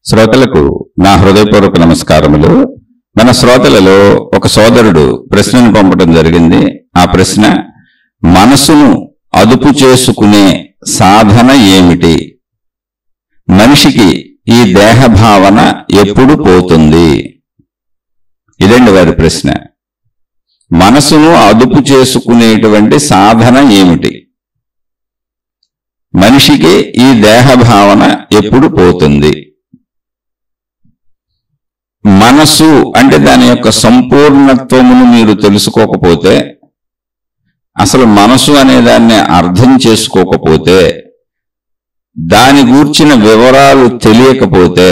శ్రోతలకు నా హృదయపూర్వక నమస్కారములు. మన శ్రోతలలో ఒక సోదరుడు ప్రశ్నను పంపడం జరిగింది. ఆ ప్రశ్న, మనసును అదుపు చేసుకునే సాధన ఏమిటి? మనిషికి ఈ దేహ భావన ఎప్పుడు పోతుంది? ఇదండి వారి ప్రశ్న. మనసును అదుపు చేసుకునేటువంటి సాధన ఏమిటి? మనిషికి ఈ దేహ భావన ఎప్పుడు పోతుంది? మనసు అంటే దాని యొక్క సంపూర్ణత్వమును మీరు తెలుసుకోకపోతే, అసలు మనసు అనే దాన్ని అర్థం చేసుకోకపోతే, దాని గూర్చిన వివరాలు తెలియకపోతే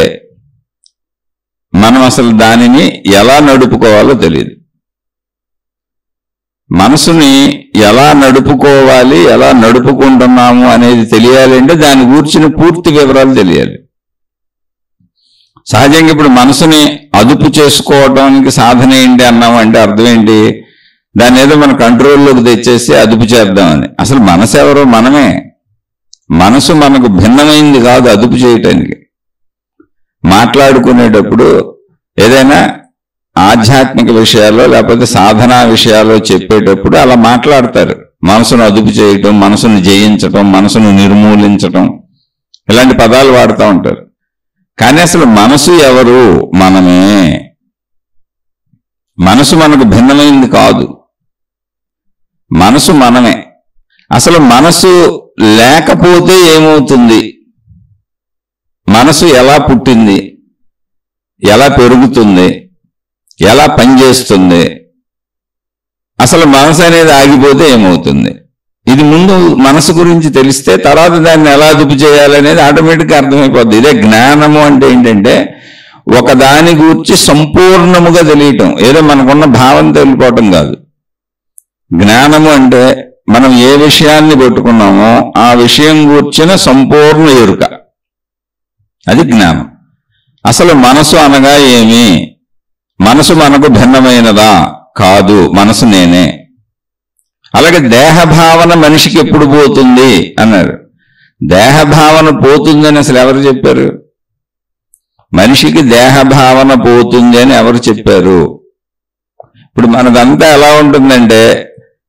మనం అసలు దానిని ఎలా నడుపుకోవాలో తెలియదు. మనసుని ఎలా నడుపుకోవాలి, ఎలా నడుపుకుంటున్నాము అనేది తెలియాలి అంటే దాని గూర్చిన పూర్తి వివరాలు తెలియాలి. సహజంగా ఇప్పుడు మనసుని అదుపు చేసుకోవడానికి సాధన ఏంటి అన్నాము అంటే అర్థం ఏంటి? దాన్ని ఏదో మన కంట్రోల్లోకి తెచ్చేసి అదుపు చేద్దామని. అసలు మనసు ఎవరో మనమే. మనసు మనకు భిన్నమైంది కాదు అదుపు చేయటానికి. మాట్లాడుకునేటప్పుడు ఏదైనా ఆధ్యాత్మిక విషయాల్లో లేకపోతే సాధనా విషయాల్లో చెప్పేటప్పుడు అలా మాట్లాడతారు. మనసును అదుపు చేయటం, మనసును జయించటం, మనసును నిర్మూలించటం, ఇలాంటి పదాలు వాడుతూ ఉంటారు. కానీ అసలు మనసు ఎవరు? మనమే. మనసు మనకు భిన్నమైంది కాదు. మనసు మనమే. అసలు మనసు లేకపోతే ఏమవుతుంది? మనసు ఎలా పుట్టింది, ఎలా పెరుగుతుంది, ఎలా పనిచేస్తుంది? అసలు మనసు అనేది ఆగిపోతే ఏమవుతుంది? ఇది ముందు మనసు గురించి తెలిస్తే తర్వాత దాన్ని ఎలా అదుపు చేయాలనేది ఆటోమేటిక్గా అర్థమైపోద్ది. ఇదే జ్ఞానము అంటే ఏంటంటే ఒకదాని గూర్చి సంపూర్ణముగా తెలియటం, ఏదో మనకున్న భావం తెలియపోవటం కాదు. జ్ఞానము అంటే మనం ఏ విషయాన్ని పెట్టుకున్నామో ఆ విషయం గూర్చిన సంపూర్ణ ఎరుక, అది జ్ఞానం. అసలు మనసు అనగా ఏమి? మనసు మనకు భిన్నమైనదా? కాదు, మనసు నేనే. అలాగే దేహభావన మనిషికి ఎప్పుడు పోతుంది అన్నారు. దేహభావన పోతుందని అసలు ఎవరు చెప్పారు? మనిషికి దేహభావన పోతుంది అని ఎవరు చెప్పారు? ఇప్పుడు మనదంతా ఎలా ఉంటుందంటే,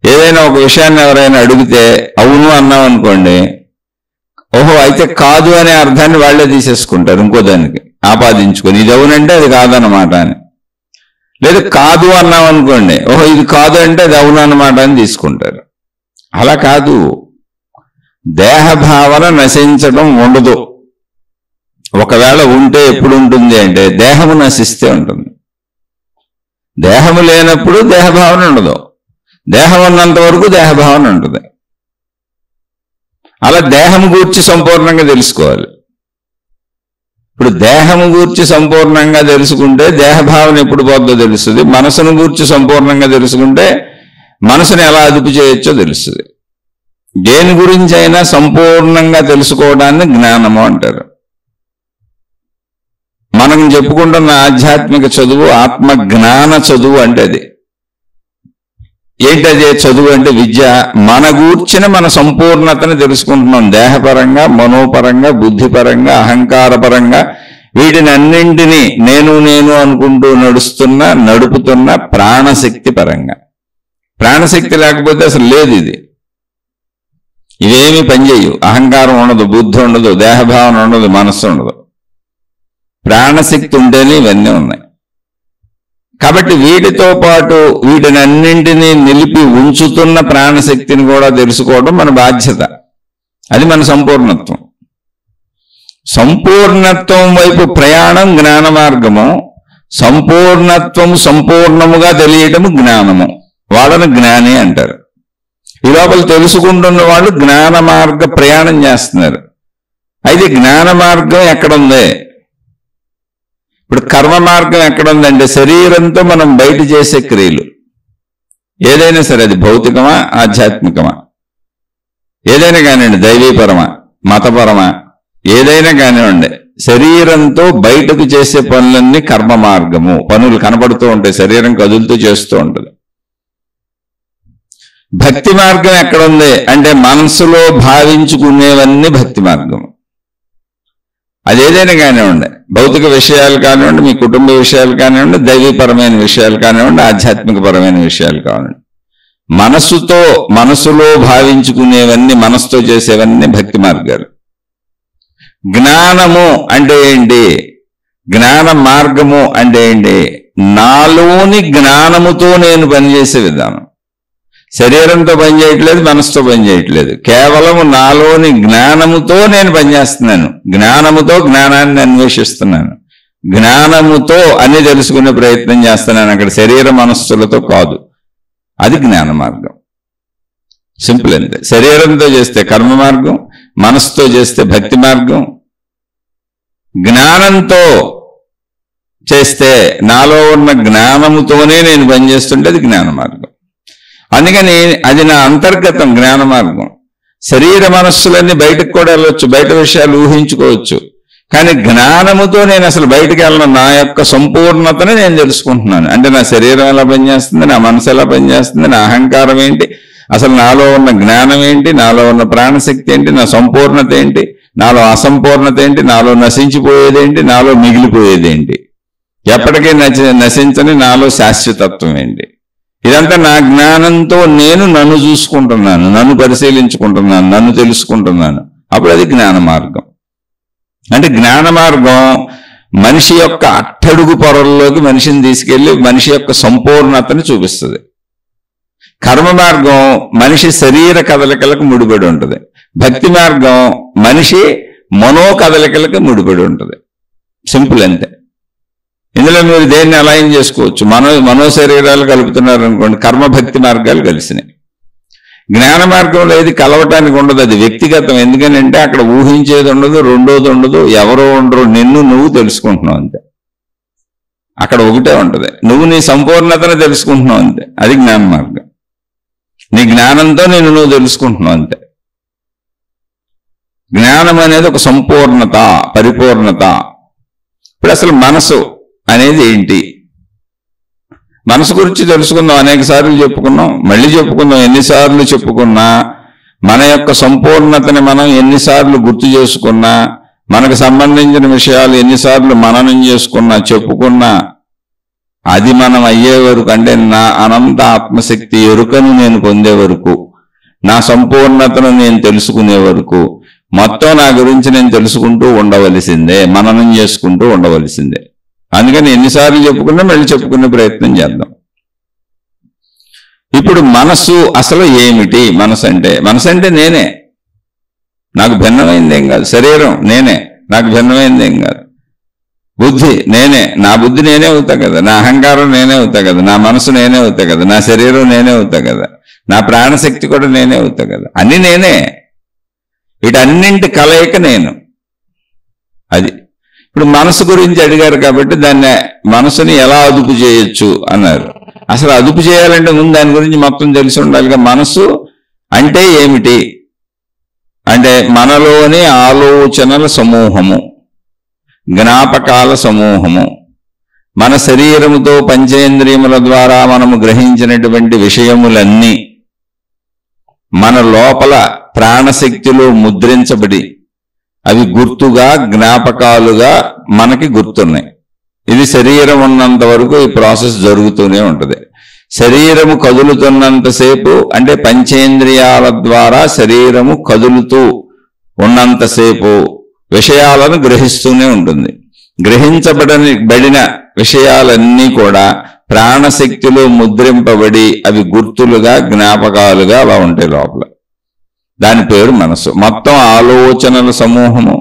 ఏదైనా ఒక విషయాన్ని ఎవరైనా అడిగితే అవును అన్నాం అనుకోండి, ఓహో అయితే కాదు అనే అర్థాన్ని వాళ్లే తీసేసుకుంటారు, ఇంకో దానికి ఆపాదించుకొని ఇది అవునంటే అది కాదన్నమాట అని. లేదు కాదు అన్నాం అనుకోండి, ఓహో ఇది కాదు అంటే అది అవును అన్నమాట అని తీసుకుంటారు. అలా కాదు. దేహభావన నశించడం ఉండదు. ఒకవేళ ఉంటే ఎప్పుడు ఉంటుంది అంటే దేహము నశిస్తే ఉంటుంది. దేహము లేనప్పుడు దేహభావన ఉండదు. దేహం ఉన్నంత వరకు దేహభావన ఉంటుంది. అలా దేహము గూర్చి సంపూర్ణంగా తెలుసుకోవాలి. ఇప్పుడు దేహము గూర్చి సంపూర్ణంగా తెలుసుకుంటే దేహభావన ఎప్పుడు పోద్దో తెలుస్తుంది. మనసును గూర్చి సంపూర్ణంగా తెలుసుకుంటే మనసుని ఎలా అదుపు చేయొచ్చో తెలుస్తుంది. దేని గురించి అయినా సంపూర్ణంగా తెలుసుకోవడాన్ని జ్ఞానము అంటారు. మనం చెప్పుకుంటున్న ఆధ్యాత్మిక చదువు ఆత్మజ్ఞాన చదువు అంటే అది. ఏంటది చదువు అంటే? విద్య. మన గూర్చిన మన సంపూర్ణతను తెలుసుకుంటున్నాం. దేహపరంగా, మనోపరంగా, బుద్ధిపరంగా, అహంకారపరంగా, వీటిని అన్నింటినీ నేను నేను అనుకుంటూ నడుపుతున్న ప్రాణశక్తి పరంగా. ప్రాణశక్తి లేకపోతే అసలు లేదు. ఇవేమి పనిచేయవు. అహంకారం ఉండదు, బుద్ధి ఉండదు, దేహభావన ఉండదు, మనస్సు ఉండదు. ప్రాణశక్తి ఉంటేనే ఇవన్నీ ఉన్నాయి. కాబట్టి వీటితో పాటు వీటిని అన్నింటినీ నిలిపి ఉంచుతున్న ప్రాణశక్తిని కూడా తెలుసుకోవడం మన బాధ్యత. అది మన సంపూర్ణత్వం. సంపూర్ణత్వం వైపు ప్రయాణం జ్ఞాన మార్గము. సంపూర్ణత్వం సంపూర్ణముగా తెలియటము జ్ఞానము. వాళ్ళని జ్ఞాని అంటారు. ఈ లోపల తెలుసుకుంటున్న వాళ్ళు జ్ఞాన మార్గ ప్రయాణం చేస్తున్నారు. అయితే జ్ఞాన మార్గం ఎక్కడుంది? ఇప్పుడు కర్మ మార్గం ఎక్కడుందంటే శరీరంతో మనం బయట చేసే క్రియలు ఏదైనా సరే, అది భౌతికమా ఆధ్యాత్మికమా ఏదైనా కానివ్వండి, దైవీపరమా మతపరమా ఏదైనా కానివ్వండి, శరీరంతో బయటకు చేసే పనులన్నీ కర్మ మార్గము. పనులు కనపడుతూ ఉంటాయి, శరీరం కదులుతూ చేస్తూ ఉంటుంది. భక్తి మార్గం ఎక్కడుంది అంటే మనసులో భావించుకునేవన్నీ భక్తి మార్గం. అదేదైనా కానివ్వండి, భౌతిక విషయాలు కానివ్వండి, మీ కుటుంబ విషయాలు కానివ్వండి, దైవీపరమైన విషయాలు కానివ్వండి, ఆధ్యాత్మికపరమైన విషయాలు కానివ్వండి, మనసులో భావించుకునేవన్నీ, మనసుతో చేసేవన్నీ భక్తి మార్గాలు. జ్ఞానము అంటే ఏంటి? జ్ఞాన మార్గము అంటే ఏంటి? నాలోని జ్ఞానముతో నేను పనిచేసే విధానం. శరీరంతో పనిచేయట్లేదు, మనసుతో పనిచేయట్లేదు, కేవలం నాలోని జ్ఞానముతో నేను పనిచేస్తున్నాను. జ్ఞానముతో జ్ఞానాన్ని అన్వేషిస్తున్నాను, జ్ఞానముతో అన్ని తెలుసుకునే ప్రయత్నం చేస్తున్నాను. అక్కడ శరీర మనస్సులతో కాదు. అది జ్ఞాన మార్గం. సింపుల్ అంతే. శరీరంతో చేస్తే కర్మ మార్గం, మనసుతో చేస్తే భక్తి మార్గం, జ్ఞానంతో చేస్తే నాలో ఉన్న జ్ఞానముతోనే నేను పనిచేస్తుంటే అది జ్ఞాన మార్గం. అందుకని అది నా అంతర్గతం జ్ఞాన మార్గం. శరీర మనస్సులన్నీ బయటకు కూడా వెళ్ళొచ్చు, బయట విషయాలు ఊహించుకోవచ్చు, కానీ జ్ఞానముతో నేను అసలు బయటకు వెళ్ళను. నా యొక్క సంపూర్ణతను నేను తెలుసుకుంటున్నాను. అంటే నా శరీరం ఎలా పనిచేస్తుంది, నా మనసు ఎలా పనిచేస్తుంది, నా అహంకారం ఏంటి, అసలు నాలో ఉన్న జ్ఞానం ఏంటి, నాలో ఉన్న ప్రాణశక్తి ఏంటి, నా సంపూర్ణత ఏంటి, నాలో అసంపూర్ణత ఏంటి, నాలో నశించిపోయేదేంటి, నాలో మిగిలిపోయేదేంటి, ఎప్పటికీ నశించని నాలో శాశ్వతత్వం ఏంటి. ఇదంతా నా జ్ఞానంతో నేను నన్ను చూసుకుంటున్నాను, నన్ను పరిశీలించుకుంటున్నాను, నన్ను తెలుసుకుంటున్నాను. అప్పుడు అది జ్ఞాన మార్గం. అంటే జ్ఞాన మార్గం మనిషి యొక్క అట్టడుగు పొరల్లోకి మనిషిని తీసుకెళ్లి మనిషి యొక్క సంపూర్ణతని చూపిస్తుంది. కర్మ మార్గం మనిషి శరీర కదలికలకు ముడిపడి ఉంటుంది. భక్తి మార్గం మనిషి మనో కదలికలకు ముడిపడి ఉంటుంది. సింపుల్ అంతే. ఇందులో మీరు దేన్ని అలైన్ చేసుకోవచ్చు. మనో శరీరాలు కలుపుతున్నారు అనుకోండి, కర్మ భక్తి మార్గాలు కలిసినాయి. జ్ఞాన మార్గంలో ఏది కలవటానికి ఉండదు, అది వ్యక్తిగతం. ఎందుకనంటే అక్కడ ఊహించేది ఉండదు, రెండోది ఉండదు, ఎవరో ఉండరు, నిన్ను నువ్వు తెలుసుకుంటున్నావు అంతే. అక్కడ ఒకటే ఉంటుంది, నువ్వు నీ సంపూర్ణతను తెలుసుకుంటున్నావు అంతే. అది జ్ఞాన మార్గం. నీ జ్ఞానంతో నువ్వు తెలుసుకుంటున్నావు అంతే. జ్ఞానం అనేది ఒక సంపూర్ణత, పరిపూర్ణత. ఇప్పుడు అసలు మనసు అనేది ఏంటి? మనసు గురించి తెలుసుకుందాం. అనేక సార్లు చెప్పుకున్నాం, మళ్ళీ చెప్పుకుందాం. ఎన్నిసార్లు చెప్పుకున్నా, మన యొక్క సంపూర్ణతని మనం ఎన్నిసార్లు గుర్తు చేసుకున్నా, మనకు సంబంధించిన విషయాలు ఎన్నిసార్లు మననం చేసుకున్నా, చెప్పుకున్నా, అది మనం అయ్యే వరకు, అంటే నా అనంత ఆత్మశక్తి ఎరుకను నేను పొందే వరకు, నా సంపూర్ణతను నేను తెలుసుకునే వరకు, మొత్తం నా గురించి నేను తెలుసుకుంటూ ఉండవలసిందే, మననం చేసుకుంటూ ఉండవలసిందే. అందుకని ఎన్నిసార్లు చెప్పుకున్నా మళ్ళీ చెప్పుకునే ప్రయత్నం చేద్దాం. ఇప్పుడు మనసు అసలు ఏమిటి? మనసు అంటే నేనే, నాకు భిన్నమైంది ఏం కాదు. శరీరం నేనే, నాకు భిన్నమైంది ఏం కాదు. బుద్ధి నేనే, నా బుద్ధి నేనే అవుతా కదా. నా అహంకారం నేనే అవుతా కదా. నా మనసు నేనే అవుతా కదా. నా శరీరం నేనే అవుతా కదా. నా ప్రాణశక్తి కూడా నేనే అవుతా కదా. అన్ని నేనే. వీటన్నింటి కలయిక నేను. అది ఇప్పుడు మనసు గురించి అడిగారు కాబట్టి దాన్ని, మనసుని ఎలా అదుపు చేయొచ్చు అన్నారు. అసలు అదుపు చేయాలంటే ముందు దాని గురించి మొత్తం తెలిసి ఉండాలిగా. మనసు అంటే ఏమిటి అంటే మనలోని ఆలోచనల సమూహము, జ్ఞాపకాల సమూహము, మన శరీరముతో పంచేంద్రియముల ద్వారా మనము గ్రహించినటువంటి విషయములన్నీ మన లోపల ప్రాణశక్తిలో ముద్రించబడి అవి గుర్తుగా, జ్ఞాపకాలుగా మనకి గుర్తున్నాయి. ఇది శరీరం ఉన్నంత వరకు ఈ ప్రాసెస్ జరుగుతూనే ఉంటుంది. శరీరము కదులుతున్నంతసేపు, అంటే పంచేంద్రియాల ద్వారా శరీరము కదులుతూ ఉన్నంతసేపు విషయాలను గ్రహిస్తూనే ఉంటుంది. గ్రహించబడిన విషయాలన్నీ కూడా ప్రాణశక్తిలో ముద్రింపబడి అవి గుర్తులుగా, జ్ఞాపకాలుగా అలా ఉంటాయి లోపల. దాని పేరు మనసు. మొత్తం ఆలోచనల సమూహము,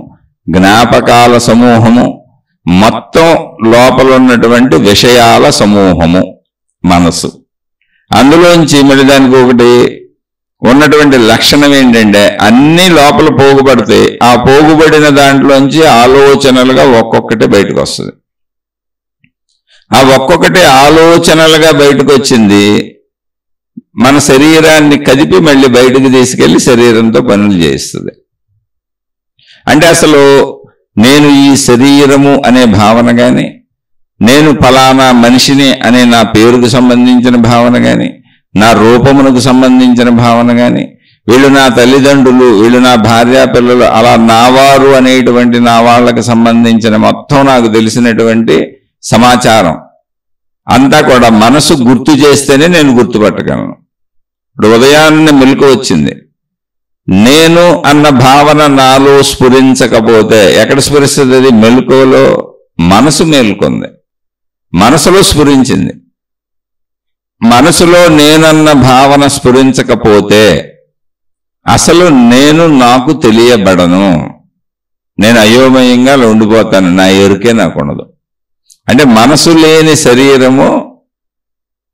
జ్ఞాపకాల సమూహము, మొత్తం లోపల ఉన్నటువంటి విషయాల సమూహము మనసు. అందులోంచి మళ్ళీ దానికి ఒకటి ఉన్నటువంటి లక్షణం ఏంటంటే, అన్ని లోపల పోగుపడితే ఆ పోగుబడిన దాంట్లోంచి ఆలోచనలుగా ఒక్కొక్కటి బయటకు వస్తుంది. ఆ ఒక్కొక్కటి ఆలోచనలుగా బయటకు వచ్చింది మన శరీరాన్ని కదిపి మళ్ళీ బయటకు తీసుకెళ్లి శరీరంతో పనులు చేయిస్తుంది. అంటే అసలు నేను ఈ శరీరము అనే భావన కానీ, నేను ఫలానా మనిషిని అనే నా పేరుకు సంబంధించిన భావన కానీ, నా రూపమునకు సంబంధించిన భావన కానీ, వీళ్ళు నా తల్లిదండ్రులు, వీళ్ళు నా భార్యా పిల్లలు, అలా నావారు అనేటువంటి నా వాళ్ళకి సంబంధించిన మొత్తం నాకు తెలిసినటువంటి సమాచారం అంతా కూడా మనసు గుర్తు చేస్తేనే నేను గుర్తుపట్టగలను. ఇప్పుడు ఉదయాన్నే మెలకు వచ్చింది, నేను అన్న భావన నాలో స్ఫురించకపోతే ఎక్కడ స్ఫురిస్తుంది? అది మెలకువలో మనసు మేల్కొంది, మనసులో స్ఫురించింది. మనసులో నేనన్న భావన స్ఫురించకపోతే అసలు నేను నాకు తెలియబడను, నేను అయోమయంగా ఉండిపోతాను, నా ఎరుకే నాకు ఉండదు. అంటే మనసు లేని శరీరము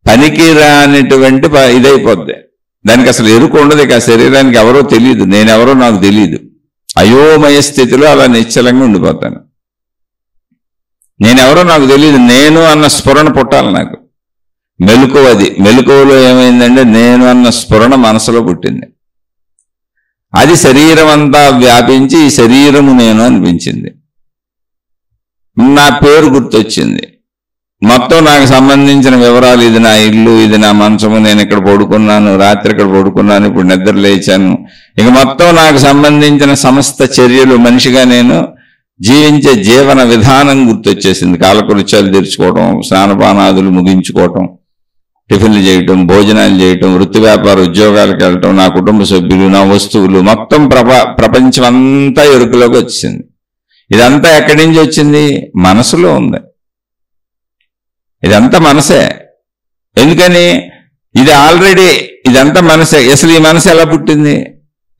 పనికి రానిటువంటి ఇదైపోద్ది, దానికి అసలు ఎరుకు ఉండదు. ఇక ఆ శరీరానికి ఎవరో తెలియదు, నేనెవరో నాకు తెలియదు. అయోమయ స్థితిలో అలా నిశ్చలంగా ఉండిపోతాను. నేనెవరో నాకు తెలియదు, నేను అన్న స్ఫురణ పుట్టాలి నాకు. మెలకువ, అది మెలకువలో ఏమైందంటే నేను అన్న స్ఫురణ మనసులో పుట్టింది. అది శరీరం అంతా వ్యాపించి ఈ శరీరము నేను అనిపించింది. నా పేరు గుర్తొచ్చింది, మొత్తం నాకు సంబంధించిన వివరాలు, ఇది నా ఇల్లు, ఇది నా మంచము, నేను ఇక్కడ పడుకున్నాను, రాత్రి ఇక్కడ పడుకున్నాను, ఇప్పుడు నిద్ర లేచాను, ఇక మొత్తం నాకు సంబంధించిన సమస్త చర్యలు, మనిషిగా నేను జీవించే జీవన విధానం గుర్తొచ్చేసింది. కాలకృత్యాలు తెరుచుకోవడం, స్నానపానాదులు ముగించుకోవటం, టిఫిన్లు చేయటం, భోజనాలు చేయటం, వృత్తి వ్యాపార ఉద్యోగాలకు వెళ్ళటం, నా కుటుంబ సభ్యులు, నా వస్తువులు, మొత్తం ప్రపంచం అంతా ఎరుకలోకి వచ్చింది. ఇదంతా ఎక్కడి నుంచి వచ్చింది? మనసులో ఉంది. ఇదంతా మనసే. ఎందుకని? ఇది ఆల్రెడీ ఇదంతా మనసే. అసలు ఈ మనసు ఎలా పుట్టింది,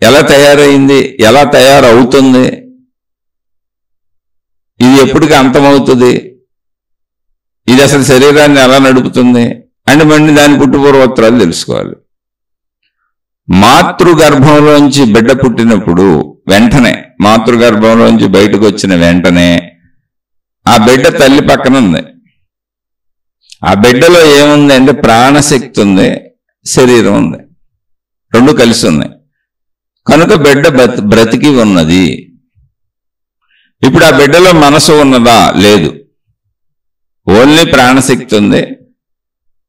ఎలా తయారైంది, ఎలా తయారవుతుంది, ఇది ఎప్పటికీ అంతమవుతుంది, ఇది అసలు శరీరాన్ని ఎలా నడుపుతుంది అంటే మళ్ళీ దాని పుట్టుపూర్వోత్తరాలు తెలుసుకోవాలి. మాతృగర్భంలోంచి బిడ్డ పుట్టినప్పుడు వెంటనే, మాతృగర్భంలోంచి బయటకు వచ్చిన వెంటనే ఆ బిడ్డ తల్లి పక్కన ఉంది. ఆ బిడ్డలో ఏముంది అంటే ప్రాణశక్తి ఉంది, శరీరం ఉంది, రెండు కలిసి ఉన్నాయి. కనుక బిడ్డ బ్రతికి ఉన్నది. ఇప్పుడు ఆ బిడ్డలో మనసు ఉన్నదా? లేదు. ఓన్లీ ప్రాణశక్తి ఉంది,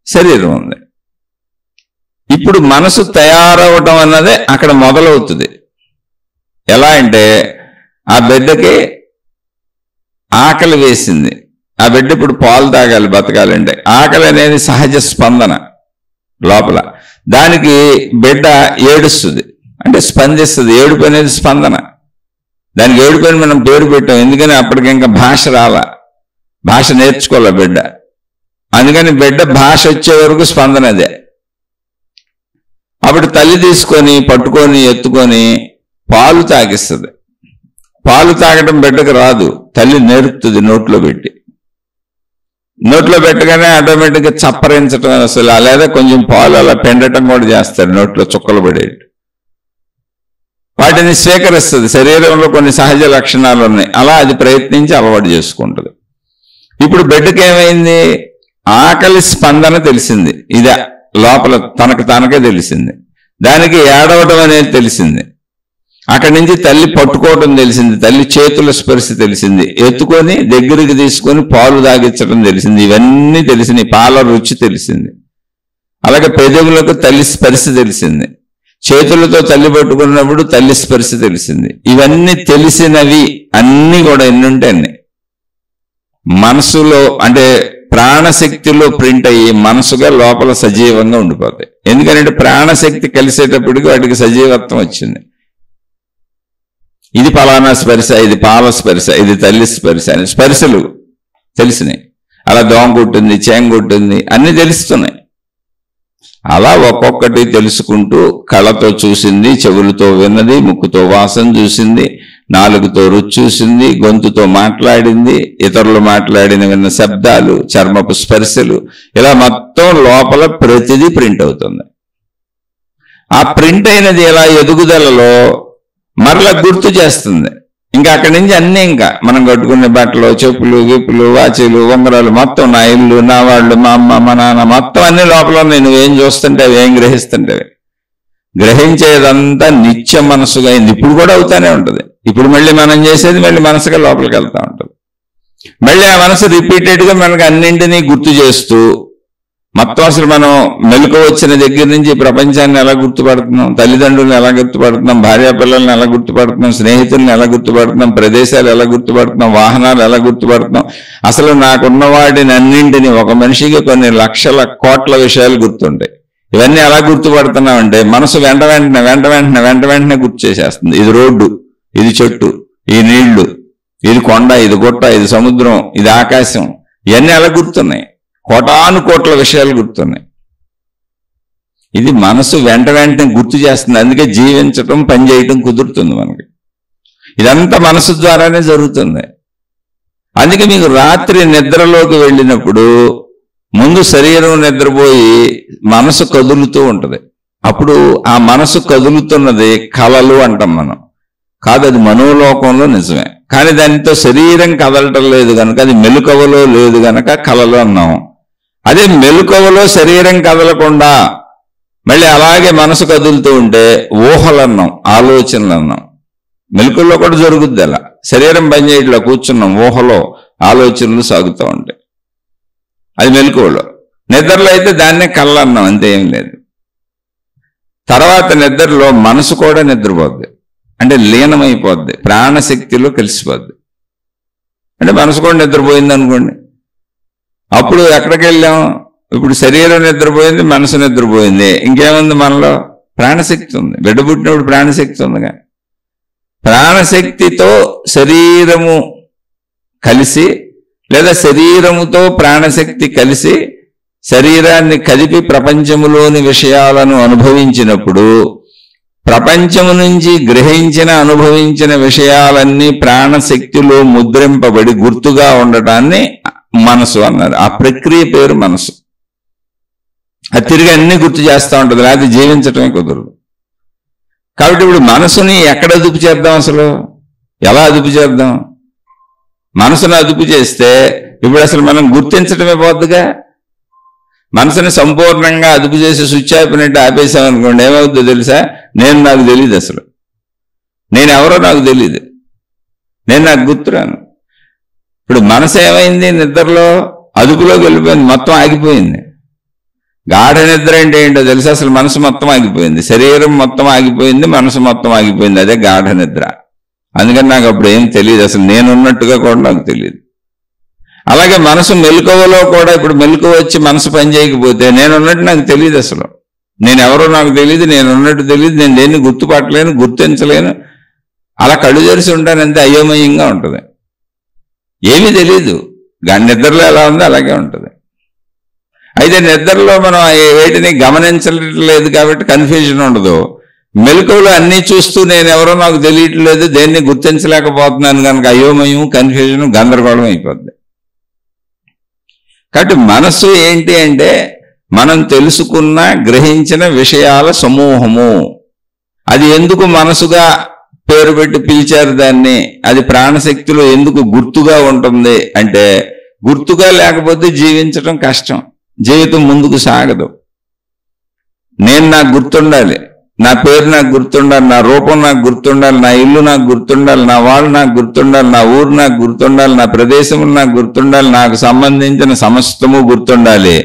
శరీరం ఉంది. ఇప్పుడు మనసు తయారవటం అన్నదే అక్కడ మొదలవుతుంది. ఎలా అంటే ఆ బిడ్డకి ఆకలి వేసింది, ఆ బిడ్డ ఇప్పుడు పాలు తాగాలి బతకాలంటే. ఆకలి అనేది సహజ స్పందన లోపల. దానికి బిడ్డ ఏడుస్తుంది, అంటే స్పందిస్తుంది. ఏడుపు అనేది స్పందన. దానికి ఏడుపు అని మనం పేరు పెట్టాం, ఎందుకని అప్పటికి ఇంకా భాష రాలా, భాష నేర్చుకోలే బిడ్డ. అందుకని బిడ్డ భాష వచ్చే వరకు స్పందన అదే. అప్పుడు తల్లి తీసుకొని పట్టుకొని ఎత్తుకొని పాలు తాగిస్తుంది. పాలు తాగడం బిడ్డకు రాదు, తల్లి నేర్పుతుంది నోట్లో పెట్టి. నోట్లో పెట్టగానే ఆటోమేటిక్గా చప్పరించడం అసలు, లేదా కొంచెం పాలు అలా పెండటం కూడా చేస్తారు, నోట్లో చుక్కలు పడేటి. వాటిని స్వీకరిస్తుంది. శరీరంలో కొన్ని సహజ లక్షణాలు ఉన్నాయి, అలా అది ప్రయత్నించి అలవాటు చేసుకుంటుంది. ఇప్పుడు బిడ్డకి ఏమైంది? ఆకలి స్పందన తెలిసింది. ఇదే లోపల తనకు తనకే తెలిసింది. దానికి ఏడవడం అనేది తెలిసింది. అక్కడి నుంచి తల్లి పట్టుకోవటం తెలిసింది, తల్లి చేతుల స్పర్శ తెలిసింది, ఎత్తుకొని దగ్గరికి తీసుకొని పాలు తాగించడం తెలిసింది. ఇవన్నీ తెలిసినాయి. పాల రుచి తెలిసింది. అలాగే పెదవులకు తల్లి స్పర్శ తెలిసింది. చేతులతో తల్లి పట్టుకున్నప్పుడు తల్లి స్పర్శ తెలిసింది. ఇవన్నీ తెలిసినవి అన్నీ కూడా ఎన్నుంటే అన్ని మనసులో, అంటే ప్రాణశక్తిలో ప్రింట్ అయ్యి మనసుగా లోపల సజీవంగా ఉండిపోతాయి. ఎందుకంటే ప్రాణశక్తి కలిసేటప్పటికి వాటికి సజీవత్వం వచ్చింది. ఇది ఫలానా స్పర్శ, ఇది పాల స్పర్శ, ఇది తల్లి స్పర్శ అని స్పర్శలు తెలిసినాయి. అలా దోమ కొట్టింది, చేంగ కొట్టింది, అన్ని తెలుస్తున్నాయి. అలా ఒక్కొక్కటి తెలుసుకుంటూ కళ్ళతో చూసింది, చెవులతో విన్నది, ముక్కుతో వాసన చూసింది, నాలుగుతో రుచి చూసింది, గొంతుతో మాట్లాడింది, ఇతరులు మాట్లాడిన విన్న శబ్దాలు, చర్మపు స్పర్శలు, ఇలా మొత్తం లోపల ప్రతిదీ ప్రింట్ అవుతుంది. ఆ ప్రింట్ అయినది ఇలా ఎదుగుదలలో మరలా గుర్తు చేస్తుంది. ఇంకా అక్కడి నుంచి అన్నీ, ఇంకా మనం కట్టుకునే బట్టలు, చెప్పులు, గిప్పులు, వాచీలు, ఉంగరాలు, మొత్తం నా ఇల్లు, నా వాళ్ళు, మా అమ్మ, మా నాన్న, మొత్తం అన్ని లోపల ఉన్నాయి. నువ్వేం చూస్తుంటావు, ఏం గ్రహిస్తుంటావు. గ్రహించేదంతా నిత్య మనసుగా అయింది. ఇప్పుడు కూడా అవుతానే ఉంటుంది. ఇప్పుడు మళ్ళీ మనం చేసేది మళ్ళీ మనసుగా లోపలికి వెళ్తూ ఉంటుంది. మళ్ళీ ఆ మనసు రిపీటెడ్గా మనకు అన్నింటినీ గుర్తు చేస్తూ మొత్తం అసలు మనం మెలకు వచ్చిన దగ్గర నుంచి ప్రపంచాన్ని ఎలా గుర్తుపడుతున్నాం, తల్లిదండ్రులను ఎలా గుర్తుపడుతున్నాం, భార్యాపిల్లల్ని ఎలా గుర్తుపడుతున్నాం, స్నేహితుల్ని ఎలా గుర్తుపడుతున్నాం, ప్రదేశాలు ఎలా గుర్తుపడుతున్నాం, వాహనాలు ఎలా గుర్తుపడుతున్నాం, అసలు నాకున్న వాటిని అన్నింటినీ ఒక మనిషికి కొన్ని లక్షల కోట్ల విషయాలు గుర్తుంటాయి. ఇవన్నీ ఎలా గుర్తుపడుతున్నాం అంటే మనసు వెంట వెంటనే గుర్తు చేసేస్తుంది. ఇది రోడ్డు, ఇది చెట్టు, ఈ నీళ్లు, ఇది కొండ, ఇది గుట్ట, ఇది సముద్రం, ఇది ఆకాశం, ఇవన్నీ ఎలా గుర్తున్నాయి? కోటాను కోట్ల విషయాలు గుర్తున్నాయి. ఇది మనసు వెంటనే గుర్తు చేస్తుంది. అందుకే జీవించటం, పని చేయటం కుదురుతుంది మనకి. ఇదంతా మనసు ద్వారానే జరుగుతుంది. అందుకే మీకు రాత్రి నిద్రలోకి వెళ్ళినప్పుడు ముందు శరీరం నిద్రపోయి మనసు కదులుతూ ఉంటుంది. అప్పుడు ఆ మనసు కదులుతున్నది కలలు అంటాం మనం. కాదు, అది మనోలోకంలో నిజమే. కానీ దానితో శరీరం కదలటం లేదు కనుక, అది మెలకువలో లేదు కనుక కలలు అన్నాం. అదే మెలకువలో శరీరం కదలకుండా మళ్ళీ అలాగే మనసు కదులుతూ ఉంటే ఊహలు అన్నాం, ఆలోచనలు అన్నాం. మెలకువలో కూడా జరుగుద్ది అలా. శరీరం పనిచేయట్లా, కూర్చున్నాం, ఊహలో ఆలోచనలు సాగుతూ ఉంటాయి. అది మెలకువలో. నిద్రలో అయితే దాన్నే కళ్ళ అన్నాం, అంతే, ఏం లేదు. తర్వాత నిద్రలో మనసు కూడా నిద్రపోద్ది, అంటే లీనమైపోద్ది, ప్రాణశక్తిలో కలిసిపోద్ది. అంటే మనసు కూడా నిద్రపోయింది అనుకోండి. అప్పుడు ఎక్కడికి వెళ్ళాం? ఇప్పుడు శరీరం నిద్రపోయింది, మనసు నిద్రపోయింది, ఇంకేముంది మనలో? ప్రాణశక్తి ఉంది. బిడ్డ పుట్టినప్పుడు ప్రాణశక్తి ఉందిగా. ప్రాణశక్తితో శరీరము కలిసి, లేదా శరీరముతో ప్రాణశక్తి కలిసి శరీరాన్ని కదిపి ప్రపంచములోని విషయాలను అనుభవించినప్పుడు ప్రపంచము నుంచి గ్రహించిన, అనుభవించిన విషయాలన్నీ ప్రాణశక్తిలో ముద్రింపబడి గుర్తుగా ఉండటాన్ని మనసు అన్నారు. ఆ ప్రక్రియ పేరు మనసు. అది తిరిగి అన్ని గుర్తు చేస్తూ ఉంటుంది, లేకపోతే జీవించటమే కుదరదు. కాబట్టి ఇప్పుడు మనసుని ఎక్కడ అదుపు చేద్దాం? అసలు ఎలా అదుపు చేద్దాం? మనసును అదుపు చేస్తే ఇప్పుడు అసలు మనం గుర్తించటమే పోద్దుగా. మనసుని సంపూర్ణంగా అదుపు చేసి స్విచ్ ఆపినట్టు ఆపేసామనుకోండి, ఏమవుతుందో తెలుసా? నాకు తెలియదు, అసలు నేను ఎవరో నాకు తెలియదు, నాకు గుర్తురాను. ఇప్పుడు మనసు ఏమైంది? నిద్రలో అదుపులోకి వెళ్ళిపోయింది, మొత్తం ఆగిపోయింది. గాఢ నిద్ర అంటే ఏంటో తెలుసా? అసలు మనసు మొత్తం ఆగిపోయింది, శరీరం మొత్తం ఆగిపోయింది, మనసు మొత్తం ఆగిపోయింది. అదే గాఢ నిద్ర. అందుకని నాకు అప్పుడు ఏం తెలియదు, అసలు నేనున్నట్టుగా కూడా నాకు తెలియదు. అలాగే మనసు మెలకువలో కూడా ఇప్పుడు మెలకువ వచ్చి మనసు పని చేయకపోతే నేనున్నట్టు నాకు తెలియదు, అసలు నేను ఎవరో నాకు తెలియదు, నేనున్నట్టు తెలియదు, నేను దేన్ని గుర్తుపట్టలేను, గుర్తించలేను. అలా కళ్ళు తెరిచి ఉంటాను, అంతే అయోమయంగా ఉంటుంది, ఏమీ తెలీదు. నిద్రలో ఎలా ఉందో అలాగే ఉంటుంది. అయితే నిద్రలో మనం వేటిని గమనించలేదు కాబట్టి కన్ఫ్యూజన్ ఉండదు. మెలకువలో అన్నీ చూస్తూ నేను ఎవరో నాకు తెలియట్లేదు, దేన్ని గుర్తించలేకపోతున్నాను కనుక అయోమయం, కన్ఫ్యూజన్, గందరగోళం అయిపోద్ది. కాబట్టి మనస్సు ఏంటి అంటే మనం తెలుసుకున్న, గ్రహించిన విషయాల సమూహము. అది ఎందుకు మనసుగా పేరు పెట్టి పిలిచారు దాన్ని? అది ప్రాణశక్తిలో ఎందుకు గుర్తుగా ఉంటుంది అంటే, గుర్తుగా లేకపోతే జీవించడం కష్టం, జీవితం ముందుకు సాగదు. నాకు గుర్తుండాలి, నా పేరు నాకు గుర్తుండాలి, నా రూపం నాకు గుర్తుండాలి, నా ఇల్లు నాకు గుర్తుండాలి, నా వాళ్ళు నాకు గుర్తుండాలి, నా ఊరు నాకు గుర్తుండాలి, నా ప్రదేశం నాకు గుర్తుండాలి, నాకు సంబంధించిన సమస్తము గుర్తుండాలి,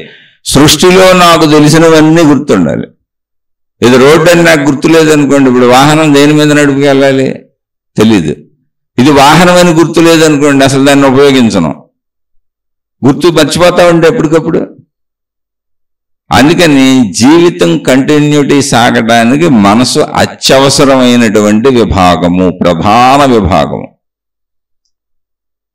సృష్టిలో నాకు తెలిసినవన్నీ గుర్తుండాలి. ఇది రోడ్డు అని నాకు గుర్తులేదనుకోండి, ఇప్పుడు వాహనం దేని మీద నడుపుకెళ్ళాలి తెలీదు. ఇది వాహనం అని గుర్తులేదనుకోండి, అసలు దాన్ని ఉపయోగించను, గుర్తు మర్చిపోతా ఉంటే ఎప్పటికప్పుడు. అందుకని జీవితం కంటిన్యూటీ సాగడానికి మనసు అత్యవసరమైనటువంటి విభాగము, ప్రధాన విభాగము.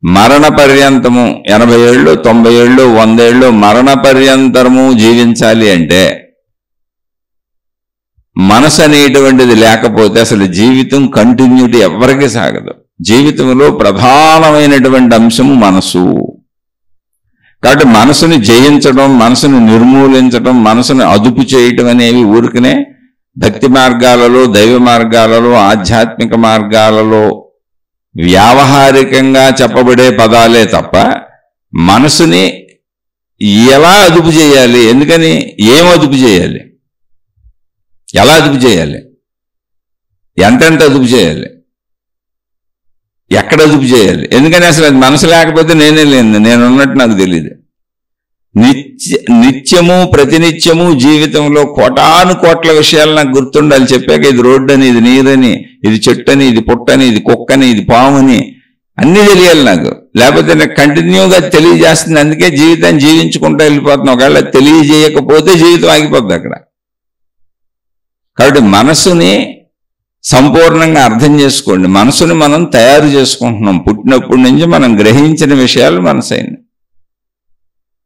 మరణ పర్యంతము 80 ఏళ్ళు, 90 ఏళ్ళు, 100 ఏళ్ళు మరణ పర్యంతరము జీవించాలి అంటే మనసు అనేటువంటిది లేకపోతే అసలు జీవితం కంటిన్యూటీ ఎవరికి సాగదు. జీవితంలో ప్రధానమైనటువంటి అంశము మనసు. కాబట్టి మనసుని జయించడం, మనసుని నిర్మూలించడం, మనసుని అదుపు చేయటం అనేవి ఊరికనే భక్తి మార్గాలలో, దైవ మార్గాలలో, ఆధ్యాత్మిక మార్గాలలో వ్యావహారికంగా చెప్పబడే పదాలే తప్ప మనసుని ఎలా అదుపు చేయాలి, ఎందుకని ఏం అదుపు చేయాలి, ఎలా అదుపు చేయాలి, ఎంతెంత అదుపు చేయాలి, ఎక్కడ అదుపు చేయాలి, ఎందుకని అసలు అది మనసు లేకపోతే నేనే లేను, నేనున్నట్టు నాకు తెలియదు. నిత్యము ప్రతినిత్యము జీవితంలో కోటాను కోట్ల విషయాలు నాకు గుర్తుండాలి. చెప్పాక ఇది రోడ్డు అని, ఇది నీరని, ఇది చెట్టని, ఇది పుట్టని, ఇది కుక్కని, ఇది పాముని అన్నీ తెలియాలి నాకు. లేకపోతే నాకు కంటిన్యూగా తెలియజేస్తుంది. అందుకే జీవితాన్ని జీవించుకుంటూ వెళ్ళిపోతున్నాం. ఒకవేళ తెలియజేయకపోతే జీవితం ఆగిపోద్ది అక్కడ. కాబట్టి మనసుని సంపూర్ణంగా అర్థం చేసుకోండి. మనసుని మనం తయారు చేసుకుంటున్నాం. పుట్టినప్పటి నుంచి మనం గ్రహించిన విషయాలు మనసైన.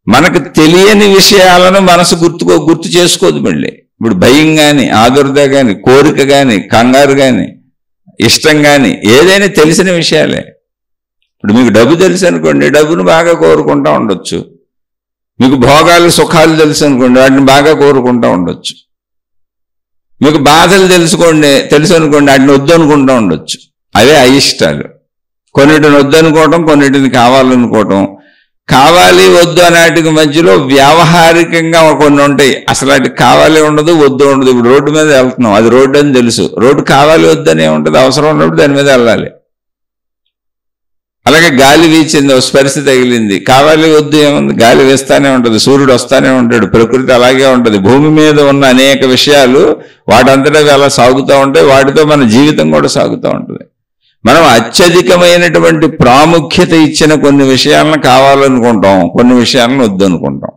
మనకు తెలియని విషయాలను మనసు గుర్తు చేసుకోదు. మళ్ళీ ఇప్పుడు భయం కానీ, ఆదుర్ద కానీ, కోరిక కానీ, కంగారు కానీ, ఇష్టం కానీ ఏదైనా తెలిసిన విషయాలే. ఇప్పుడు మీకు డబ్బు తెలుసు అనుకోండి, డబ్బును బాగా కోరుకుంటూ ఉండొచ్చు. మీకు భోగాలు సుఖాలు తెలుసు అనుకోండి, వాటిని బాగా కోరుకుంటూ ఉండొచ్చు. మీకు బాధలు తెలుసు అనుకోండి, వాటిని వద్దు అనుకుంటూ ఉండొచ్చు. అవే అయిష్టాలు. కొన్నిటిని వద్దు అనుకోవటం, కొన్నిటిని కావాలనుకోవటం. కావాలి వద్దు అనేటికి మధ్యలో వ్యావహారికంగా కొన్ని ఉంటాయి. అసలు వాటి కావాలి ఉండదు, వద్దు ఉండదు. ఇప్పుడు రోడ్డు మీద వెళ్తున్నాం, అది రోడ్డు అని తెలుసు. రోడ్డు కావాలి వద్దు అనే ఉంటుంది. అవసరం ఉన్నప్పుడు దాని మీద వెళ్ళాలి. అలాగే గాలి వీచింది, స్పర్శ తగిలింది, కావాలి వద్దు ఏముంది, గాలి వేస్తానే ఉంటుంది, సూర్యుడు వస్తానే ఉంటాడు, ప్రకృతి అలాగే ఉంటుంది. భూమి మీద ఉన్న అనేక విషయాలు వాటంతటా అలా సాగుతూ ఉంటాయి. వాటితో మన జీవితం కూడా సాగుతూ ఉంటుంది. మనం అత్యధికమైనటువంటి ప్రాముఖ్యత ఇచ్చిన కొన్ని విషయాలను కావాలనుకుంటాం, కొన్ని విషయాలను వద్దు అనుకుంటాం.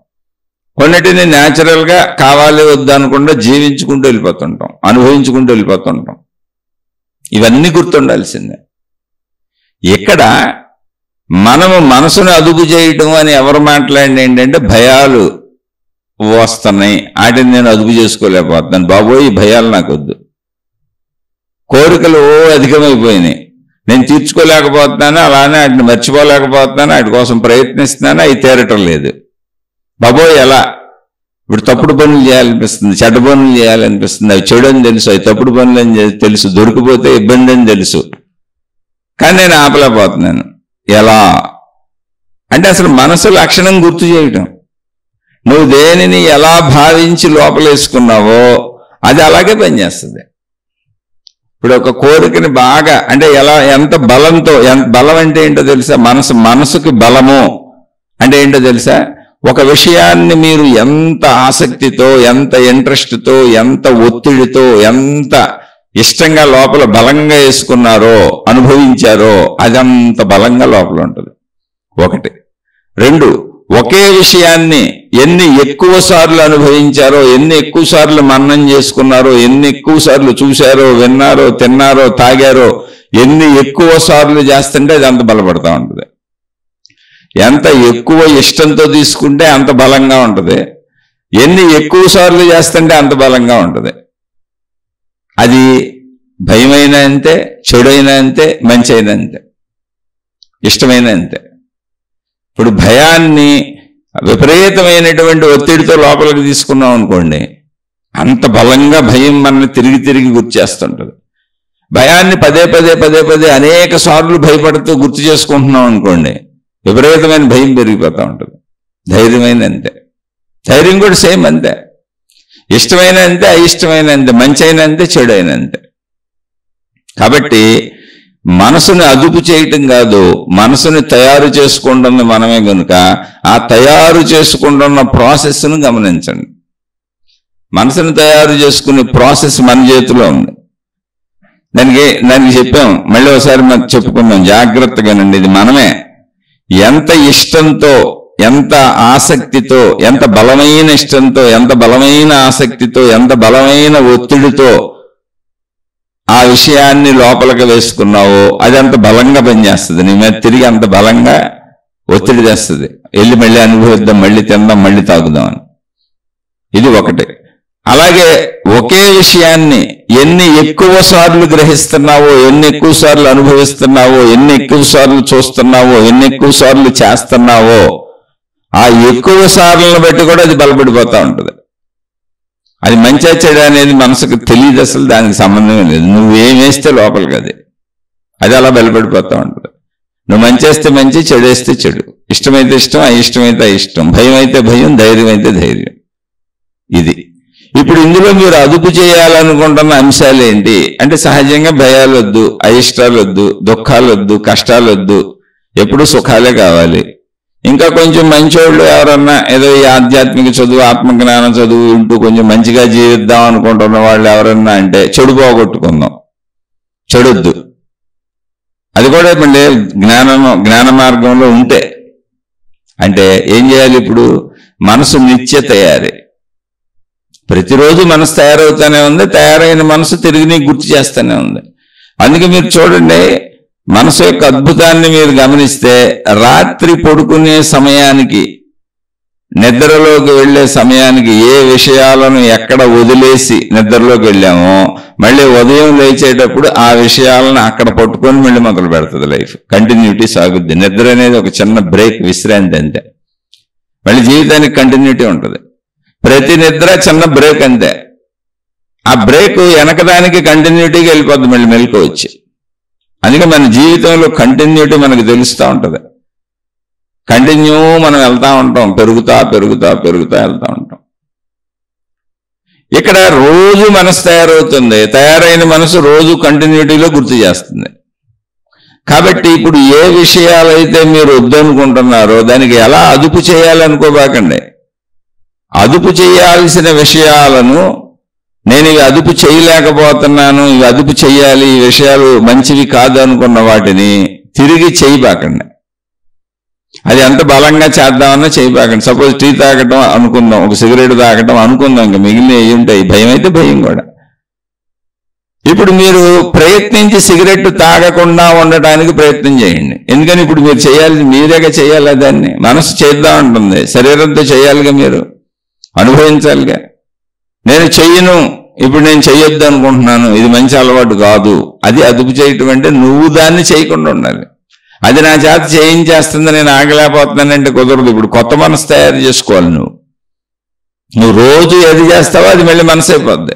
కొన్నిటిని న్యాచురల్గా కావాలి వద్దు అనుకుంటూ జీవించుకుంటూ వెళ్ళిపోతుంటాం, అనుభవించుకుంటూ వెళ్ళిపోతుంటాం. ఇవన్నీ గుర్తుండాల్సిందే. ఇక్కడ మనము మనసును అదుపు చేయటం అని ఎవరు మాట్లాడిన ఏంటంటే భయాలు వస్తున్నాయి, వాటిని నేను అదుపు చేసుకోలేకపోతున్నాను, బాబోయ్ ఈ భయాలు నాకు వద్దు. కోరికలు అధికమైపోయినాయి, నేను తీర్చుకోలేకపోతున్నాను, అలానే వాటిని మర్చిపోలేకపోతున్నాను, వాటి కోసం ప్రయత్నిస్తున్నాను, అవి తీరటం లేదు. బాబోయ్ ఎలా ఇప్పుడు తప్పుడు పనులు చేయాలనిపిస్తుంది, చెడ్డ పనులు చేయాలనిపిస్తుంది. అవి చెడు అని తెలుసు, అవి తప్పుడు పనులు అని తెలుసు, దొరికిపోతే ఇబ్బంది అని తెలుసు, కానీ నేను ఆపలేకపోతున్నాను. ఎలా అంటే అసలు మనసు లక్షణం గుర్తు చేయటం. నువ్వు దేనిని ఎలా భావించి లోపలేసుకున్నావో అది అలాగే పనిచేస్తుంది. ఇప్పుడు ఒక కోరికని బాగా అంటే ఎంత బలంతో, బలం అంటే ఏంటో తెలుసా? మనసుకి బలము అంటే ఏంటో తెలుసా? ఒక విషయాన్ని మీరు ఎంత ఆసక్తితో, ఎంత ఇంట్రెస్ట్తో, ఎంత ఒత్తిడితో, ఎంత ఇష్టంగా లోపల బలంగా వేసుకున్నారో, అనుభవించారో అదంత బలంగా లోపల ఉంటుంది. ఒకటి. రెండు, ఒకే విషయాన్ని ఎన్ని ఎక్కువ సార్లు అనుభవించారో, ఎన్ని ఎక్కువ సార్లు మననం చేసుకున్నారో, ఎన్ని ఎక్కువ సార్లు చూశారో, విన్నారో, తిన్నారో, తాగారో, ఎన్ని ఎక్కువ సార్లు చేస్తుంటే అది అంత బలపడతా ఉంటుంది. ఎంత ఎక్కువ ఇష్టంతో తీసుకుంటే అంత బలంగా ఉంటుంది. ఎన్ని ఎక్కువ సార్లు చేస్తుంటే అంత బలంగా ఉంటుంది. అది భయమైనా అంతే, చెడైనా అంతే, మంచి అయినా అంతే, ఇష్టమైన అంతే. ఇప్పుడు భయాన్ని విపరీతమైనటువంటి ఒత్తిడితో లోపలికి తీసుకున్నాం అనుకోండి, అంత బలంగా భయం మనల్ని తిరిగి తిరిగి గుర్తు చేస్తుంటుంది. భయాన్ని పదే పదే అనేక సార్లు భయపడుతూ గుర్తు చేసుకుంటున్నాం అనుకోండి, విపరీతమైన భయం పెరిగిపోతూ ఉంటుంది. ధైర్యమైన అంతే, ధైర్యం కూడా సేమ్ అంతే. ఇష్టమైన అంతే, అయిష్టమైన అంతే, మంచి అయిన అంతే, చెడు అయిన అంతే. కాబట్టి మనసుని అదుపు చేయటం కాదు, మనసుని తయారు చేసుకుంటున్న మనమే కనుక ఆ తయారు చేసుకుంటున్న ప్రాసెస్ను గమనించండి. మనసుని తయారు చేసుకునే ప్రాసెస్ మన చేతిలో ఉంది. దానికి చెప్పాం, మళ్ళీ ఒకసారి మనం చెప్పుకుందాం జాగ్రత్తగానండి. ఇది మనమే ఎంత ఇష్టంతో, ఎంత ఆసక్తితో, ఎంత బలమైన ఇష్టంతో, ఎంత బలమైన ఆసక్తితో, ఎంత బలమైన ఒత్తిడితో ఆ విషయాన్ని లోపలికి వేసుకున్నావో అది అంత బలంగా పనిచేస్తుంది. నీ మీద తిరిగి అంత బలంగా ఒత్తిడి తెస్తుంది. వెళ్ళి మళ్ళీ అనుభవిద్దాం, మళ్ళీ తిందాం, మళ్ళీ తాగుదాం అని. ఇది ఒకటి. అలాగే ఒకే విషయాన్ని ఎన్ని ఎక్కువ సార్లు గ్రహిస్తున్నావో, ఎన్ని ఎక్కువ సార్లు అనుభవిస్తున్నావో, ఎన్ని ఎక్కువ సార్లు చూస్తున్నావో, ఎన్ని ఎక్కువ సార్లు చేస్తున్నావో ఆ ఎక్కువ సార్లను బట్టి కూడా అది బలపడిపోతూ ఉంటుంది. అది మంచి చెడు అనేది మనసుకు తెలియదు, అసలు దానికి సంబంధమే లేదు. నువ్వేం వేస్తే లోపలికి అది అలా బలపడిపోతూ ఉంటుంది. నువ్వు మంచి వేస్తే మంచి, చెడు వేస్తే చెడు, ఇష్టమైతే ఇష్టం, అయిష్టమైతే అయిష్టం, భయం అయితే భయం, ధైర్యం అయితే ధైర్యం. ఇది ఇప్పుడు ఇందులో మీరు అదుపు చేయాలనుకుంటున్న అంశాలు ఏంటి అంటే, సహజంగా భయాలు వద్దు, అయిష్టాలు వద్దు, దుఃఖాలు వద్దు, కష్టాలు వద్దు, ఎప్పుడు సుఖాలే కావాలి. ఇంకా కొంచెం మంచోళ్ళు ఎవరన్నా ఏదో ఈ ఆధ్యాత్మిక చదువు ఆత్మజ్ఞానం చదువు ఇంటూ కొంచెం మంచిగా జీవిద్దాం అనుకుంటున్న వాళ్ళు ఎవరన్నా అంటే చెడు పోగొట్టుకుందాం, చెడొద్దు. అది కూడా మళ్ళీ జ్ఞాన మార్గంలో ఉంటే అంటే ఏం చేయాలి? ఇప్పుడు మనసు నిత్య తయారీ, ప్రతిరోజు మనసు తయారవుతానే ఉంది, తయారైన మనసు తిరిగి నీకు గుర్తు చేస్తూనే ఉంది. అందుకే మీరు చూడండి, మనసు యొక్క అద్భుతాన్ని మీరు గమనిస్తే రాత్రి పడుకునే సమయానికి, నిద్రలోకి వెళ్ళే సమయానికి ఏ విషయాలను ఎక్కడ వదిలేసి నిద్రలోకి వెళ్ళామో మళ్ళీ ఉదయం లేచేటప్పుడు ఆ విషయాలను అక్కడ పట్టుకొని మళ్ళీ మొదలు పెడుతుంది. లైఫ్ కంటిన్యూటీ సాగుద్ది. నిద్ర అనేది ఒక చిన్న బ్రేక్, విశ్రాంతి అంతే. మళ్ళీ జీవితానికి కంటిన్యూటీ ఉంటుంది. ప్రతి నిద్ర చిన్న బ్రేక్ అంతే. ఆ బ్రేక్ వెనకదానికి కంటిన్యూటీగా వెళ్ళిపోద్ది మళ్ళీ మెలకు వచ్చి. అందుకే మన జీవితంలో కంటిన్యూటీ మనకు తెలుస్తూ ఉంటుంది. కంటిన్యూ మనం వెళ్తూ ఉంటాం, పెరుగుతా పెరుగుతా పెరుగుతా వెళ్తూ ఉంటాం. ఇక్కడ రోజు మనసు తయారవుతుంది, తయారైన మనసు రోజు కంటిన్యూటీలో గుర్తు చేస్తుంది. కాబట్టి ఇప్పుడు ఏ విషయాలైతే మీరు వద్దనుకుంటున్నారో దానికి ఎలా అదుపు చేయాలనుకోబాకండి. అదుపు చేయాల్సిన విషయాలను నేను ఇవి అదుపు చేయలేకపోతున్నాను, ఇవి అదుపు చేయాలి, ఈ విషయాలు మంచివి కాదు అనుకున్న వాటిని తిరిగి చేయబాకండి. అది ఎంత బలంగా చేద్దామన్నా చేయబాకండి. సపోజ్ టీ తాగటం అనుకుందాం, ఒక సిగరెట్ తాగటం అనుకుందాం, ఇంకా మిగిలిన ఏమి ఉంటాయి? భయం అయితే భయం కూడా. ఇప్పుడు మీరు ప్రయత్నించి సిగరెట్ తాగకుండా ఉండటానికి ప్రయత్నం చేయండి. ఎందుకని ఇప్పుడు మీరు చేయాలి, మీరేగా చేయాలి. దాన్ని మనసు చేద్దాం ఉంటుంది, శరీరంతో చేయాలిగా, మీరు అనుభవించాలిగా. నేను చెయ్యను, ఇప్పుడు నేను చెయ్యొద్దు అనుకుంటున్నాను, ఇది మంచి అలవాటు కాదు, అది అదుపు చేయటం అంటే నువ్వు దాన్ని చేయకుండా ఉండాలి. అది నా చేత చేయించేస్తుంది, నేను ఆగలేకపోతున్నానంటే కుదరదు. ఇప్పుడు కొత్త మనసు తయారు చేసుకోవాలి. నువ్వు రోజు ఏది చేస్తావో అది మళ్ళీ మనసు అయిపోద్ది.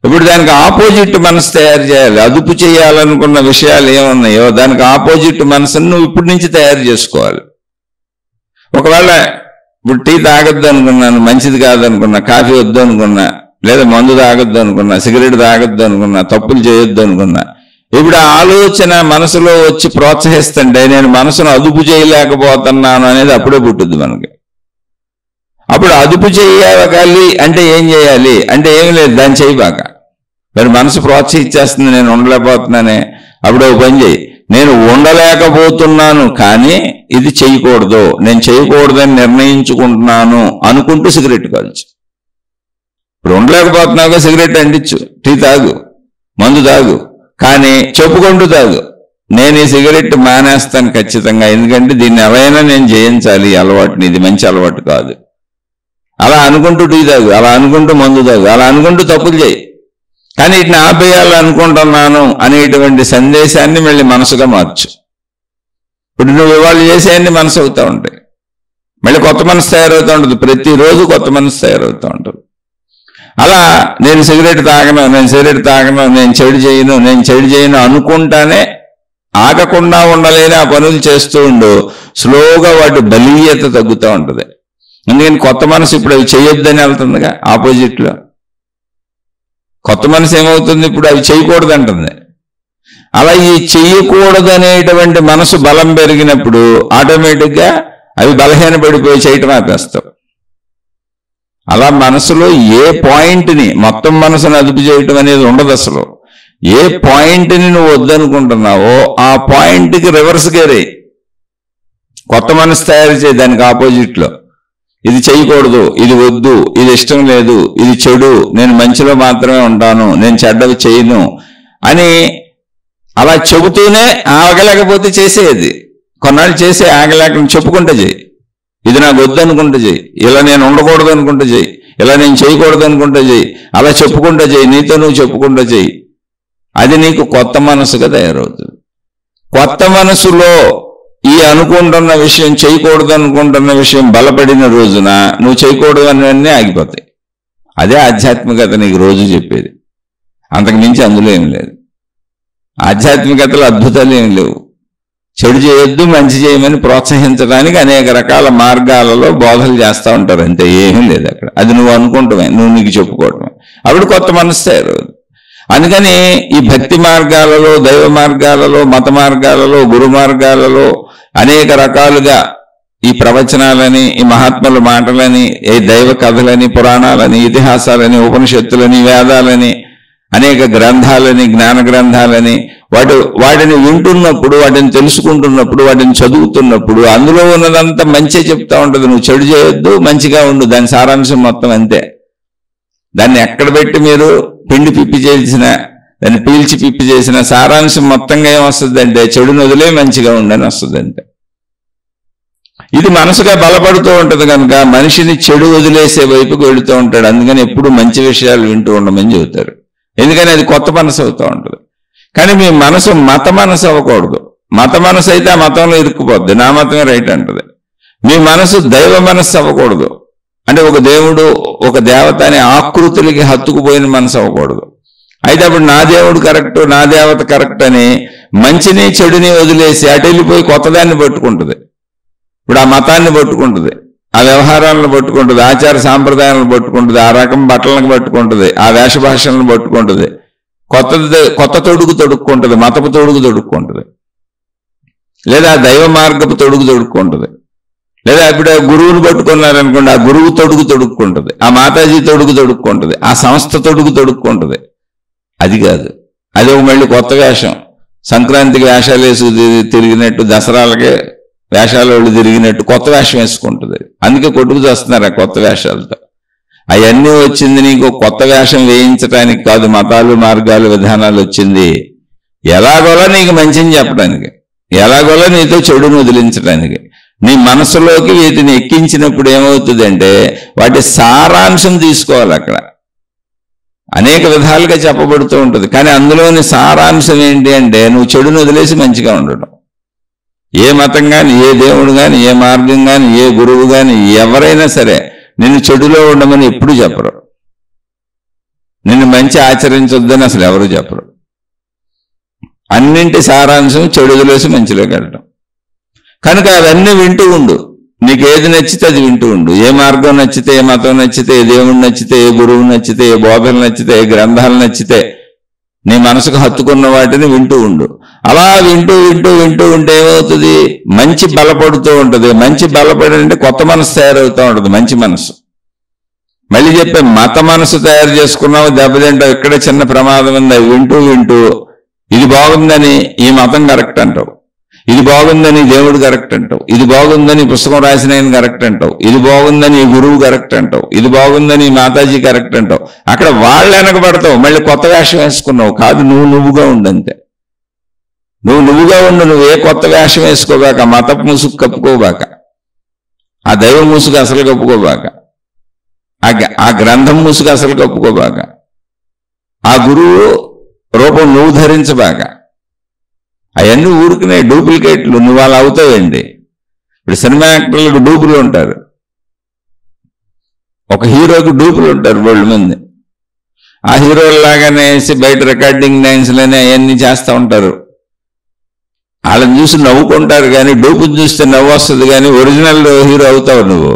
ఇప్పుడు దానికి ఆపోజిట్ మనసు తయారు చేయాలి. అదుపు చేయాలనుకున్న విషయాలు ఏమున్నాయో దానికి ఆపోజిట్ మనసును నువ్వు ఇప్పటి నుంచి తయారు చేసుకోవాలి. ఒకవేళ ఇప్పుడు టీ తాగొద్దు అనుకున్నాను, మంచిది కాదనుకున్నా, కాఫీ వద్దు అనుకున్నా, లేదా మందు తాగొద్దు అనుకున్నా, సిగరెట్ తాగొద్దు అనుకున్నా, తప్పులు చేయొద్దు అనుకున్నా, ఇప్పుడు ఆ ఆలోచన మనసులో వచ్చి ప్రోత్సహిస్తుంటే నేను మనసును అదుపు చేయలేకపోతున్నాను అనేది అప్పుడే పుట్టుద్ది మనకి. అప్పుడు అదుపు చేయాలి అంటే ఏం చేయాలి అంటే ఏమి లేదు, దాన్ని చేయబాక. మరి మనసు ప్రోత్సహించేస్తుంది, నేను ఉండలేకపోతున్నానే. అప్పుడు ఒక పని చేయి, నేను ఉండలేకపోతున్నాను కానీ ఇది చేయకూడదు, నేను చేయకూడదని నిర్ణయించుకుంటున్నాను అనుకుంటూ సిగరెట్ కాల్చు. ఇప్పుడు ఉండలేకపోతున్నావుగా, సిగరెట్ అంటించు, టీ తాగు, మందు తాగు, కానీ చెప్పుకుంటూ తాగు, నేను ఈ సిగరెట్ మానేస్తాను ఖచ్చితంగా, ఎందుకంటే దీన్ని ఎవరైనా నేను జయించాలి, అలవాటుని, ఇది మంచి అలవాటు కాదు. అలా అనుకుంటూ టీ తాగు, అలా అనుకుంటూ మందు తాగు, అలా అనుకుంటూ తప్పులు చేయి, కానీ వీటిని ఆపేయాలనుకుంటున్నాను అనేటువంటి సందేశాన్ని మళ్ళీ మనసుగా మార్చు. ఇప్పుడు నువ్వు ఇవాళ చేసేయన్ని మనసు అవుతూ ఉంటాయి, మళ్ళీ కొత్త మనసు తయారవుతూ ఉంటుంది, ప్రతిరోజు కొత్త మనసు తయారవుతూ ఉంటుంది. అలా నేను సిగరెట్ తాగను, నేను సిగరెట్ తాగను, నేను చెడు చేయను అనుకుంటానే ఆగకుండా ఉండలేని ఆ పనులు చేస్తూ ఉండు. స్లోగా వాటి బలీయత తగ్గుతూ ఉంటుంది. అందుకని కొత్త మనసు ఇప్పుడు అవి చేయొద్దని వెళ్తుందిగా ఆపోజిట్లో. కొత్త మనసు ఏమవుతుంది, ఇప్పుడు అవి చేయకూడదు అంటుంది. అలా ఈ చెయ్యకూడదనేటువంటి మనసు బలం పెరిగినప్పుడు ఆటోమేటిక్గా అవి బలహీనపడిపోయి చేయటం ఆపేస్తావు. అలా మనసులో ఏ పాయింట్ని, మొత్తం మనసును అదుపు చేయటం అనేది ఉండదు అసలు. ఏ పాయింట్ని నువ్వు వద్దనుకుంటున్నావో ఆ పాయింట్కి రివర్స్ గేరే కొత్త మనసు తయారు చేయి. దానికి ఆపోజిట్లో ఇది చేయకూడదు, ఇది వద్దు, ఇది ఇష్టం లేదు, ఇది చెడు, నేను మంచిలో మాత్రమే ఉంటాను, నేను చెడ్డవి చేయను అని అలా చెబుతూనే ఆగలేకపోతే చేసేది. కొన్నాళ్ళు చేసే ఆగలేక చెప్పుకుంటే చేయి. ఇది నాకు వద్దు అనుకుంటే చేయి, ఇలా నేను ఉండకూడదు అనుకుంటే చేయి, ఇలా నేను చేయకూడదు అనుకుంటే చేయి, అలా చెప్పుకుంటా చేయి, నీతో నువ్వు చెప్పుకుంటా చేయి. అది నీకు కొత్త మనసుగా తయారవుతుంది. కొత్త మనసులో ఈ అనుకుంటున్న విషయం, చేయకూడదు అనుకుంటున్న విషయం బలపడిన రోజున నువ్వు చేయకూడదు అన్నీ ఆగిపోతాయి. అదే ఆధ్యాత్మికత నీకు రోజు చెప్పేది. అంతకు మించి అందులో ఏం లేదు. ఆధ్యాత్మికతలో అద్భుతాలు ఏం లేవు. చెడు చేయొద్దు, మంచి చేయమని ప్రోత్సహించడానికి అనేక రకాల మార్గాలలో బోధలు చేస్తూ ఉంటారు, అంతే, ఏమీ లేదు అక్కడ. అది నువ్వు అనుకుంటామే, నువ్వు నీకు చెప్పుకోవటమే. అప్పుడు కొత్త మనసు తయారవుతుంది. అందుకని ఈ భక్తి మార్గాలలో, దైవ మార్గాలలో, మత మార్గాలలో, గురు మార్గాలలో అనేక రకాలుగా ఈ ప్రవచనాలని, ఈ మహాత్ముల మాటలని, ఈ దైవ కథలని, పురాణాలని, ఇతిహాసాలని, ఉపనిషత్తులని, వేదాలని, అనేక గ్రంథాలని, జ్ఞాన గ్రంథాలని వాటిని వింటున్నప్పుడు, వాటిని తెలుసుకుంటున్నప్పుడు, వాటిని చదువుతున్నప్పుడు అందులో ఉన్నదంతా మంచి చెప్తా ఉంటుంది. నువ్వు చెడు చేయొద్దు, మంచిగా ఉండు, దాని సారాంశం మొత్తం అంతే. దాన్ని ఎక్కడ పెట్టి మీరు పిండి పిప్పి చేసిన, దాన్ని పీల్చి పిప్పి చేసిన సారాంశం మొత్తంగా ఏమొస్తుంది అంటే చెడును వదిలే మంచిగా ఉండని వస్తుంది అంతే. ఇది మనసుగా బలపడుతూ ఉంటుంది కనుక మనిషిని చెడు వదిలేసే వైపుకు వెళుతూ ఉంటాడు. అందుకని ఎప్పుడు మంచి విషయాలు వింటూ ఉండమని చెబుతారు. ఎందుకని అది కొత్త మనసు అవుతూ ఉంటుంది. కానీ మీ మనసు మత మనసు అవ్వకూడదు. మత మనసు అయితే ఆ మతంలో ఇరుక్కుపోద్ది, నా మతమే రైట్ అంటది. మీ మనసు దైవ మనస్సు అవ్వకూడదు. అంటే ఒక దేవుడు, ఒక దేవత అనే ఆకృతులకి హత్తుకుపోయిన మనసు అవ్వకూడదు. అయితే అప్పుడు నా దేవుడు కరెక్ట్, నా దేవత కరెక్ట్ అని మంచిని చెడుని వదిలేసి అటు వెళ్ళిపోయి కొత్తదాన్ని పట్టుకుంటుంది. ఇప్పుడు ఆ మతాన్ని పట్టుకుంటుంది, ఆ వ్యవహారాలను పట్టుకుంటుంది, ఆచార సాంప్రదాయాలను పట్టుకుంటుంది, ఆ రకం బట్టలను పట్టుకుంటుంది, ఆ వేషభాషలను పట్టుకుంటుంది, కొత్త తొడుగు తొడుక్కుంటుంది, మతపు తొడుగు తొడుక్కుంటుంది, లేదా దైవ మార్గపు తొడుగు తొడుక్కుంటుంది, లేదా ఇప్పుడు గురువుని పట్టుకున్నారనుకోండి, ఆ గురువు తొడుగు తొడుక్కుంటుంది, ఆ మాతాజీ తొడుగు తొడుక్కుంటుంది, ఆ సంస్థ తొడుగు తొడుక్కుంటుంది. అది కాదు, అది ఒక మళ్ళీ కొత్త వేషం. సంక్రాంతికి వేషాలు వేసి తిరిగినట్టు, దసరాలకే వేషాలు వాళ్ళు తిరిగినట్టు కొత్త వేషం వేసుకుంటుంది. అందుకే కొట్టుకు చేస్తున్నారు ఆ కొత్త వేషాలతో. అవన్నీ వచ్చింది నీకు కొత్త వేషం వేయించడానికి కాదు, మతాలు, మార్గాలు, విధానాలు వచ్చింది ఎలాగోలా నీకు మంచిని చెప్పడానికి, ఎలాగోలా నీతో చెడును వదిలించడానికి. నీ మనసులోకి వీటిని ఎక్కించినప్పుడు ఏమవుతుందంటే వాటి సారాంశం తీసుకోవాలి. అక్కడ అనేక విధాలుగా చెప్పబడుతూ ఉంటుంది, కానీ అందులోని సారాంశం ఏంటి అంటే నువ్వు చెడును వదిలేసి మంచిగా ఉండడం. ఏ మతం కానీ, ఏ దేవుడు కానీ, ఏ మార్గం కానీ, ఏ గురువు కానీ ఎవరైనా సరే నిన్ను చెడులో ఉండమని ఎప్పుడు చెప్పరు. నిన్ను మంచి ఆచరించొద్దని అసలు ఎవరు చెప్పరు. అన్నింటి సారాంశం చెడు వదిలేసి మంచిలోకి వెళ్ళడం. కనుక అవన్నీ వింటూ ఉండు. నీకు ఏది నచ్చితే అది వింటూ ఉండు. ఏ మార్గం నచ్చితే, ఏ మతం నచ్చితే, ఏ దేవుడు నచ్చితే, ఏ గురువు నచ్చితే, ఏ బోధలు నచ్చితే, ఏ గ్రంథాలు నచ్చితే నీ మనసుకు హత్తుకున్న వాటిని వింటూ ఉండు. అలా వింటూ వింటూ వింటూ ఉంటే ఏమవుతుంది, మంచి బలపడుతూ ఉంటుంది. మంచి బలపడి అంటే కొత్త మనసు తయారవుతూ ఉంటుంది. మంచి మనసు మళ్ళీ చెప్పే మత మనసు తయారు చేసుకున్నావు, దెబ్బతింటావు. ఇక్కడే చిన్న ప్రమాదం ఉంది. వింటూ వింటూ ఇది బాగుందని ఈ మతం కరెక్ట్ అంటావు, ఇది బాగుందని దేవుడు కరెక్ట్ అంటావు, ఇది బాగుందని పుస్తకం రాసిన ఆయన కరెక్ట్ అంటావు, ఇది బాగుందని గురువు కరెక్ట్ అంటావు, ఇది బాగుందని మాతాజీ కరెక్ట్ అంటావు. అక్కడ వాళ్ళు వెనకబడతావు, మళ్ళీ కొత్త వేషం వేసుకున్నావు. కాదు, నువ్వుగా ఉండంతే. నువ్వుగా ఉండు. నువ్వు ఏ కొత్త వేషం వేసుకోబాక, మతపు ముసుగు కప్పుకోబాక, ఆ దైవ ముసుగు అసలు కప్పుకోబాక, ఆ గ్రంథం ముసుగు అసలు కప్పుకోబాక, ఆ గురువు రూపం నువ్వు ధరించబాక. అవన్నీ ఊరుకునే డూప్లికేట్లు. నువ్వు అలా అవుతావండి. ఇప్పుడు సినిమా యాక్టర్లకు డూపులు ఉంటారు, ఒక హీరోకి డూపులు ఉంటారు బోల్డ్ మంది. ఆ హీరోలాగానే వేసి బయట రికార్డింగ్ డాన్స్లని అవన్నీ చేస్తూ ఉంటారు. వాళ్ళని చూసి నవ్వుకుంటారు, కానీ డూపుని చూస్తే నవ్వు వస్తుంది, కానీ ఒరిజినల్ హీరో అవుతావు నువ్వు.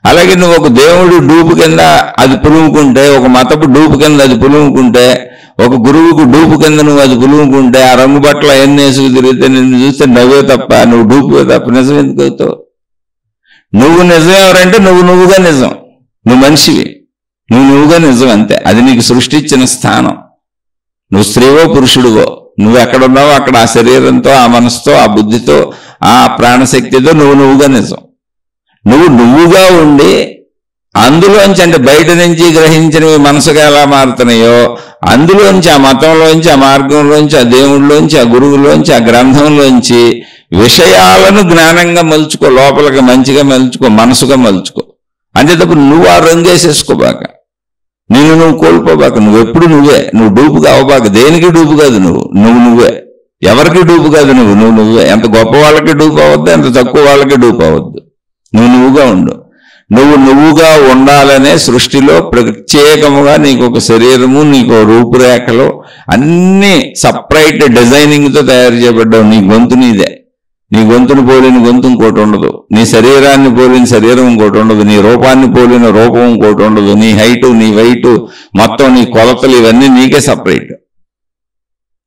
అలాగే నువ్వు ఒక దేవుడు డూపు కింద అది పులుముకుంటే, ఒక మతపు డూపు కింద అది పులుముకుంటే, ఒక గురువుకు డూపు కింద నువ్వు అది పులుముకుంటే, ఆ రంగు బట్టలు ఎన్ని వేసుకు తిరిగితే నిన్ను చూస్తే నవ్వే తప్ప, నువ్వు డూపువే తప్ప నిజం ఎందుకు అవుతావు? నువ్వు నిజం ఎవరంటే నువ్వుగా నిజం. నువ్వు మనిషివి, నువ్వుగా నిజం అంతే. అది నీకు సృష్టించిన స్థానం. నువ్వు స్త్రీవో పురుషుడివో, నువ్వు ఎక్కడున్నావో అక్కడ ఆ శరీరంతో, ఆ మనసుతో, ఆ బుద్ధితో, ఆ ప్రాణశక్తితో నువ్వుగా నిజం. నువ్వుగా ఉండి అందులోంచి, అంటే బయట నుంచి గ్రహించినవి మనసుగా ఎలా మారుతున్నాయో అందులోంచి, ఆ మతంలోంచి, ఆ మార్గంలోంచి, ఆ దేవుళ్ళలోంచి, ఆ గురువులోంచి, ఆ గ్రంథంలోంచి విషయాలను జ్ఞానంగా మలుచుకో, లోపలికి మంచిగా మలుచుకో, మనసుగా మలుచుకో. అంతే తప్ప నువ్వు ఆ రంగేసేసుకోబాక, నువ్వు కోల్పోబాక. నువ్వెప్పుడు నువ్వే, నువ్వు డూపు కావబాక. దేనికి డూపు కాదు, నువ్వే. ఎవరికి డూపు కాదు, నువ్వే. ఎంత గొప్ప వాళ్ళకి డూపు అవ్వద్దు, ఎంత తక్కువ వాళ్ళకి డూపు అవ్వద్దు. నువ్వుగా ఉండు. నువ్వుగా ఉండాలనే సృష్టిలో ప్రత్యేకముగా నీకు ఒక శరీరము, నీకు రూపురేఖలు అన్ని సపరేట్ డిజైనింగ్తో తయారు చేయబడ్డావు. నీ గొంతు నీదే. నీ గొంతును పోలిన గొంతు ఇంకోటి ఉండదు, నీ శరీరాన్ని పోలిన శరీరం ఇంకోటి ఉండదు, నీ రూపాన్ని పోలిన రూపం ఇంకోటి ఉండదు, నీ హైటు, నీ వెయిట్, మొత్తం నీ కొలతలు ఇవన్నీ నీకే సపరేట్.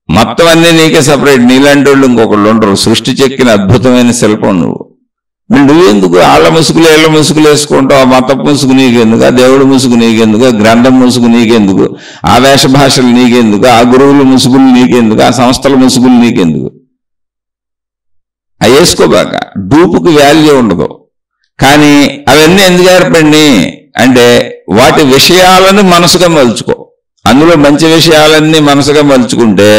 మొత్తం అన్నీ నీకే సపరేట్. నీలాంటి వాళ్ళు ఇంకొకళ్ళు ఉండరు. సృష్టి చెక్కిన అద్భుతమైన శిల్పం నువ్వు. నువ్వెందుకు ఆళ్ళ ముసుగులు ఏళ్ళ ముసుగులు వేసుకుంటావు? ఆ మత ముసుగు నీకెందుకు? ఆ దేవుడి ముసుగు నీకెందుకు? ఆ గ్రంథం ముసుగు నీకెందుకు? ఆ వేష భాషలు నీకెందుకు? ఆ గురువుల ముసుగులు నీకెందుకు? ఆ సంస్థల ముసుగులు నీకెందుకు? అవి వేసుకోబాక. డూపుకి వాల్యూ ఉండదు. కానీ అవన్నీ ఎందుకు ఏర్పడినాయి అంటే వాటి విషయాలను మనసుగా మలుచుకో. అందులో మంచి విషయాలన్నీ మనసుగా మలుచుకుంటే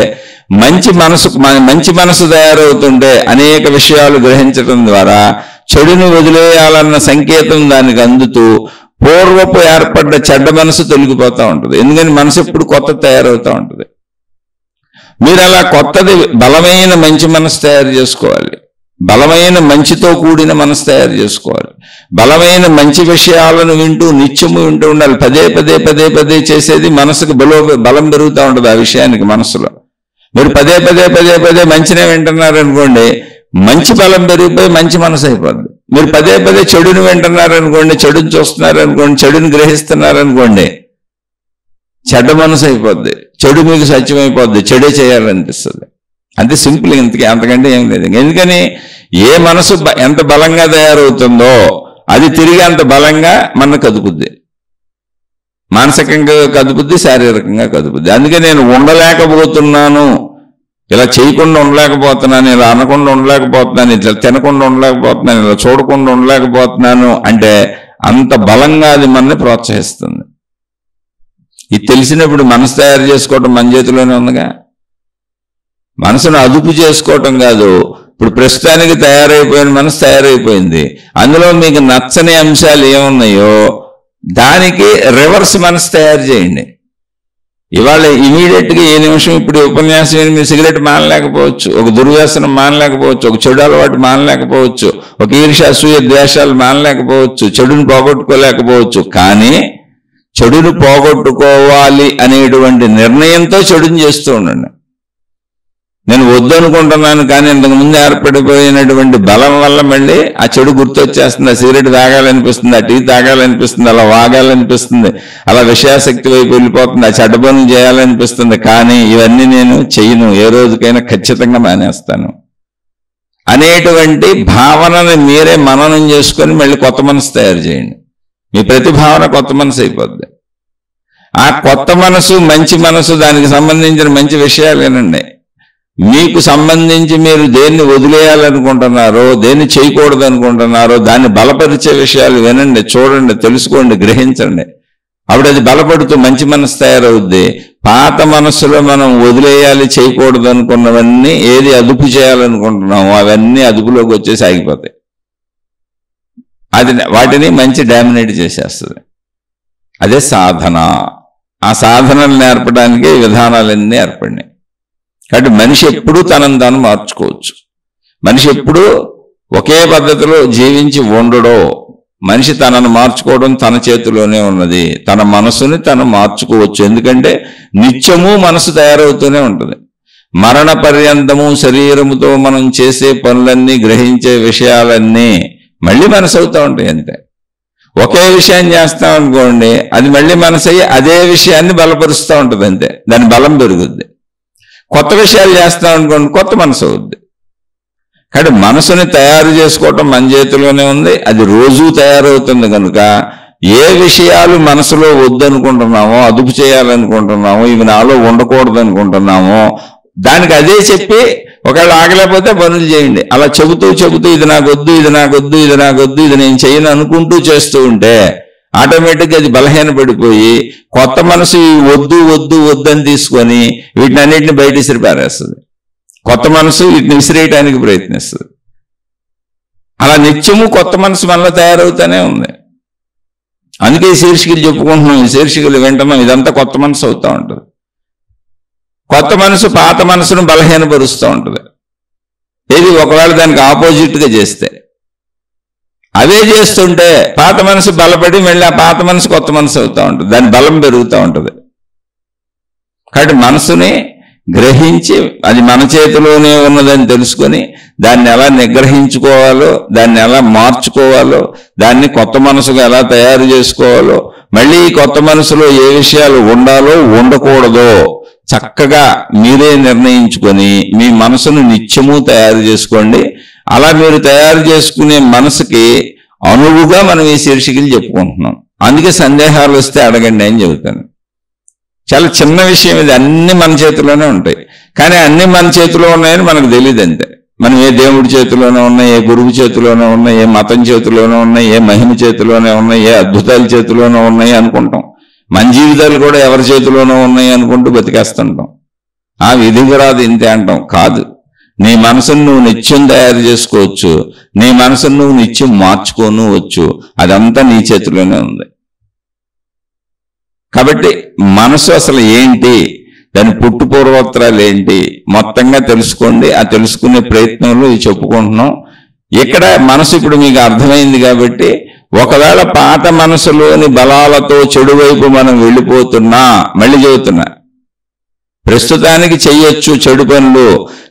మంచి మనసు తయారవుతుంటే అనేక విషయాలు గ్రహించడం ద్వారా చెడును వదిలేయాలన్న సంకేతం దానికి అందుతూ పూర్వపు ఏర్పడ్డ చెడ్డ మనసు తొలగిపోతూ ఉంటుంది. ఎందుకని మనసు ఎప్పుడు కొత్త తయారవుతూ ఉంటుంది. మీరు అలా కొత్తది బలమైన మంచి మనసు తయారు చేసుకోవాలి. బలమైన మంచితో కూడిన మనసు తయారు చేసుకోవాలి. బలమైన మంచి విషయాలను వింటూ నిత్యము వింటూ ఉండాలి. పదే పదే పదే పదే చేసేది మనసుకు బలం పెరుగుతూ ఉంటుంది. ఆ విషయానికి మనసులో మీరు పదే పదే పదే పదే మంచినే వింటున్నారనుకోండి, మంచి బలం పెరిగిపోయి మంచి మనసు అయిపోద్ది. మీరు పదే పదే చెడుని వింటున్నారనుకోండి, చెడుని చూస్తున్నారనుకోండి, చెడుని గ్రహిస్తున్నారనుకోండి, చెడ్డ మనసు అయిపోద్ది. చెడు మీకు సత్యమైపోద్ది. చెడే చేయాలనిపిస్తుంది. అంతే సింపుల్. అంతకంటే ఏం లేదు. ఎందుకని ఏ మనసు ఎంత బలంగా తయారవుతుందో అది తిరిగి అంత బలంగా మన కదుపుద్ది. మానసికంగా కదుపుద్ది, శారీరకంగా కదుపుద్ది. అందుకే నేను ఉండలేకపోతున్నాను, ఇలా చేయకుండా ఉండలేకపోతున్నాను, ఇలా అనకుండా ఉండలేకపోతున్నాను, ఇట్లా తినకుండా ఉండలేకపోతున్నాను, ఇలా చూడకుండా ఉండలేకపోతున్నాను అంటే అంత బలంగా అది మనల్ని ప్రోత్సహిస్తుంది. ఇది తెలిసినప్పుడు మనసు తయారు చేసుకోవటం మన చేతిలోనే ఉందిగా. మనసును అదుపు చేసుకోవటం కాదు. ఇప్పుడు ప్రస్తుతానికి తయారైపోయిన మనసు తయారైపోయింది. అందులో మీకు నచ్చని అంశాలు ఏమున్నాయో దానికి రివర్స్ మనసు తయారు చేయండి. ఇవాళ ఇమీడియట్గా ఏ నిమిషం ఇప్పుడు ఉపన్యాసం మీరు సిగరెట్ మానలేకపోవచ్చు, ఒక దుర్వ్యసనం మానలేకపోవచ్చు, ఒక చెడు అలవాటు మానలేకపోవచ్చు, ఒక ఈర్ష్య అసూయ ద్వేషాలు మానలేకపోవచ్చు, చెడును పోగొట్టుకోలేకపోవచ్చు. కానీ చెడును పోగొట్టుకోవాలి అనేటువంటి నిర్ణయంతో చెడుని చేస్తూ ఉండండి. నేను వద్దనుకుంటున్నాను కానీ ఇంతకుముందు ఏర్పడిపోయినటువంటి బలం వల్ల మళ్ళీ ఆ చెడు గుర్తొచ్చేస్తుంది. ఆ సిగరెట్ తాగాలనిపిస్తుంది, ఆ టీ తాగాలనిపిస్తుంది, అలా వాగాలనిపిస్తుంది, అలా విషయాశక్తి వైపు వెళ్ళిపోతుంది, ఆ చెడ్డ పనులు చేయాలనిపిస్తుంది. కానీ ఇవన్నీ నేను చెయ్యను, ఏ రోజుకైనా ఖచ్చితంగా మానేస్తాను అనేటువంటి భావనని మీరే మననం చేసుకొని మళ్ళీ కొత్త మనసు తయారు చేయండి. మీ ప్రతి భావన కొత్త మనసు అయిపోద్ది. ఆ కొత్త మనసు మంచి మనసు, దానికి సంబంధించిన మంచి విషయాలు వినండి. మీకు సంబంధించి మీరు దేన్ని వదిలేయాలనుకుంటున్నారో, దేన్ని చేయకూడదు అనుకుంటున్నారో దాన్ని బలపరిచే విషయాలు వినండి, చూడండి, తెలుసుకోండి, గ్రహించండి. అప్పుడు అది బలపడుతూ మంచి మనసు తయారవుద్ది. పాత మనస్సులో మనం వదిలేయాలి, చేయకూడదు అనుకున్నవన్నీ, ఏది అదుపు చేయాలనుకుంటున్నామో అవన్నీ అదుపులోకి వచ్చేసి ఆగిపోతాయి. వాటిని మంచి డామినేట్ చేసేస్తుంది. అదే సాధన. ఆ సాధనలు నేర్పడానికి విధానాలన్నీ ఏర్పడినాయి. కాబట్టి మనిషి ఎప్పుడూ తనను తాను మార్చుకోవచ్చు. మనిషి ఎప్పుడూ ఒకే పద్ధతిలో జీవించి ఉండడో. మనిషి తనను మార్చుకోవడం తన చేతిలోనే ఉన్నది. తన మనసుని తను మార్చుకోవచ్చు. ఎందుకంటే నిత్యము మనసు తయారవుతూనే ఉంటుంది. మరణ పర్యంతము శరీరముతో మనం చేసే పనులన్నీ, గ్రహించే విషయాలన్నీ మళ్ళీ మనసు అవుతూ ఉంటాయి. అంతే. ఒకే విషయం చేస్తాం అనుకోండి, అది మళ్ళీ మనసు అయ్యి అదే విషయాన్ని బలపరుస్తూ ఉంటుంది. అంతే. దాని బలం పెరుగుద్ది. కొత్త విషయాలు చేస్తాం అనుకోండి, కొత్త మనసు అవుద్ది. కాబట్టి మనసుని తయారు చేసుకోవటం మన చేతిలోనే ఉంది. అది రోజూ తయారవుతుంది. కనుక ఏ విషయాలు మనసులో వద్దనుకుంటున్నామో, అదుపు చేయాలనుకుంటున్నామో, ఇవి నాలో ఉండకూడదు అనుకుంటున్నామో దానికి అదే చెప్పి ఒకవేళ ఆగలేకపోతే పనులు చేయండి. అలా చెబుతూ ఇది నాకొద్దు, ఇది నాకొద్దు, ఇది నాకొద్దు, ఇది నేను చేయను అనుకుంటూ చేస్తూ ఉంటే ఆటోమేటిక్గా అది బలహీనపడిపోయి కొత్త మనసు వద్దు వద్దు వద్దని తీసుకొని వీటిని అన్నింటిని బయట విసిరి పారేస్తుంది. కొత్త మనసు వీటిని విసిరేయడానికి ప్రయత్నిస్తుంది. అలా నిత్యము కొత్త మనసు మనలో తయారవుతానే ఉంది. అందుకే ఈ శీర్షికలు చెప్పుకుంటున్నాం, ఈ శీర్షికలు వింటున్నాం. ఇదంతా కొత్త మనసు అవుతూ ఉంటుంది. కొత్త మనసు పాత మనసును బలహీనపరుస్తూ ఉంటుంది. ఇది ఒకవేళ దానికి ఆపోజిట్గా చేస్తే, అవే చేస్తుంటే పాత మనసు బలపడి మళ్ళీ ఆ పాత మనసు కొత్త మనసు అవుతూ ఉంటుంది. దాని బలం పెరుగుతూ ఉంటుంది. కాబట్టి మనసుని గ్రహించి అది మన చేతిలోనే ఉన్నదని తెలుసుకొని దాన్ని ఎలా నిగ్రహించుకోవాలో, దాన్ని ఎలా మార్చుకోవాలో, దాన్ని కొత్త మనసుగా ఎలా తయారు చేసుకోవాలో, మళ్ళీ ఈ కొత్త మనసులో ఏ విషయాలు ఉండాలో ఉండకూడదో చక్కగా మీరే నిర్ణయించుకొని మీ మనసును నిత్యము తయారు చేసుకోండి. అలా మీరు తయారు చేసుకునే మనసుకి అనువుగా మనం ఈ శీర్షికలు చెప్పుకుంటున్నాం. అందుకే సందేహాలు వస్తే అడగండి అని చెబుతాను. చాలా చిన్న విషయం ఇది, అన్ని మన చేతిలోనే ఉంటాయి. కానీ అన్ని మన చేతిలో ఉన్నాయని మనకు తెలియదు అంతే. మనం ఏ దేవుడి చేతిలోనే ఉన్నాయి, ఏ గురువు చేతిలోనే ఉన్నాయి, ఏ మతం చేతిలోనే ఉన్నాయి, ఏ మహిమ చేతిలోనే ఉన్నాయి, ఏ అద్భుతాల చేతిలోనే ఉన్నాయి అనుకుంటాం. మన జీవితాలు కూడా ఎవరి చేతిలోనూ ఉన్నాయి అనుకుంటూ బతికేస్తుంటాం. ఆ విధికి రాదు ఇంతే అంటాం. కాదు, నీ మనసును నువ్వు నిత్యం తయారు చేసుకోవచ్చు, నీ మనసును నువ్వు నిత్యం మార్చుకోవచ్చు. అదంతా నీ చేతిలోనే ఉంది. కాబట్టి మనసు అసలు ఏంటి, దాని పుట్టు పూర్వోత్తరాలు ఏంటి మొత్తంగా తెలుసుకోండి. ఆ తెలుసుకునే ప్రయత్నంలో ఇది చెప్పుకుంటున్నాం. ఇక్కడ మనసు ఇప్పుడు మీకు అర్థమైంది కాబట్టి, ఒకవేళ పాత మనసులోని బలాలతో చెడు వైపు మనం వెళ్ళిపోతున్నా, మళ్ళీ చెబుతున్నా, ప్రస్తుతానికి చెయ్యొచ్చు చెడు పనులు,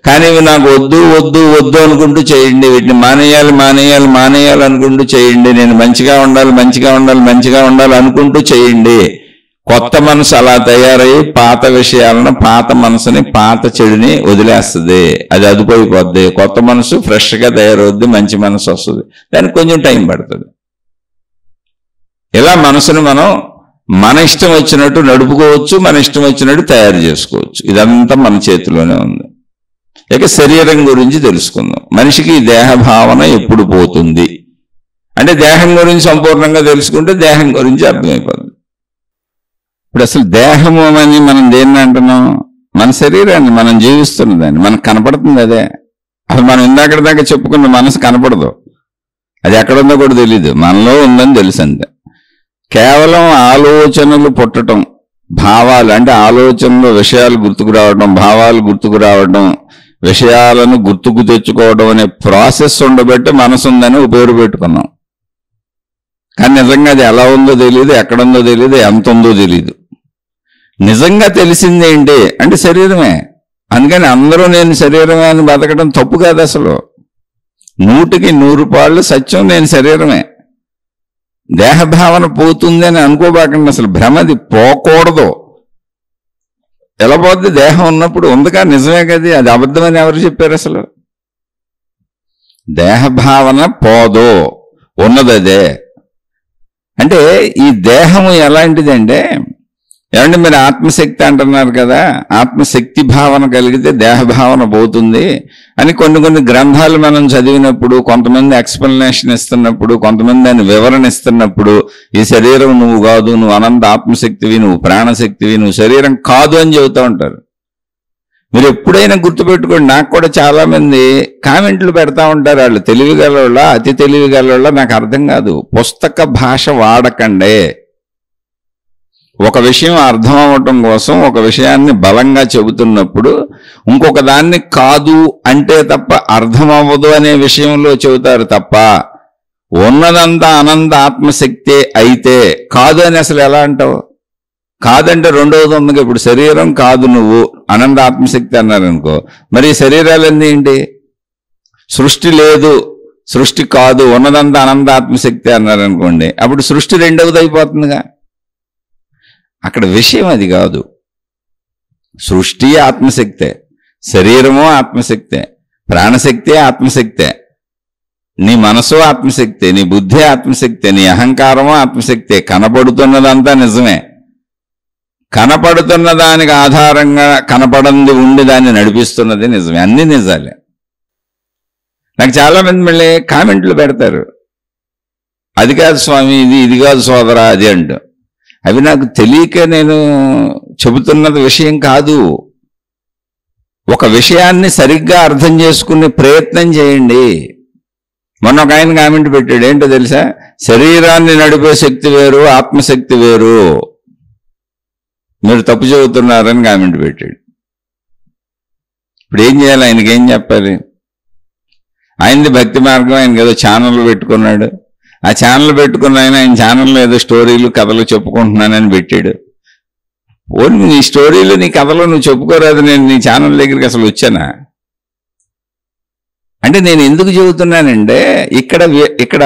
కానీ ఇవి నాకు వద్దు వద్దు వద్దు అనుకుంటూ చేయండి. వీటిని మానేయాలి మానేయాలి మానేయాలి అనుకుంటూ చేయండి. నేను మంచిగా ఉండాలి మంచిగా ఉండాలి మంచిగా ఉండాలి అనుకుంటూ చేయండి. కొత్త మనసు అలా తయారయ్యి పాత విషయాలను, పాత మనసుని, పాత చెడుని వదిలేస్తుంది. అది అదుపోయిపోద్ది. కొత్త మనసు ఫ్రెష్గా తయారవుద్ది, మంచి మనసు వస్తుంది. దానికి కొంచెం టైం పడుతుంది. ఇలా మనసును మనం మన ఇష్టం వచ్చినట్టు నడుపుకోవచ్చు, మన ఇష్టం వచ్చినట్టు తయారు చేసుకోవచ్చు. ఇదంతా మన చేతిలోనే ఉంది. ఇక శరీరం గురించి తెలుసుకుందాం. మనిషికి ఈ దేహ భావన ఎప్పుడు పోతుంది అంటే, దేహం గురించి సంపూర్ణంగా తెలుసుకుంటే దేహం గురించి అర్థమైపోతుంది. ఇప్పుడు అసలు దేహము అని మనం దేన్ని అంటున్నాం? మన శరీరాన్ని, మనం జీవిస్తున్నదాన్ని, మనకు కనపడుతుంది అదే. అసలు మనం ఇందాక దాకా చెప్పుకున్న మనసు కనపడదు, అది ఎక్కడుందో కూడా తెలీదు, మనలో ఉందని తెలుసు అంతే. కేవలం ఆలోచనలు పుట్టడం, భావాలు అంటే ఆలోచనలో విషయాలు గుర్తుకు రావడం, భావాలు గుర్తుకు రావడం, విషయాలను గుర్తుకు తెచ్చుకోవడం అనే ప్రాసెస్ ఉండబట్టి మనసు ఉందని పేరు పెట్టుకున్నాం. కానీ నిజంగా అది ఎలా ఉందో తెలియదు, ఎక్కడుందో తెలియదు, ఎంత ఉందో తెలియదు. నిజంగా తెలిసింది ఏంటి అంటే శరీరమే. అందుకని అందరూ నేను శరీరమే అని బతకడం తప్పు కాదు. అసలు 100కి 100 పాళ్ళు సత్యం, నేను శరీరమే. దేహభావన పోతుంది అని అనుకోబాకండి. అసలు భ్రమది పోకూడదు. ఎలా పోద్ది? దేహం ఉన్నప్పుడు ఉందిగా, నిజమే కదా, అది అబద్ధమని ఎవరు చెప్పారు? అసలు దేహభావన పోదు, ఉన్నది అదే. అంటే ఈ దేహము ఎలాంటిదంటే, ఏమంటే మీరు ఆత్మశక్తి అంటున్నారు కదా, ఆత్మశక్తి భావన కలిగితే దేహభావన పోతుంది అని కొన్ని గ్రంథాలు మనం చదివినప్పుడు, కొంతమంది ఎక్స్ప్లెనేషన్ ఇస్తున్నప్పుడు, కొంతమంది దాన్ని వివరణ ఇస్తున్నప్పుడు, ఈ శరీరం నువ్వు కాదు, నువ్వు అనంత ఆత్మశక్తివి, నువ్వు ప్రాణశక్తివి, నువ్వు శరీరం కాదు అని చెబుతూ ఉంటారు. మీరు ఎప్పుడైనా గుర్తుపెట్టుకోండి, నాకు కూడా చాలా మంది కామెంట్లు పెడతా ఉంటారు. వాళ్ళు తెలివిగలవాళ్ళ, అతి తెలివిగలవాళ్ళ నాకు అర్థం కాదు. పుస్తక భాష వాడకండే. ఒక విషయం అర్థం అవ్వటం కోసం ఒక విషయాన్ని బలంగా చెబుతున్నప్పుడు ఇంకొక దాన్ని కాదు అంటే తప్ప అర్థం అవ్వదు అనే విషయంలో చెబుతారు తప్ప, ఉన్నదంతా అనంత ఆత్మశక్తే అయితే కాదు అని అసలు ఎలా అంటావు? కాదంటే రెండవది ఉంది. ఇప్పుడు శరీరం కాదు, నువ్వు అనంత ఆత్మశక్తి అన్నారనుకో, మరి శరీరాలన్నీ ఏంటి? సృష్టి లేదు, సృష్టి కాదు, ఉన్నదంతా అనంత ఆత్మశక్తి అన్నారనుకోండి, అప్పుడు సృష్టి రెండవది అయిపోతుందిగా. అక్కడ విషయం అది కాదు. సృష్టి ఆత్మశక్తే, శరీరము ఆత్మశక్తే, ప్రాణశక్తే ఆత్మశక్తే, నీ మనసు ఆత్మశక్తే, నీ బుద్ధి ఆత్మశక్తే, నీ అహంకారము ఆత్మశక్తే. కనపడుతున్నదంతా నిజమే. కనపడుతున్న దానికి ఆధారంగా కనపడంది ఉండి దాన్ని నడిపిస్తున్నది నిజమే. అన్ని నిజాలే. నాకు చాలా మంది మళ్ళీ కామెంట్లు పెడతారు, అది కాదు స్వామి, ఇది కాదు సోదరా అది అంటూ. అవి నాకు తెలియక నేను చెబుతున్నది విషయం కాదు. ఒక విషయాన్ని సరిగ్గా అర్థం చేసుకునే ప్రయత్నం చేయండి. మొన్న ఒక ఆయన కామెంట్ పెట్టాడు, ఏంటో తెలుసా? శరీరాన్ని నడిపే శక్తి వేరు, ఆత్మశక్తి వేరు, మీరు తప్పు చెబుతున్నారని కామెంట్ పెట్టాడు. ఇప్పుడు ఏం చేయాలి? ఆయనకి ఏం చెప్పాలి? ఆయనది భక్తి మార్గం, ఆయనకి ఏదో ఛానల్ పెట్టుకున్నాడు. ఆ ఛానల్ పెట్టుకున్న ఆయన ఛానల్లో ఏదో స్టోరీలు కథలు చెప్పుకుంటున్నానని పెట్టాడు. ఓన్లీ నీ స్టోరీలు నీ కథలు నువ్వు చెప్పుకోరాదు, నేను నీ ఛానల్ దగ్గరికి అసలు వచ్చానా? అంటే నేను ఎందుకు చెబుతున్నానంటే, ఇక్కడ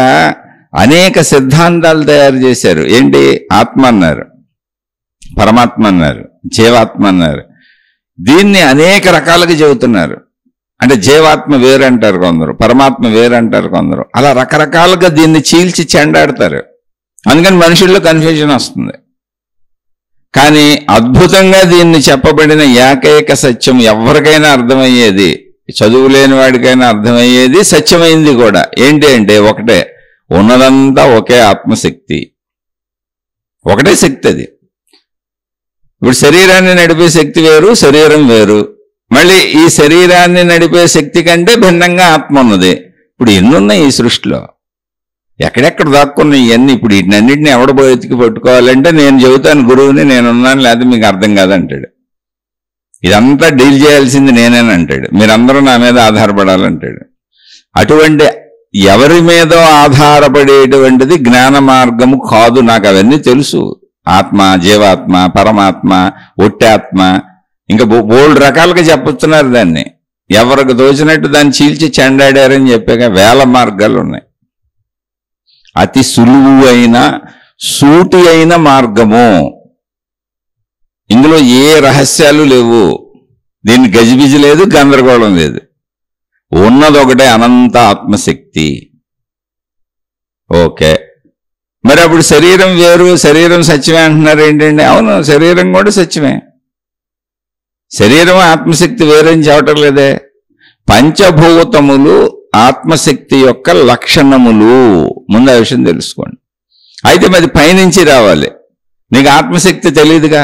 అనేక సిద్ధాంతాలు తయారు చేశారు. ఏంటి? ఆత్మ అన్నారు, పరమాత్మ అన్నారు, జీవాత్మ అన్నారు. దీన్ని అనేక రకాలుగా చెబుతున్నారు. అంటే జీవాత్మ వేరంటారు కొందరు, పరమాత్మ వేరంటారు కొందరు. అలా రకరకాలుగా దీన్ని చీల్చి చెండాడతారు. అందుకని మనుషుల్లో కన్ఫ్యూజన్ వస్తుంది. కానీ అద్భుతంగా దీన్ని చెప్పబడిన ఏకైక సత్యం ఎవరికైనా అర్థమయ్యేది, చదువు లేని వాడికైనా అర్థమయ్యేది, సత్యమైంది కూడా. ఏంటి అంటే ఒకటే, ఉన్నదంతా ఒకే ఆత్మశక్తి, ఒకటే శక్తి. అది ఇప్పుడు శరీరాన్ని నడిపే శక్తి వేరు, శరీరం వేరు. మళ్ళీ ఈ శరీరాన్ని నడిపే శక్తి కంటే భిన్నంగా ఆత్మ ఉన్నది. ఇప్పుడు ఎన్నున్నాయి ఈ సృష్టిలో, ఎక్కడెక్కడ దాక్కున్నాయి ఇవన్నీ. ఇప్పుడు వీటినన్నింటినీ ఎవడ ఎతికి పట్టుకోవాలంటే నేను చెబుతాను గురువుని, నేనున్నాను, లేకపోతే మీకు అర్థం కాదంటాడు. ఇదంతా డీల్ చేయాల్సింది నేనేనంటాడు. మీరందరూ నా మీద ఆధారపడాలంటాడు. అటువంటి ఎవరి మీద ఆధారపడేటువంటిది జ్ఞాన మార్గము కాదు. నాకు అవన్నీ తెలుసు. ఆత్మ, జీవాత్మ, పరమాత్మ, ఒట్టాత్మ, ఇంకా బోల్డ్ రకాలుగా చెప్పుతున్నారు దాన్ని. ఎవరికి తోచినట్టు దాన్ని చీల్చి చెండాడారని చెప్పాక వేల మార్గాలు ఉన్నాయి. అతి సులువు అయిన సూటి అయిన మార్గము. ఇందులో ఏ రహస్యాలు లేవు. దీన్ని గజిబిజి లేదు, గందరగోళం లేదు. ఉన్నదొకటే అనంత ఆత్మశక్తి. ఓకే, మరి అప్పుడు శరీరం వేరు, శరీరం సత్యమే అంటున్నారు ఏంటండి? అవును, శరీరం కూడా సత్యమే. శరీరం ఆత్మశక్తి వేరని చెప్పటం లేదే. పంచభూతములు ఆత్మశక్తి యొక్క లక్షణములు. ముందు ఆ విషయం తెలుసుకోండి. అయితే మరి పైనుంచి రావాలి. నీకు ఆత్మశక్తి తెలియదుగా,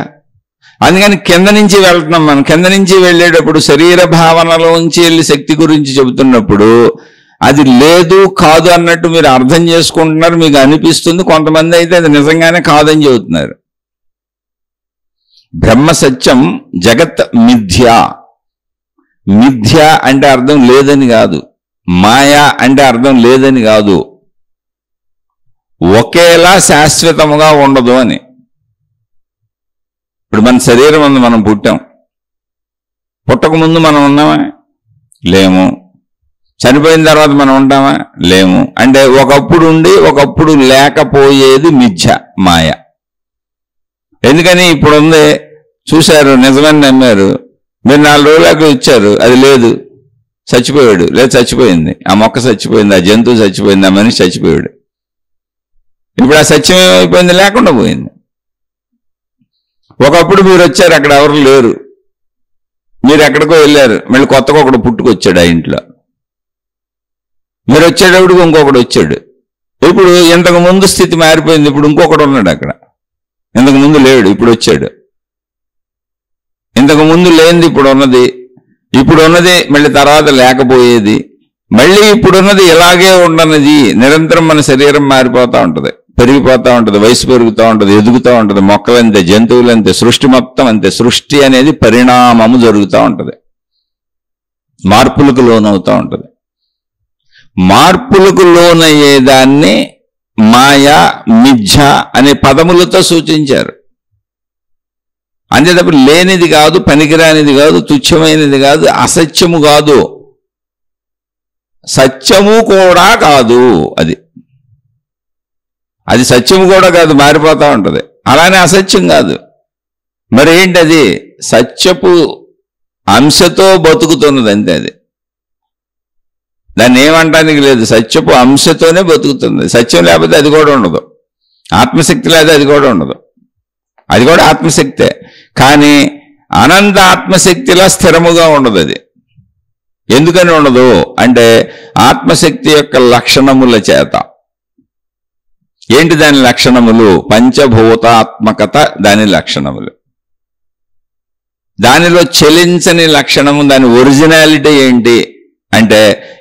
అందుకని కింద నుంచి వెళ్తున్నాం మనం. కింద నుంచి వెళ్ళేటప్పుడు శరీర భావనలోంచి వెళ్ళి శక్తి గురించి చెబుతున్నప్పుడు అది లేదు కాదు అన్నట్టు మీరు అర్థం చేసుకుంటున్నారు, మీకు అనిపిస్తుంది. కొంతమంది అయితే అది నిజంగానే కాదని చెబుతున్నారు. బ్రహ్మ సత్యం, జగత్ మిథ్య. మిథ్య అంటే అర్థం లేదని కాదు, మాయా అంటే అర్థం లేదని కాదు, ఒకేలా శాశ్వతముగా ఉండదు అని. ఇప్పుడు మన శరీరం ఉంది, మనం పుట్టాం. పుట్టక ముందు మనం ఉన్నామా? లేము. చనిపోయిన తర్వాత మనం ఉంటామా? లేము. అంటే ఒకప్పుడు ఉండి ఒకప్పుడు లేకపోయేది మిథ్య, మాయ. ఎందుకని ఇప్పుడు ఉంది, చూశారు, నిజమని నమ్మారు. మీరు 4 రోజులకు ఇచ్చారు, అది లేదు, చచ్చిపోయాడు, లేదు చచ్చిపోయింది, ఆ మొక్క చచ్చిపోయింది, ఆ జంతువు చచ్చిపోయింది, ఆ మనిషి చచ్చిపోయాడు. ఇప్పుడు ఆ సత్యం ఏమైపోయింది? లేకుండా పోయింది. ఒకప్పుడు మీరు వచ్చారు, అక్కడ ఎవరు లేరు, మీరు ఎక్కడికో వెళ్ళారు, మళ్ళీ కొత్తగా ఒకడు పుట్టుకొచ్చాడు ఆ ఇంట్లో. మీరు వచ్చేటప్పుడు ఇంకొకడు వచ్చాడు. ఇప్పుడు ఇంతకు ముందు స్థితి మారిపోయింది, ఇప్పుడు ఇంకొకడు ఉన్నాడు అక్కడ. ఇంతకు ముందు లేడు, ఇప్పుడు వచ్చాడు. ఇంతకు ముందు లేనిది ఇప్పుడు ఉన్నది, ఇప్పుడు ఉన్నది మళ్ళీ తర్వాత లేకపోయేది, మళ్ళీ ఇప్పుడున్నది ఇలాగే ఉండనిది. నిరంతరం మన శరీరం మారిపోతూ ఉంటుంది, పెరిగిపోతూ ఉంటుంది, వయసు పెరుగుతూ ఉంటుంది, ఎదుగుతూ ఉంటుంది. మొక్కలంతే, జంతువులంతే, సృష్టి మొత్తం అంతే. సృష్టి అనేది పరిణామము జరుగుతూ ఉంటుంది, మార్పులకు లోనవుతూ ఉంటుంది. మార్పులకు లోనయ్యేదాన్ని మాయా, మిథ్య అనే పదములతో సూచించారు. అంతేటప్పుడు లేనిది కాదు, పనికిరానిది కాదు, తుచ్చమైనది కాదు, అసత్యము కాదు, సత్యము కూడా కాదు. అది సత్యము కూడా కాదు, మారిపోతూ ఉంటుంది. అలానే అసత్యం కాదు. మరి ఏంటది? సత్యపు అంశతో బతుకుతున్నది అంతే. అది దాన్ని ఏమంటానికి లేదు, సత్యపు అంశతోనే బతుకుతుంది. సత్యం లేకపోతే అది కూడా ఉండదు. ఆత్మశక్తి లేదా అది కూడా ఉండదు. అది కూడా ఆత్మశక్తే, కానీ అనంత ఆత్మశక్తిలా స్థిరముగా ఉండదు. అది ఎందుకని ఉండదు అంటే ఆత్మశక్తి యొక్క లక్షణముల చేత. ఏంటి దాని లక్షణములు? పంచభూతాత్మకత దాని లక్షణములు. దానిలో చలించని లక్షణము, దాని ఒరిజినాలిటీ ఏంటి అంటే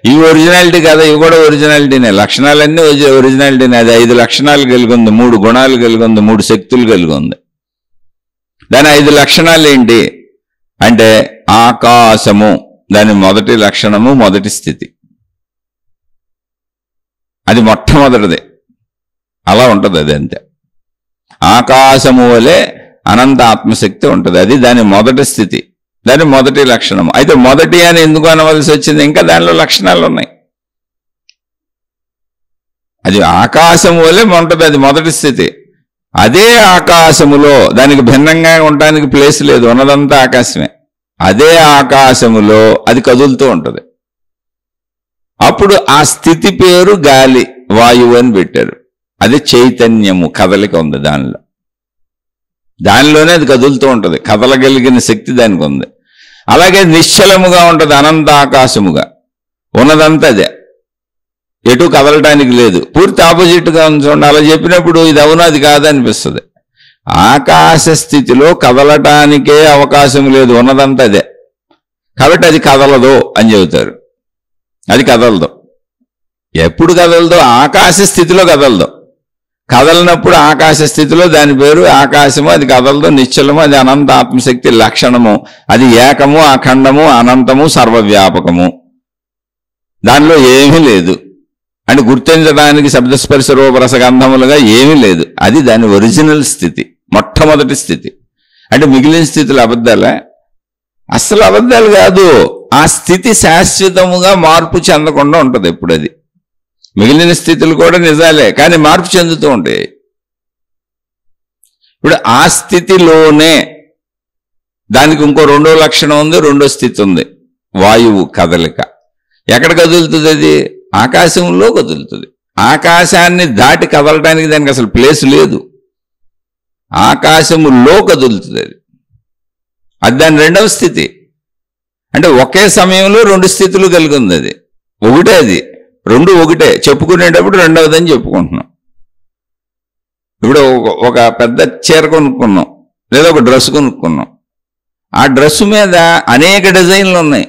ఇవి ఒరిజినాలిటీ కదా, ఇవి కూడా ఒరిజినాలిటీనే. లక్షణాలన్నీ ఒరిజినాలిటీనే. అది 5 లక్షణాలు కలిగి ఉంది, 3 గుణాలు కలిగి ఉంది, 3 శక్తులు కలిగి ఉంది. దాని 5 లక్షణాలు ఏంటి అంటే ఆకాశము దాని మొదటి లక్షణము, మొదటి స్థితి. అది మొట్టమొదటిది, అలా ఉంటుంది. అది అంతే. ఆకాశము వలె అనంత ఆత్మశక్తి ఉంటుంది. అది దాని మొదటి స్థితి, దాని మొదటి లక్షణము. అయితే మొదటి అని ఎందుకు అనవలసి వచ్చింది? ఇంకా దానిలో లక్షణాలు ఉన్నాయి. అది ఆకాశము వలె ఉంటుంది, అది మొదటి స్థితి. అదే ఆకాశములో దానికి భిన్నంగా ఉండడానికి ప్లేస్ లేదు, ఉన్నదంతా ఆకాశమే. అదే ఆకాశములో అది కదులుతూ ఉంటుంది. అప్పుడు ఆ స్థితి పేరు గాలి, వాయువు అని పెట్టారు. అది చైతన్యము, కదలిక ఉంది దానిలోనే అది కదులుతూ ఉంటుంది, కదలగలిగిన శక్తి దానికి ఉంది. అలాగే నిశ్చలముగా ఉంటుంది, అనంత ఆకాశముగా ఉన్నదంతా అదే, ఎటు కదలటానికి లేదు. పూర్తి ఆపోజిట్గా ఉంచండి. అలా చెప్పినప్పుడు ఇది అవునా అది కాదనిపిస్తుంది. ఆకాశ స్థితిలో కదలటానికే అవకాశం లేదు, ఉన్నదంతా అదే. కాబట్టి అది కదలదు అని చెబుతారు. అది కదలదు. ఎప్పుడు కదలదు? ఆకాశ స్థితిలో కదలదు. కదలనప్పుడు ఆకాశ స్థితిలో దాని పేరు ఆకాశము, అది కదలదు, నిశ్చలము, అది అనంత ఆత్మశక్తి లక్షణము, అది ఏకము, అఖండము, అనంతము, సర్వవ్యాపకము. దానిలో ఏమీ లేదు అని గుర్తించడానికి శబ్దస్పర్శ రూపరస గంధములుగా ఏమీ లేదు. అది దాని ఒరిజినల్ స్థితి, మొట్టమొదటి స్థితి. అంటే మిగిలిన స్థితులు అబద్ధాలే? అస్సలు అబద్ధాలు కాదు. ఆ స్థితి శాశ్వతముగా మార్పు చెందకుండా ఉంటుంది ఎప్పుడు. అది మిగిలిన స్థితులు కూడా నిజాలే, కానీ మార్పు చెందుతూ ఉంటాయి. ఇప్పుడు ఆ స్థితిలోనే దానికి ఇంకో రెండో లక్షణం ఉంది, రెండో స్థితి ఉంది, వాయువు కదలిక. ఎక్కడ కదులుతుంది? అది ఆకాశంలో కదులుతుంది. ఆకాశాన్ని దాటి కదలటానికి దానికి అసలు ప్లేస్ లేదు, ఆకాశములో కదులుతుంది అది. అది దాని రెండవ స్థితి. అంటే ఒకే సమయంలో రెండు స్థితులు కలిగి ఉంది అది. ఒకటే అది, రెండు ఒకటే. చెప్పుకునేటప్పుడు రెండవదని చెప్పుకుంటున్నాం. ఇప్పుడు ఒక పెద్ద చీర కొనుక్కున్నాం, లేదా ఒక డ్రెస్ కొనుక్కున్నాం. ఆ డ్రెస్ మీద అనేక డిజైన్లు ఉన్నాయి.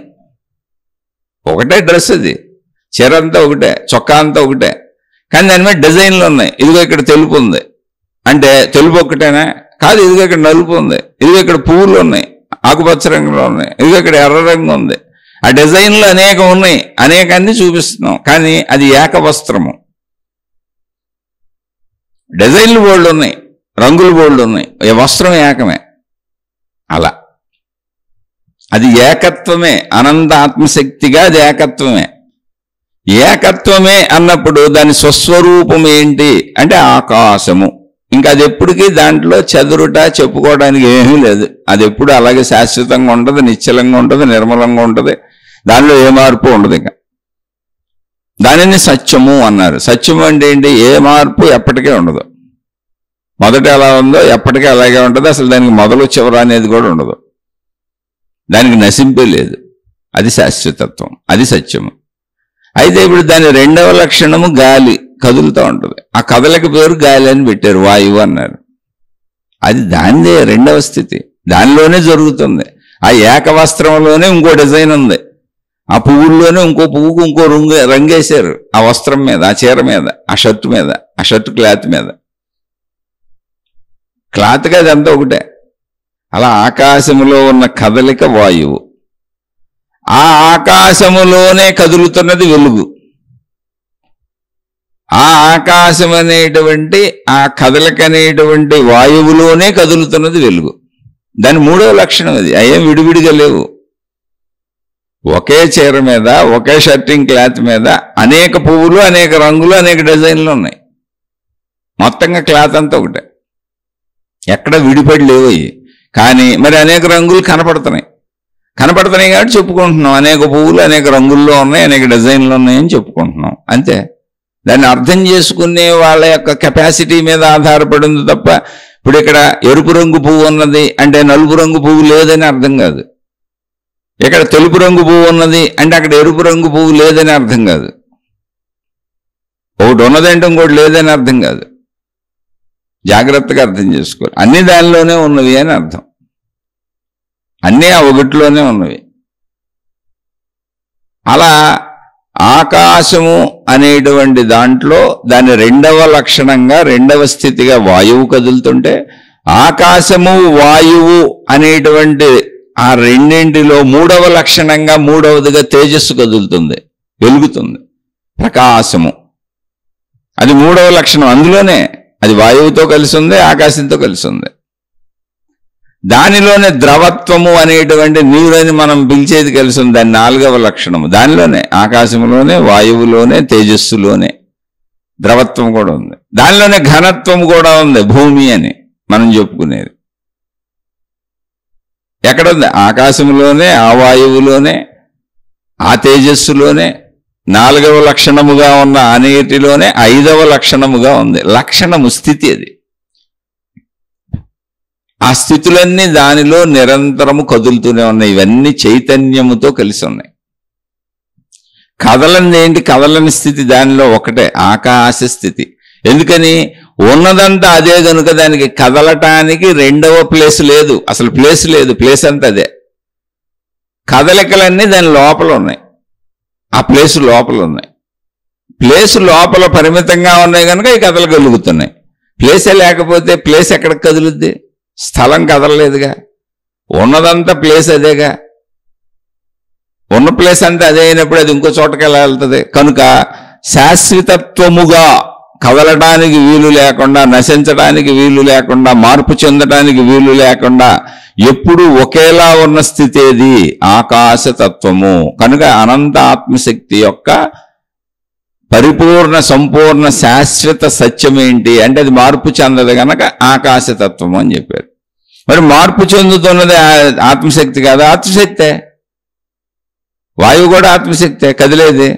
ఒకటే డ్రెస్ అది, చీర అంతా ఒకటే, చొక్కా అంతా ఒకటే, కానీ దాని మీద డిజైన్లు ఉన్నాయి. ఇదిగో ఇక్కడ తెలుపు ఉంది అంటే తెలుపు ఒక్కటేనా? కాదు. ఇదిగో ఇక్కడ నలుపు ఉంది, ఇదిగో ఇక్కడ పువ్వులు ఉన్నాయి, ఆకుపచ్చ రంగులో ఉన్నాయి, ఇదిగో ఇక్కడ ఎర్ర రంగు ఉంది. ఆ డిజైన్లు అనేకం ఉన్నాయి, అనేకాన్ని చూపిస్తున్నాం, కానీ అది ఏకవస్త్రము. డిజైన్లు బోల్డ్ ఉన్నాయి, రంగులు బోల్డ్ ఉన్నాయి, వస్త్రం ఏకమే. అలా అది ఏకత్వమే, అనంత ఆత్మశక్తిగా అది ఏకత్వమే. ఏకత్వమే అన్నప్పుడు దాని స్వస్వరూపం ఏంటి అంటే ఆకాశము. ఇంకా అది ఎప్పటికీ దాంట్లో చదురుట చెప్పుకోవడానికి ఏమీ లేదు. అది ఎప్పుడు అలాగే శాశ్వతంగా ఉంటుంది, నిశ్చలంగా ఉంటుంది, నిర్మలంగా ఉంటుంది, దానిలో ఏ మార్పు ఉండదు. ఇంకా దానిని సత్యము అన్నారు. సత్యము అంటే ఏంటి? ఏ మార్పు ఎప్పటికే ఉండదు. మొదట ఎలా ఉందో ఎప్పటికీ అలాగే ఉంటుంది. అసలు దానికి మొదలు చివర అనేది కూడా ఉండదు, దానికి నశింపే లేదు. అది శాశ్వతత్వం, అది సత్యము. అయితే ఇప్పుడు దాని రెండవ లక్షణము గాలి, కదులుతూ ఉంటుంది. ఆ కదలిక పేరు గాలి అని పెట్టారు, వాయువు అన్నారు. అది దానిదే రెండవ స్థితి, దానిలోనే జరుగుతుంది. ఆ ఏకవస్త్రంలోనే ఇంకో డిజైన్ ఉంది, ఆ పువ్వుల్లోనే ఇంకో పువ్వుకు ఇంకో రంగేశారు ఆ వస్త్రం మీద, ఆ చీర మీద, ఆ షర్టు మీద, ఆ షర్టు క్లాత్ మీద. క్లాత్గా అదంతా ఒకటే. అలా ఆకాశములో ఉన్న కదలిక వాయువు. ఆ ఆకాశములోనే కదులుతున్నది వెలుగు. ఆ ఆకాశం అనేటువంటి ఆ కదలిక అనేటువంటి వాయువులోనే కదులుతున్నది వెలుగు. దాని మూడవ లక్షణం అది. అయ్యేం విడివిడిగా లేవు. ఒకే చీర మీద, ఒకే షర్టింగ్ క్లాత్ మీద అనేక పువ్వులు, అనేక రంగులు, అనేక డిజైన్లు ఉన్నాయి. మొత్తంగా క్లాత్ అంతా ఒకటే, ఎక్కడ విడిపడి లేవు అవి. కానీ మరి అనేక రంగులు కనపడుతున్నాయి కాబట్టి చెప్పుకుంటున్నాం. అనేక పువ్వులు అనేక రంగుల్లో ఉన్నాయి, అనేక డిజైన్లు ఉన్నాయని చెప్పుకుంటున్నాం. అంతే. దాన్ని అర్థం చేసుకునే వాళ్ళ యొక్క కెపాసిటీ మీద ఆధారపడింది తప్ప, ఇప్పుడు ఇక్కడ ఎరుపు రంగు పువ్వు ఉన్నది అంటే నలుపు రంగు పువ్వు లేదని అర్థం కాదు. ఇక్కడ తెలుపు రంగు పువ్వు ఉన్నది అంటే అక్కడ ఎరుపు రంగు పువ్వు లేదని అర్థం కాదు. ఒకటి ఉన్నదంటే ఇంకోటి లేదని అర్థం కాదు. జాగ్రత్తగా అర్థం చేసుకోవాలి. అన్ని దానిలోనే ఉన్నవి అని అర్థం. అన్నీ ఆ ఒకటిలోనే ఉన్నవి. అలా ఆకాశము అనేటువంటి దాంట్లో దాని రెండవ లక్షణంగా, రెండవ స్థితిగా వాయువు కదులుతుంటే, ఆకాశము వాయువు అనేటువంటి ఆ రెండింటిలో మూడవ లక్షణంగా, మూడవదిగా తేజస్సు కదులుతుంది, వెలుగుతుంది, ప్రకాశము. అది మూడవ లక్షణం. అందులోనే అది వాయువుతో కలిసి ఉంది, ఆకాశంతో కలిసి ఉంది. దానిలోనే ద్రవత్వము అనేటువంటి నీరుని మనం పిలిచేది కలిసి ఉంది, దాని నాలుగవ లక్షణము. దానిలోనే ఆకాశంలోనే, వాయువులోనే, తేజస్సులోనే ద్రవత్వం కూడా ఉంది. దానిలోనే ఘనత్వం కూడా ఉంది, భూమి అని మనం చెప్పుకునేది. ఎక్కడుంది? ఆకాశంలోనే, ఆ వాయువులోనే, ఆ తేజస్సులోనే 4వ లక్షణముగా ఉన్న ఆ నీటిలోనే 5వ లక్షణముగా ఉంది. లక్షణము స్థితి అది. ఆ స్థితులన్నీ దానిలో నిరంతరము కదులుతూనే ఉన్నాయి. ఇవన్నీ చైతన్యముతో కలిసి ఉన్నాయి. కదలని ఏంటి? కదలని స్థితి దానిలో ఒకటే, ఆకాశ స్థితి. ఎందుకని? ఉన్నదంతా అదే కనుక దానికి కదలటానికి రెండవ ప్లేస్ లేదు, అసలు ప్లేస్ లేదు. ప్లేస్ అంతా అదే. కదలికలన్నీ దాని లోపల ఉన్నాయి, ఆ ప్లేస్ లోపల ఉన్నాయి. ప్లేస్ లోపల పరిమితంగా ఉన్నాయి కనుక ఈ కదలగలుగుతున్నాయి. ప్లేసే లేకపోతే ప్లేస్ ఎక్కడికి కదులుద్ది? స్థలం కదలలేదుగా. ఉన్నదంతా ప్లేస్ అదేగా. ఉన్న ప్లేస్ అంతా అదే అయినప్పుడు అది ఇంకో చోటకి ఎలా వెళ్తుంది? కనుక శాశ్వతత్వముగా కదలడానికి వీలు లేకుండా, నశించడానికి వీలు లేకుండా, మార్పు చెందడానికి వీలు లేకుండా ఎప్పుడు ఒకేలా ఉన్న స్థితి ఏది? ఆకాశతత్వము. కనుక అనంత ఆత్మశక్తి యొక్క పరిపూర్ణ సంపూర్ణ శాశ్వత సత్యం ఏంటి అంటే అది మార్పు చెందదు కనుక ఆకాశతత్వము అని చెప్పారు. మరి మార్పు చెందుతున్నది ఆత్మశక్తి కాదు, ఆత్మశక్తే. వాయువు కూడా ఆత్మశక్తే, కదిలేది.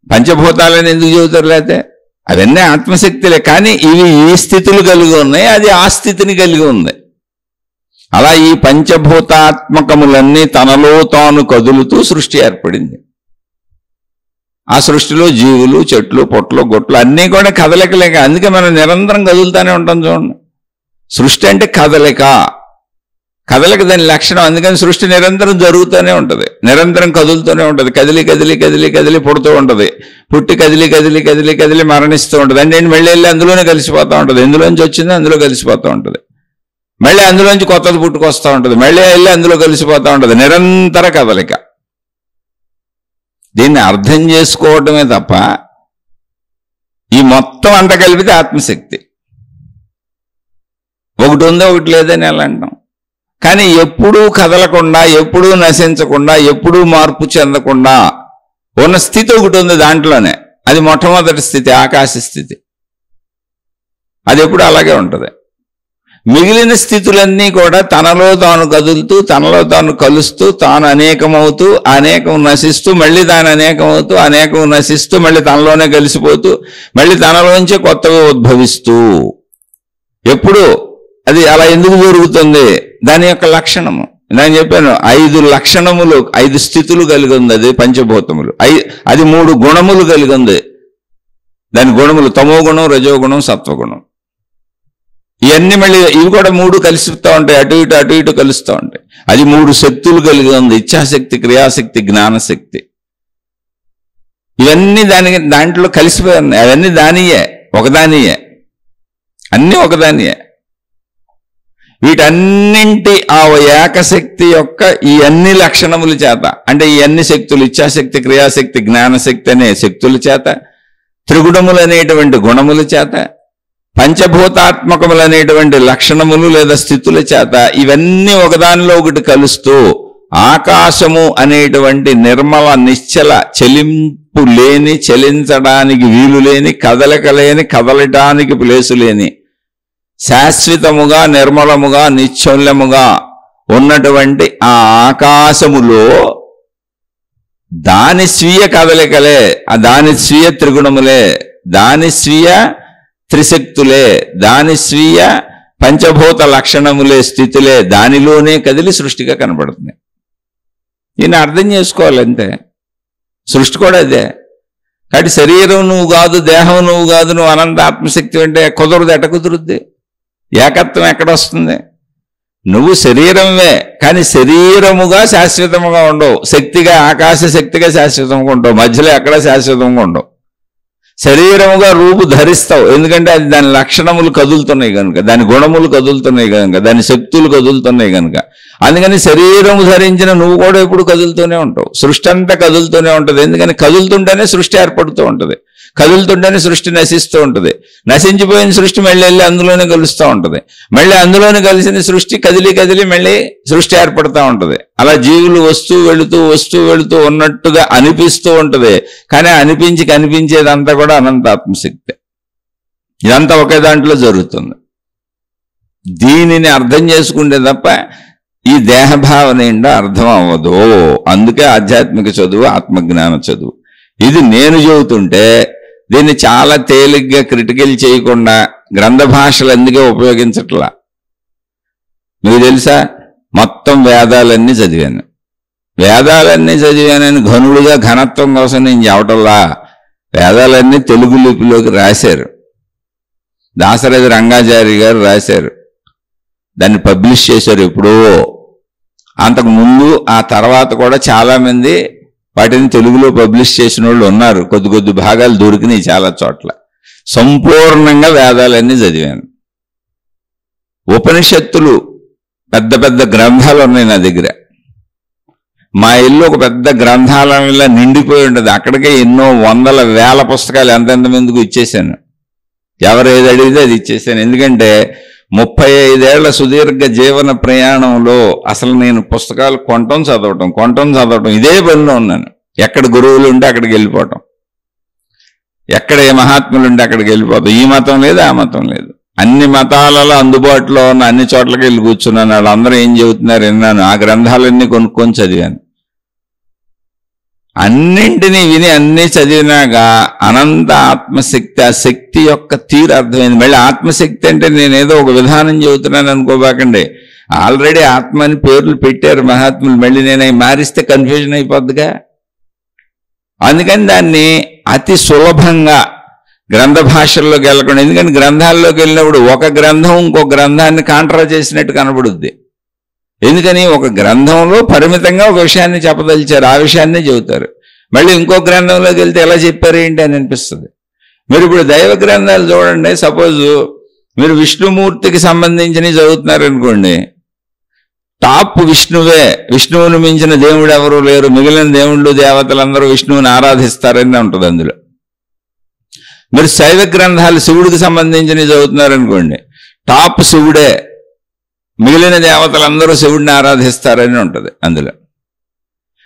పంచభూతాలని ఎందుకు చెబుతారు? లేతే అవన్నీ ఆత్మశక్తులే, కానీ ఇవి ఈ స్థితులు కలిగి ఉన్నాయి, అది ఆ స్థితిని కలిగి ఉంది. అలా ఈ పంచభూతాత్మకములన్నీ తనలో తాను కదులుతూ సృష్టి ఏర్పడింది. ఆ సృష్టిలో జీవులు, చెట్లు, పొట్లు, గొట్లు అన్నీ కూడా కదలికలేక. అందుకే మనం నిరంతరం కదులుతూనే ఉంటాం. చూడండి, సృష్టి అంటే కదలిక. కదలిక దాని లక్షణం. అందుకని సృష్టి నిరంతరం జరుగుతూనే ఉంటుంది, నిరంతరం కదులుతూనే ఉంటుంది. కదిలి కదిలి కదిలి కదిలి పుడుతూ ఉంటుంది, పుట్టి కదిలి కదిలి కదిలి కదిలి మరణిస్తూ ఉంటుంది. అంటే మళ్ళీ వెళ్ళి అందులోనే కలిసిపోతూ ఉంటుంది. ఎందులోంచి వచ్చిందో అందులో కలిసిపోతూ ఉంటుంది. మళ్ళీ అందులోంచి కొత్తది పుట్టుకొస్తూ ఉంటుంది, మళ్ళీ వెళ్ళి అందులో కలిసిపోతూ ఉంటుంది. నిరంతర కదలిక. దీన్ని అర్థం చేసుకోవటమే తప్ప ఈ మొత్తం అంతా కలిపితే ఆత్మశక్తి. ఒకటి ఉందో ఒకటి లేదని ఎలా అంటాం? కానీ ఎప్పుడూ కదలకుండా, ఎప్పుడూ నశించకుండా, ఎప్పుడూ మార్పు చెందకుండా ఉన్న స్థితి ఒకటి ఉంది దాంట్లోనే. అది మొట్టమొదటి స్థితి, ఆకాశ స్థితి. అది ఎప్పుడు అలాగే ఉంటుంది. మిగిలిన స్థితులన్నీ కూడా తనలో తాను కదులుతూ, తనలో తాను కలుస్తూ, తాను అనేకమవుతూ, అనేకం నశిస్తూ, మళ్ళీ తాను అనేకమవుతూ, అనేకం నశిస్తూ, మళ్ళీ తనలోనే కలిసిపోతూ, మళ్ళీ తనలోంచే కొత్తగా ఉద్భవిస్తూ ఎప్పుడు అది అలా ఎందుకు జరుగుతుంది? దాని యొక్క లక్షణము నేను చెప్పాను. 5 లక్షణములు, 5 స్థితులు కలిగి ఉంది అది పంచభూతములు. అది 3 గుణములు కలిగి ఉంది. దాని గుణములు తమో గుణం, రజోగుణం, సత్వగుణం. ఇవన్నీ మళ్ళీ ఇవి కూడా 3 కలిసిస్తూ ఉంటాయి, అటు ఇటు అటు ఇటు కలుస్తూ ఉంటాయి. అది 3 శక్తులు కలిగి ఉంది: ఇచ్ఛాశక్తి, క్రియాశక్తి, జ్ఞానశక్తి. ఇవన్నీ దాంట్లో కలిసిపోయి ఉన్నాయి. అవన్నీ దానియే, ఒకదానియే, అన్నీ ఒకదానియే. వీటన్నింటి ఆ ఏకశక్తి యొక్క ఈ అన్ని లక్షణముల చేత, అంటే ఈ అన్ని శక్తులు, ఇచ్ఛాశక్తి, క్రియాశక్తి, జ్ఞానశక్తి అనే శక్తుల చేత, త్రిగుణములు అనేటువంటి గుణముల చేత, పంచభూతాత్మకములు అనేటువంటి లక్షణములు లేదా స్థితుల చేత ఇవన్నీ ఒకదానిలో ఒకటి కలుస్తూ ఆకాశము అనేటువంటి నిర్మల, నిశ్చల, చెలింపు లేని, చలించడానికి వీలు లేని, కదలిక లేని, కదలటానికి ప్లేసు లేని, శాశ్వతముగా, నిర్మలముగా, నిశ్చల్యముగా ఉన్నటువంటి ఆ ఆకాశములో దాని స్వీయ కదలికలే, దాని స్వీయ త్రిగుణములే, దాని స్వీయ త్రిశక్తులే, దాని స్వీయ పంచభూత లక్షణములే, స్థితులే దానిలోనే కదిలి సృష్టిగా కనబడుతుంది. దీన్ని అర్థం చేసుకోవాలంతే. సృష్టి కూడా అదే. కాబట్టి శరీరం నువ్వు కాదు, దేహం నువ్వు కాదు, నువ్వు అనంత ఆత్మశక్తి అంటే కుదరదు. ఎట కుదురుద్ది? ఏకత్వం ఎక్కడొస్తుంది? నువ్వు శరీరమే, కానీ శరీరముగా శాశ్వతముగా ఉండవు. శక్తిగా, ఆకాశ శక్తిగా శాశ్వతంగా ఉండవు. మధ్యలో ఎక్కడ శాశ్వతంగా ఉండవు. శరీరముగా రూపు ధరిస్తావు, ఎందుకంటే అది దాని లక్షణములు కదులుతున్నాయి కనుక, దాని గుణములు కదులుతున్నాయి కనుక, దాని శక్తులు కదులుతున్నాయి కనుక. అందుకని శరీరము ధరించిన నువ్వు కూడా ఎప్పుడు కదులుతూనే ఉంటావు. సృష్టి అంతా కదులుతూనే ఉంటుంది. ఎందుకని కదులుతుంటేనే సృష్టి ఏర్పడుతూ ఉంటుంది, కదులుతుంటేనే సృష్టి నశిస్తూ ఉంటుంది. నశించిపోయిన సృష్టి మళ్ళీ వెళ్ళి అందులోనే కలుస్తూ ఉంటుంది. మళ్ళీ అందులోనే కలిసిన సృష్టి కదిలి కదిలి మళ్ళీ సృష్టి ఏర్పడుతూ ఉంటుంది. అలా జీవులు వస్తూ వెళుతూ ఉన్నట్టుగా అనిపిస్తూ ఉంటుంది. కానీ అనిపించి కనిపించేదంతా కూడా అనంత ఆత్మశక్తి. ఇదంతా ఒకే దాంట్లో జరుగుతుంది. దీనిని అర్థం చేసుకుంటే తప్ప ఈ దేహభావన ఏంటో అర్థం అవ్వదు. అందుకే ఆధ్యాత్మిక చదువు, ఆత్మజ్ఞాన చదువు. ఇది నేను చెబుతుంటే దీన్ని చాలా తేలిగ్గా క్రిటికల్ చేయకుండా గ్రంథ భాషలు అందుకే ఉపయోగించట్లా. మీకు తెలుసా, మొత్తం వేదాలన్నీ చదివానని ఘనుడుగా ఘనత్వం కోసం నేను చెప్పటల్లా. వేదాలన్నీ తెలుగు లిపిలోకి రాశారు. దాశరథి రంగాచారి గారు రాశారు, దాన్ని పబ్లిష్ చేశారు ఎప్పుడో. అంతకు ముందు ఆ తర్వాత కూడా చాలామంది వాటిని తెలుగులో పబ్లిష్ చేసిన వాళ్ళు ఉన్నారు. కొద్ది భాగాలు దొరికినాయి చాలా చోట్ల. సంపూర్ణంగా వేదాలన్నీ చదివాను. ఉపనిషత్తులు పెద్ద పెద్ద గ్రంథాలు ఉన్నాయి నా దగ్గర. మా ఇల్లు ఒక పెద్ద గ్రంథాలయంలో నిండిపోయి ఉంటుంది. అక్కడికే ఎన్నో వందల వేల పుస్తకాలు ఎంతెంతమందికి ఇచ్చేసాను. ఎవరు ఏది అడిగితే అది ఇచ్చేసాను. ఎందుకంటే 35 ఏళ్ల సుదీర్ఘ జీవన ప్రయాణంలో అసలు నేను పుస్తకాలు కొనటం చదవటం ఇదే పనిలో ఉన్నాను. ఎక్కడ గురువులు ఉంటే అక్కడికి వెళ్ళిపోవటం, ఎక్కడ ఏ మహాత్ములు ఉంటే అక్కడికి వెళ్ళిపోతాం. ఈ మతం లేదు, ఆ మతం లేదు, అన్ని మతాలలో అందుబాటులో ఉన్న అన్ని చోట్లకి వెళ్ళి కూర్చున్నాను. వాళ్ళందరూ ఏం చెబుతున్నారు విన్నాను. ఆ గ్రంథాలన్నీ కొనుక్కొని చదివాను. అన్నింటినీ విని అన్నీ చదివినాక అనంత ఆత్మశక్తి, ఆ శక్తి యొక్క తీరు అర్థమైంది. మళ్ళీ ఆత్మశక్తి అంటే నేనేదో ఒక విధానం చెబుతున్నాను అనుకోబాకండి. ఆల్రెడీ ఆత్మ అని పేర్లు పెట్టారు మహాత్ములు. మళ్ళీ నేను అవి మారిస్తే కన్ఫ్యూజన్ అయిపోద్దిగా. అందుకని దాన్ని అతి సులభంగా గ్రంథ భాషల్లోకి వెళ్ళకుండా, ఎందుకంటే గ్రంథాల్లోకి వెళ్ళినప్పుడు ఒక గ్రంథం ఇంకో గ్రంథాన్ని కాంట్రా చేసినట్టు కనబడుద్ది. ఎందుకని ఒక గ్రంథంలో పరిమితంగా ఒక విషయాన్ని చెప్పదలిచారు, ఆ విషయాన్నే చెబుతారు. మళ్ళీ ఇంకో గ్రంథంలోకి వెళ్తే ఎలా చెప్పారు ఏంటి అని అనిపిస్తుంది. మీరు ఇప్పుడు దైవ గ్రంథాలు చూడండి. సపోజ్ మీరు విష్ణుమూర్తికి సంబంధించినవి చదువుతున్నారనుకోండి, టాప్ విష్ణువే, విష్ణువుని మించిన దేవుడు ఎవరు లేరు, మిగిలిన దేవుళ్ళు దేవతలందరూ విష్ణువుని ఆరాధిస్తారని ఉంటుంది అందులో. మీరు శైవ గ్రంథాలు శివుడికి సంబంధించినవి చదువుతున్నారనుకోండి, టాప్ శివుడే, మిగిలిన దేవతలందరూ శివుడిని ఆరాధిస్తారని ఉంటుంది అందులో.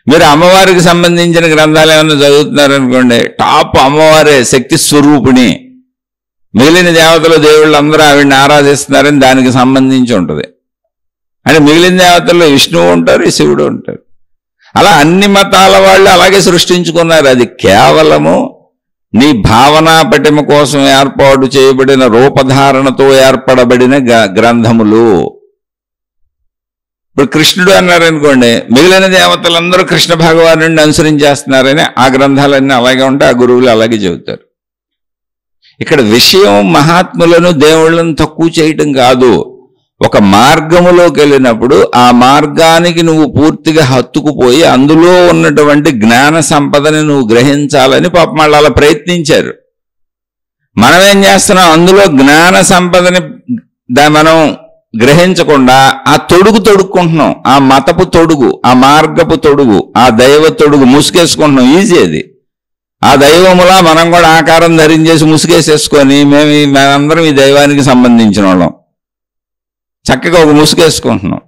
మీరు అమ్మవారికి సంబంధించిన గ్రంథాలు ఏమైనా చదువుతున్నారనుకోండి, టాప్ అమ్మవారే, శక్తి స్వరూపిణి, మిగిలిన దేవతలు దేవుళ్ళందరూ ఆవిడని ఆరాధిస్తున్నారని దానికి సంబంధించి ఉంటుంది. అంటే మిగిలిన దేవతల్లో విష్ణువు ఉంటారు, శివుడు ఉంటారు. అలా అన్ని మతాల వాళ్ళు అలాగే సృష్టించుకున్నారు. అది కేవలము నీ భావనా పటిమ కోసం ఏర్పాటు చేయబడిన రూపధారణతో ఏర్పడబడిన గ్రంథములు. ఇప్పుడు కృష్ణుడు అన్నారనుకోండి, మిగిలిన దేవతలందరూ కృష్ణ భగవానుడిని అనుసరించేస్తున్నారని ఆ గ్రంథాలన్నీ అలాగే ఉంటే ఆ గురువులు అలాగే చెబుతారు. ఇక్కడ విషయం మహాత్ములను దేవుళ్ళను తక్కువ చేయటం కాదు. ఒక మార్గములోకి వెళ్ళినప్పుడు ఆ మార్గానికి నువ్వు పూర్తిగా హత్తుకుపోయి అందులో ఉన్నటువంటి జ్ఞాన సంపదని నువ్వు గ్రహించాలని పాపం వాళ్ళు అలా ప్రయత్నించారు. మనమేం చేస్తున్నాం, అందులో జ్ఞాన సంపదని మనం గ్రహించకుండా ఆ తొడుక్కుంటున్నాం. ఆ మతపు తొడుగు, ఆ మార్గపు తొడుగు, ఆ దైవ తొడుగు ముసుగేసుకుంటున్నాం. ఈజీ అది. ఆ దైవములా మనం కూడా ఆకారం ధరించేసి ముసుగేసేసుకొని మేమందరం ఈ దైవానికి సంబంధించిన వాళ్ళం చక్కగా ఒక ముసుగేసుకుంటున్నాం.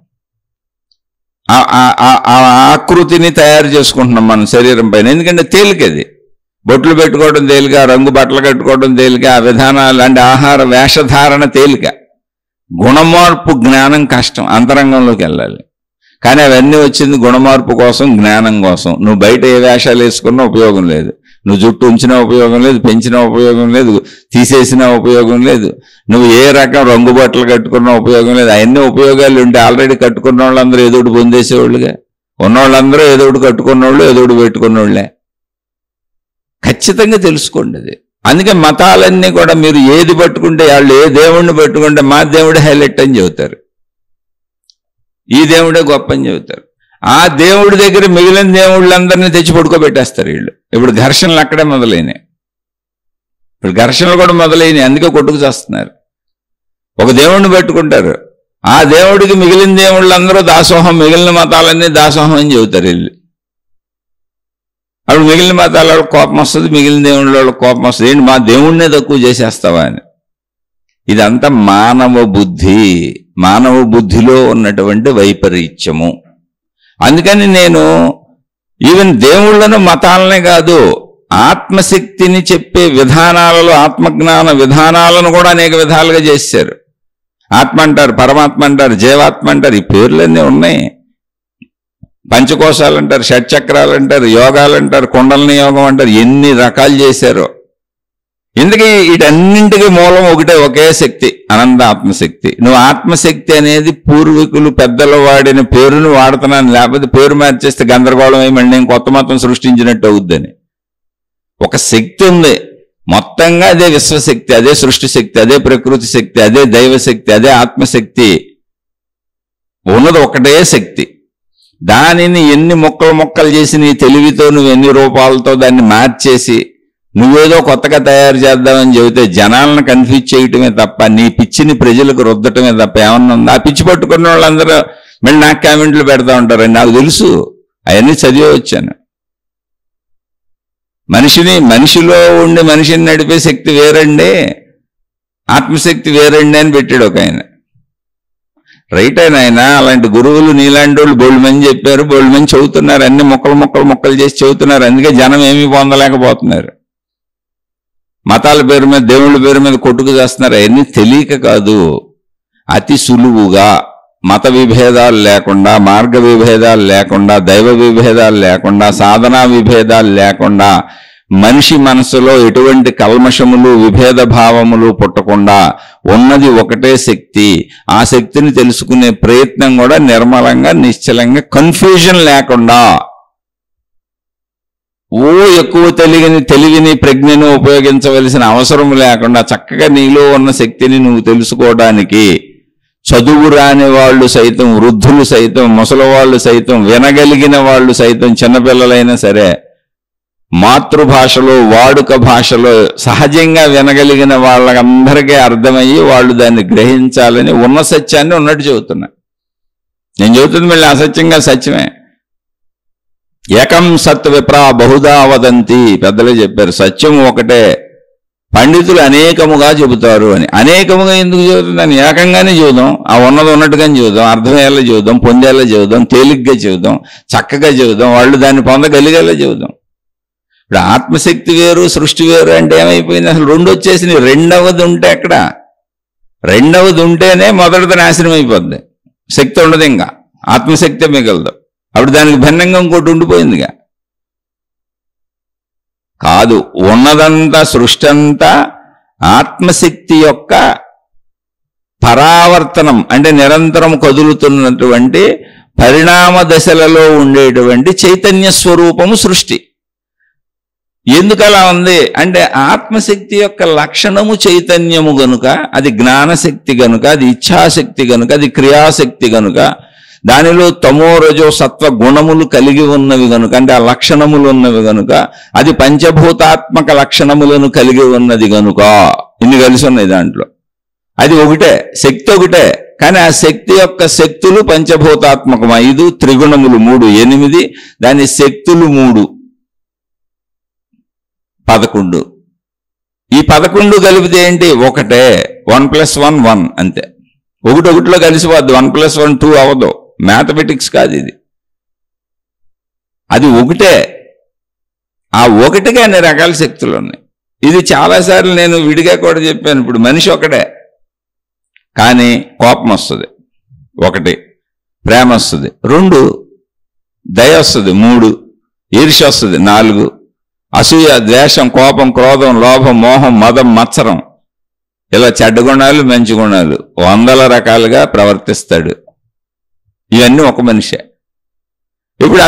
ఆ ఆకృతిని తయారు చేసుకుంటున్నాం మన శరీరం పైన. ఎందుకంటే తేలికది, బొట్లు పెట్టుకోవడం తేలిక, రంగు బట్టలు కట్టుకోవడం తేలిక, ఆ విధానాలు అంటే ఆహార వేషధారణ తేలిక. గుణమార్పు జ్ఞానం కష్టం, అంతరంగంలోకి వెళ్ళాలి. కానీ అవన్నీ వచ్చింది గుణమార్పు కోసం, జ్ఞానం కోసం. నువ్వు బయట ఏ వేషాలు వేసుకున్నా ఉపయోగం లేదు, నువ్వు జుట్టు ఉంచినా ఉపయోగం లేదు, పెంచినా ఉపయోగం లేదు, తీసేసినా ఉపయోగం లేదు, నువ్వు ఏ రకం రంగు బట్టలు కట్టుకున్నా ఉపయోగం లేదు. అవన్నీ ఉపయోగాలు ఉంటే ఆల్రెడీ కట్టుకున్న వాళ్ళందరూ ఏదోటి పొందేసేవాళ్ళుగా, ఉన్నవాళ్ళందరూ ఏదోటి కట్టుకున్నోళ్ళు, ఏదోటి పెట్టుకున్నోళ్ళే. ఖచ్చితంగా తెలుసుకోండి అది. అందుకే మతాలన్నీ కూడా మీరు ఏది పట్టుకుంటే, వాళ్ళు ఏ దేవుణ్ణి పట్టుకుంటే మా దేవుడే హైలైట్ అని చెబుతారు, ఈ దేవుడే గొప్ప అని చెబుతారు. ఆ దేవుడి దగ్గర మిగిలిన దేవుళ్ళందరినీ తెచ్చి పడుకోబెట్టేస్తారు వీళ్ళు. ఇప్పుడు ఘర్షణలు అక్కడే మొదలైనాయి. ఇప్పుడు ఘర్షణలు కూడా మొదలైనాయి, అందుకే కొట్టుకు చేస్తున్నారు. ఒక దేవుణ్ణి పెట్టుకుంటారు, ఆ దేవుడికి మిగిలిన దేవుళ్ళందరూ దాసోహం, మిగిలిన మతాలన్నీ దాసోహం అని చెబుతారు వీళ్ళు. అప్పుడు మిగిలిన మతాల వాళ్ళకి కోపం వస్తుంది, మిగిలిన దేవుళ్ళ వాళ్ళకి కోపం వస్తుంది. ఏంటి మా దేవుణ్ణే తక్కువ చేసేస్తావా అని. ఇదంతా మానవ బుద్ధి, మానవ బుద్ధిలో ఉన్నటువంటి వైపరీత్యము. అందుకని నేను ఈవెన్ దేవుళ్ళను మతాలనే కాదు, ఆత్మశక్తిని చెప్పే విధానాలలో, ఆత్మజ్ఞాన విధానాలను కూడా అనేక విధాలుగా చేశారు. ఆత్మ అంటారు, పరమాత్మ అంటారు, జీవాత్మ అంటారు, ఈ పేర్లన్నీ ఉన్నాయి. పంచకోశాలు అంటారు, షట్చక్రాలు అంటారు, యోగాలు అంటారు, కుండలిని యోగం అంటారు, ఎన్ని రకాలు చేశారో. ఇందుకే వీటన్నింటికి మూలం ఒకటే, ఒకే శక్తి, అనంత ఆత్మశక్తి. నువ్వు ఆత్మశక్తి అనేది పూర్వీకులు పెద్దలు వాడిన పేరును వాడుతున్నాను, లేకపోతే పేరు మార్చేస్తే గందరగోళం ఏమండి నేను కొత్త మతం సృష్టించినట్టు అవుద్దని. ఒక శక్తి ఉంది, మొత్తంగా అదే విశ్వశక్తి, అదే సృష్టి శక్తి, అదే ప్రకృతి శక్తి, అదే దైవశక్తి, అదే ఆత్మశక్తి. ఉన్నది ఒకటే శక్తి. దానిని ఎన్ని మొక్కలు చేసి నీ తెలివితో నువ్వు ఎన్ని రూపాలతో దాన్ని మార్చేసి నువ్వేదో కొత్తగా తయారు చేద్దామని చెబితే జనాలను కన్ఫ్యూజ్ చేయటమే తప్ప, నీ పిచ్చిని ప్రజలకు రుద్దటమే తప్ప ఏమన్నా ఉందా? ఆ పిచ్చి పట్టుకున్న వాళ్ళందరూ మళ్ళీ నాకు కామెంట్లు పెడతా ఉంటారండి. నాకు తెలుసు, అవన్నీ చదివే వచ్చాను. మనిషిలో ఉండి మనిషిని నడిపే శక్తి వేరండి, ఆత్మశక్తి వేరండి అని పెట్టాడు ఒక ఆయన. రైట్ ఆయన. అలాంటి గురువులు నీలాంటి వాళ్ళు బోల్డ్ మంది చెప్పారు, బోల్డ్ మంది చదువుతున్నారు, అన్ని మొక్కలు చేసి చదువుతున్నారు. అందుకే జనం ఏమీ పొందలేకపోతున్నారు. మతాల పేరు మీద, దేవుళ్ళ పేరు మీద కొట్టుకు చేస్తున్నారు. అవన్నీ తెలియక కాదు, అతి సులువుగా మత విభేదాలు లేకుండా, మార్గ విభేదాలు లేకుండా, దైవ విభేదాలు లేకుండా, సాధనా విభేదాలు లేకుండా, మనిషి మనసులో ఎటువంటి కల్మషములు విభేద భావములు పుట్టకుండా ఉన్నది ఒకటే శక్తి. ఆ శక్తిని తెలుసుకునే ప్రయత్నం కూడా నిర్మలంగా, నిశ్చలంగా, కన్ఫ్యూజన్ లేకుండా, ఎక్కువ తెలివిని ప్రజ్ఞను ఉపయోగించవలసిన అవసరం లేకుండా చక్కగా నీలో ఉన్న శక్తిని నువ్వు తెలుసుకోవడానికి చదువు రాని వాళ్ళు సైతం, వృద్ధులు సైతం, ముసలివాళ్ళు సైతం, వినగలిగిన వాళ్ళు సైతం, చిన్నపిల్లలైనా సరే మాతృభాషలో, వాడుక భాషలో సహజంగా వినగలిగిన వాళ్ళందరికీ అర్థమయ్యి వాళ్ళు దాన్ని గ్రహించాలని ఉన్న సత్యాన్ని ఉన్నట్టు చెబుతున్నా. నేను చెబుతుంది మళ్ళీ అసత్యంగా సత్యమే. ఏకం సత్ విప్రా బహుదా వదంతి, పెద్దలే చెప్పారు. సత్యం ఒకటే, పండితులు అనేకముగా చెబుతారు అని. అనేకముగా ఎందుకు చెబుతుందని ఏకంగానే చెబుదాం, ఆ ఉన్నది ఉన్నట్టుగానే చెబుదాం, అర్థమయ్యేలా చెబుదాం, పొందేలా చెబుదాం, తేలిగ్గా చెబుదాం, చక్కగా చెబుదాం, వాళ్ళు దాన్ని పొందగలిగేలా చెబుదాం. ఇప్పుడు ఆత్మశక్తి వేరు, సృష్టి వేరు అంటే ఏమైపోయింది? అసలు రెండు వచ్చేసినాయి. రెండవది ఉంటే ఎక్కడ? రెండవది ఉంటేనే మొదటిది నాశనం అయిపోద్ది. శక్తి ఉండదు, ఇంకా ఆత్మశక్తి మిగలదు. అప్పుడు దానికి భిన్నంగా ఇంకోటి ఉండిపోయిందిగా. కాదు, ఉన్నదంతా సృష్టి అంతా ఆత్మశక్తి యొక్క పరావర్తనం, అంటే నిరంతరం కదులుతున్నటువంటి పరిణామ దశలలో ఉండేటువంటి చైతన్య స్వరూపము సృష్టి. ఎందుకు అలా ఉంది అంటే ఆత్మశక్తి యొక్క లక్షణము చైతన్యము గనుక, అది జ్ఞానశక్తి గనుక, అది ఇచ్ఛాశక్తి గనుక, అది క్రియాశక్తి గనుక, దానిలో తమో రజో సత్వ గుణములు కలిగి ఉన్నవి గనుక, అంటే ఆ లక్షణములు ఉన్నవి గనుక, అది పంచభూతాత్మక లక్షణములను కలిగి ఉన్నది గనుక ఇన్ని కలిసి ఉన్నాయి దాంట్లో. అది ఒకటే, శక్తి ఒకటే, కానీ ఆ శక్తి యొక్క శక్తులు పంచభూతాత్మకం 5, త్రిగుణములు 3, 8, దాని శక్తులు 3, 11. ఈ 11 కలిపితే ఏంటి? ఒకటే. 1 + 1 1 అంతే. ఒకటిలో కలిసిపోద్ది. 1 + 1 2 అవ్వదు. మ్యాథమెటిక్స్ కాదు ఇది, అది ఒకటే. ఆ ఒకటిగా అన్ని రకాల శక్తులు ఉన్నాయి. ఇది చాలాసార్లు నేను విడిగా కూడా చెప్పాను. ఇప్పుడు మనిషి ఒకటే, కానీ కోపం వస్తుంది 1, ప్రేమ వస్తుంది 2, దయ వస్తుంది 3, ఈర్ష్య వస్తుంది 4, అసూయ, ద్వేషం, కోపం, క్రోధం, లోభం, మోహం, మదం, మత్సరం, ఇలా చెడ్డ గుణాలు, మంచి గుణాలు 100 రకాలుగా ప్రవర్తిస్తాడు. ఇవన్నీ ఒక మనిషే. ఇప్పుడు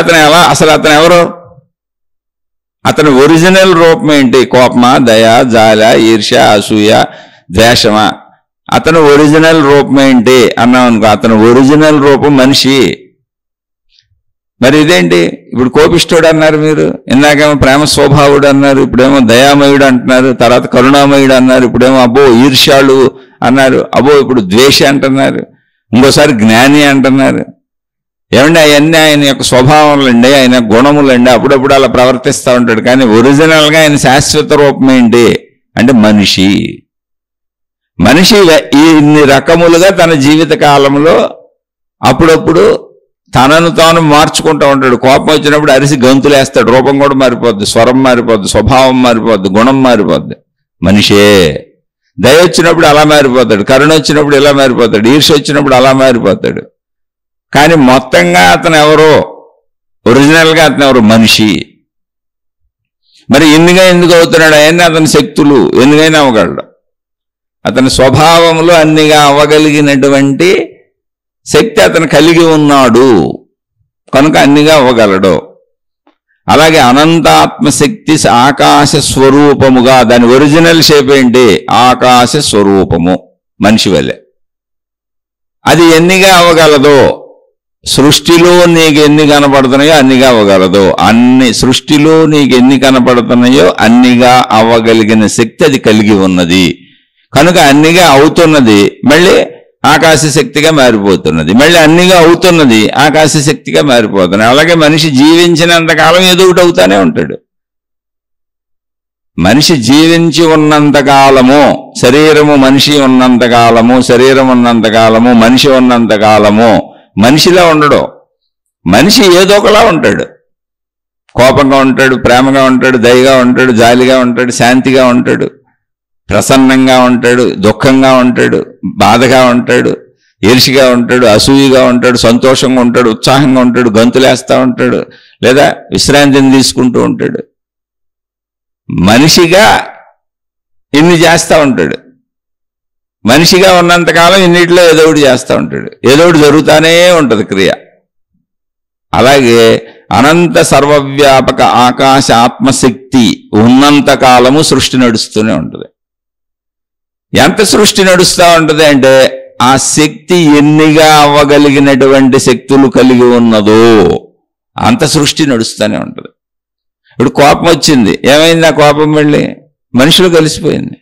అసలు అతను ఎవరు? అతని ఒరిజినల్ రూపం ఏంటి? కోపమా, దయ, జాల, ఈర్ష్య, అసూయ, ద్వేషమా? అతను ఒరిజినల్ రూపం ఏంటి అన్నాం అనుకో, అతను ఒరిజినల్ రూపం మనిషి. మరి ఇదేంటి? ఇప్పుడు కోపిష్ఠుడు అన్నారు మీరు, ఇందాకేమో ప్రేమ స్వభావుడు అన్నారు, ఇప్పుడేమో దయామయుడు అంటున్నారు, తర్వాత కరుణామయుడు అన్నారు, ఇప్పుడేమో అబ్బో ఈర్ష్యాలు అన్నారు, అబ్బో ఇప్పుడు ద్వేష అంటున్నారు, ఇంకోసారి జ్ఞాని అంటున్నారు. ఏమండి అవన్నీ ఆయన యొక్క స్వభావములండి, ఆయన గుణములండి. అప్పుడప్పుడు అలా ప్రవర్తిస్తూ ఉంటాడు, కానీ ఒరిజినల్గా ఆయన శాశ్వత రూపం ఏంటి అంటే మనిషి. మనిషి ఇన్ని రకములుగా తన జీవిత కాలంలో అప్పుడప్పుడు తనను తాను మార్చుకుంటూ ఉంటాడు. కోపం వచ్చినప్పుడు అరిసి గంతులేస్తాడు, రూపం కూడా మారిపోద్ది, స్వరం మారిపోద్ది, స్వభావం మారిపోద్ది, గుణం మారిపోద్ది. మనిషే. దయ వచ్చినప్పుడు అలా మారిపోతాడు, కరుణ వచ్చినప్పుడు ఇలా మారిపోతాడు, ఈర్ష్య వచ్చినప్పుడు అలా మారిపోతాడు. కానీ మొత్తంగా అతను ఎవరో ఒరిజినల్గా అతను ఎవరు? మనిషి. మరి ఎన్నిగా ఎందుకు అవుతున్నాడు? అవన్నీ అతని శక్తులు, ఎన్నిగైనా అవ్వగలడు. అతని స్వభావంలో అన్నిగా అవ్వగలిగినటువంటి శక్తి అతను కలిగి ఉన్నాడు కనుక అన్నిగా అవ్వగలడు. అలాగే అనంతాత్మశక్తి ఆకాశ స్వరూపముగా, దాని ఒరిజినల్ షేప్ ఏంటి? ఆకాశ స్వరూపము, మనిషి వలె. అది ఎన్నిగా అవ్వగలదో, సృష్టిలో నీకు ఎన్ని కనపడుతున్నాయో అన్నిగా అవ్వగలదు. సృష్టిలో నీకు ఎన్ని కనపడుతున్నాయో అన్నిగా అవ్వగలిగిన శక్తి అది కలిగి ఉన్నది కనుక అన్నిగా అవుతున్నది, మళ్ళీ ఆకాశ శక్తిగా మారిపోతున్నది, మళ్ళీ అన్నిగా అవుతున్నది, ఆకాశ శక్తిగా మారిపోతున్నది. అలాగే మనిషి జీవించినంత కాలం ఏదో ఒకటి అవుతానే ఉంటాడు. మనిషి జీవించి ఉన్నంతకాలము, శరీరము మనిషి ఉన్నంతకాలము, శరీరం ఉన్నంతకాలము, మనిషి ఉన్నంతకాలము మనిషిలా ఉండడు. మనిషి ఏదో ఒకలా ఉంటాడు. కోపంగా ఉంటాడు, ప్రేమగా ఉంటాడు, దయగా ఉంటాడు, జాలిగా ఉంటాడు, శాంతిగా ఉంటాడు, ప్రసన్నంగా ఉంటాడు, దుఃఖంగా ఉంటాడు, బాధగా ఉంటాడు, ఈర్షిగా ఉంటాడు, అసూయగా ఉంటాడు, సంతోషంగా ఉంటాడు, ఉత్సాహంగా ఉంటాడు, గంతులేస్తూ ఉంటాడు, లేదా విశ్రాంతిని తీసుకుంటూ ఉంటాడు. మనిషిగా ఇన్ని చేస్తూ ఉంటాడు. మనిషిగా ఉన్నంతకాలం ఇన్నిట్లో ఏదో ఒకటి చేస్తూ ఉంటాడు, ఏదో ఒకటి జరుగుతూనే ఉంటుంది క్రియ. అలాగే అనంత సర్వవ్యాపక ఆకాశ ఆత్మశక్తి ఉన్నంతకాలము సృష్టి నడుస్తూనే ఉంటుంది. ఎంత సృష్టి నడుస్తూ ఉంటుంది అంటే ఆ శక్తి ఎన్నిగా అవ్వగలిగినటువంటి శక్తులు కలిగి ఉన్నదో అంత సృష్టి నడుస్తూనే ఉంటుంది. ఇప్పుడు కోపం వచ్చింది, ఏమైంది? ఆ కోపం మళ్ళీ మనిషిలో కలిసిపోయింది.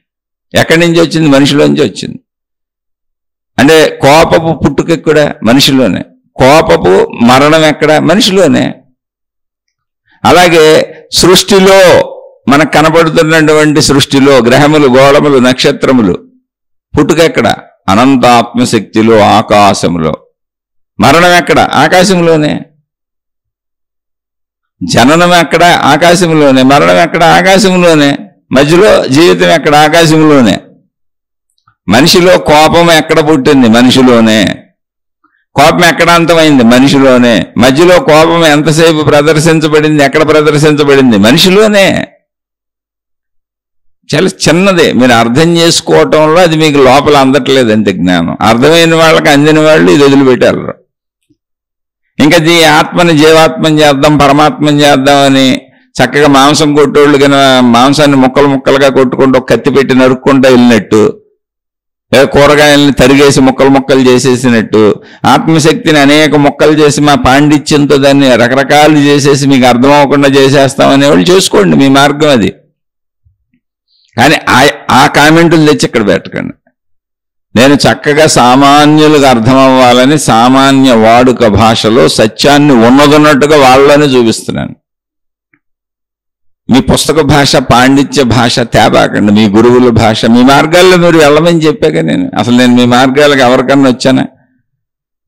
ఎక్కడి నుంచి వచ్చింది? మనిషిలోంచి వచ్చింది. అంటే కోపపు పుట్టుక ఎక్కడ? మనిషిలోనే. కోపపు మరణం ఎక్కడ? మనిషిలోనే. అలాగే సృష్టిలో మనకు కనపడుతున్నటువంటి సృష్టిలో గ్రహములు, గోళములు, నక్షత్రములు పుట్టుక ఎక్కడ? అనంత ఆత్మశక్తిలో, ఆకాశములో. మరణం ఎక్కడ? ఆకాశంలోనే. జననం ఎక్కడ? ఆకాశంలోనే. మరణం ఎక్కడ? ఆకాశంలోనే. మధ్యలో జీవితం ఎక్కడ? ఆకాశంలోనే. మనిషిలో కోపం ఎక్కడ పుట్టింది? మనిషిలోనే. కోపం ఎక్కడ అంతమైంది? మనిషిలోనే. మధ్యలో కోపం ఎంతసేపు ప్రదర్శించబడింది? ఎక్కడ ప్రదర్శించబడింది? మనిషిలోనే. చాలా చిన్నదే, మీరు అర్థం చేసుకోవటంలో అది మీకు లోపల అందట్లేదు అంతే జ్ఞానం. అర్థమైన వాళ్ళకి అందిన వాళ్ళు ఇది వదిలిపెట్టారు. ఇంకా ఈ ఆత్మని జీవాత్మని చేద్దాం, పరమాత్మని చేద్దామని చక్కగా మాంసం కొట్టేళ్ళు కన్నా మాంసాన్ని ముక్కలు ముక్కలుగా కొట్టుకుంటూ కత్తి పెట్టి నరుక్కుంటూ వెళ్ళినట్టు, లేదా కూరగాయలని తరిగేసి ముక్కలు ముక్కలు చేసేసినట్టు ఆత్మశక్తిని అనేక ముక్కలు చేసి మా పాండిత్యంతో దాన్ని రకరకాలు చేసేసి మీకు అర్థం అవ్వకుండా చేసేస్తామనే వాళ్ళు చేసుకోండి, మీ మార్గం అది. కానీ ఆ కామెంటులు తెచ్చి ఇక్కడ పెట్టకండి. నేను చక్కగా సామాన్యులకు అర్థం అవ్వాలని సామాన్య వాడుక భాషలో సత్యాన్ని ఉన్నదన్నట్టుగా వాళ్ళని చూపిస్తున్నాను. మీ పుస్తక భాష, పాండిత్య భాష తేబాకండి. మీ గురువుల భాష, మీ మార్గాల్లో మీరు వెళ్ళమని చెప్పాక నేను మీ మార్గాలకు ఎవరికన్నా వచ్చానా?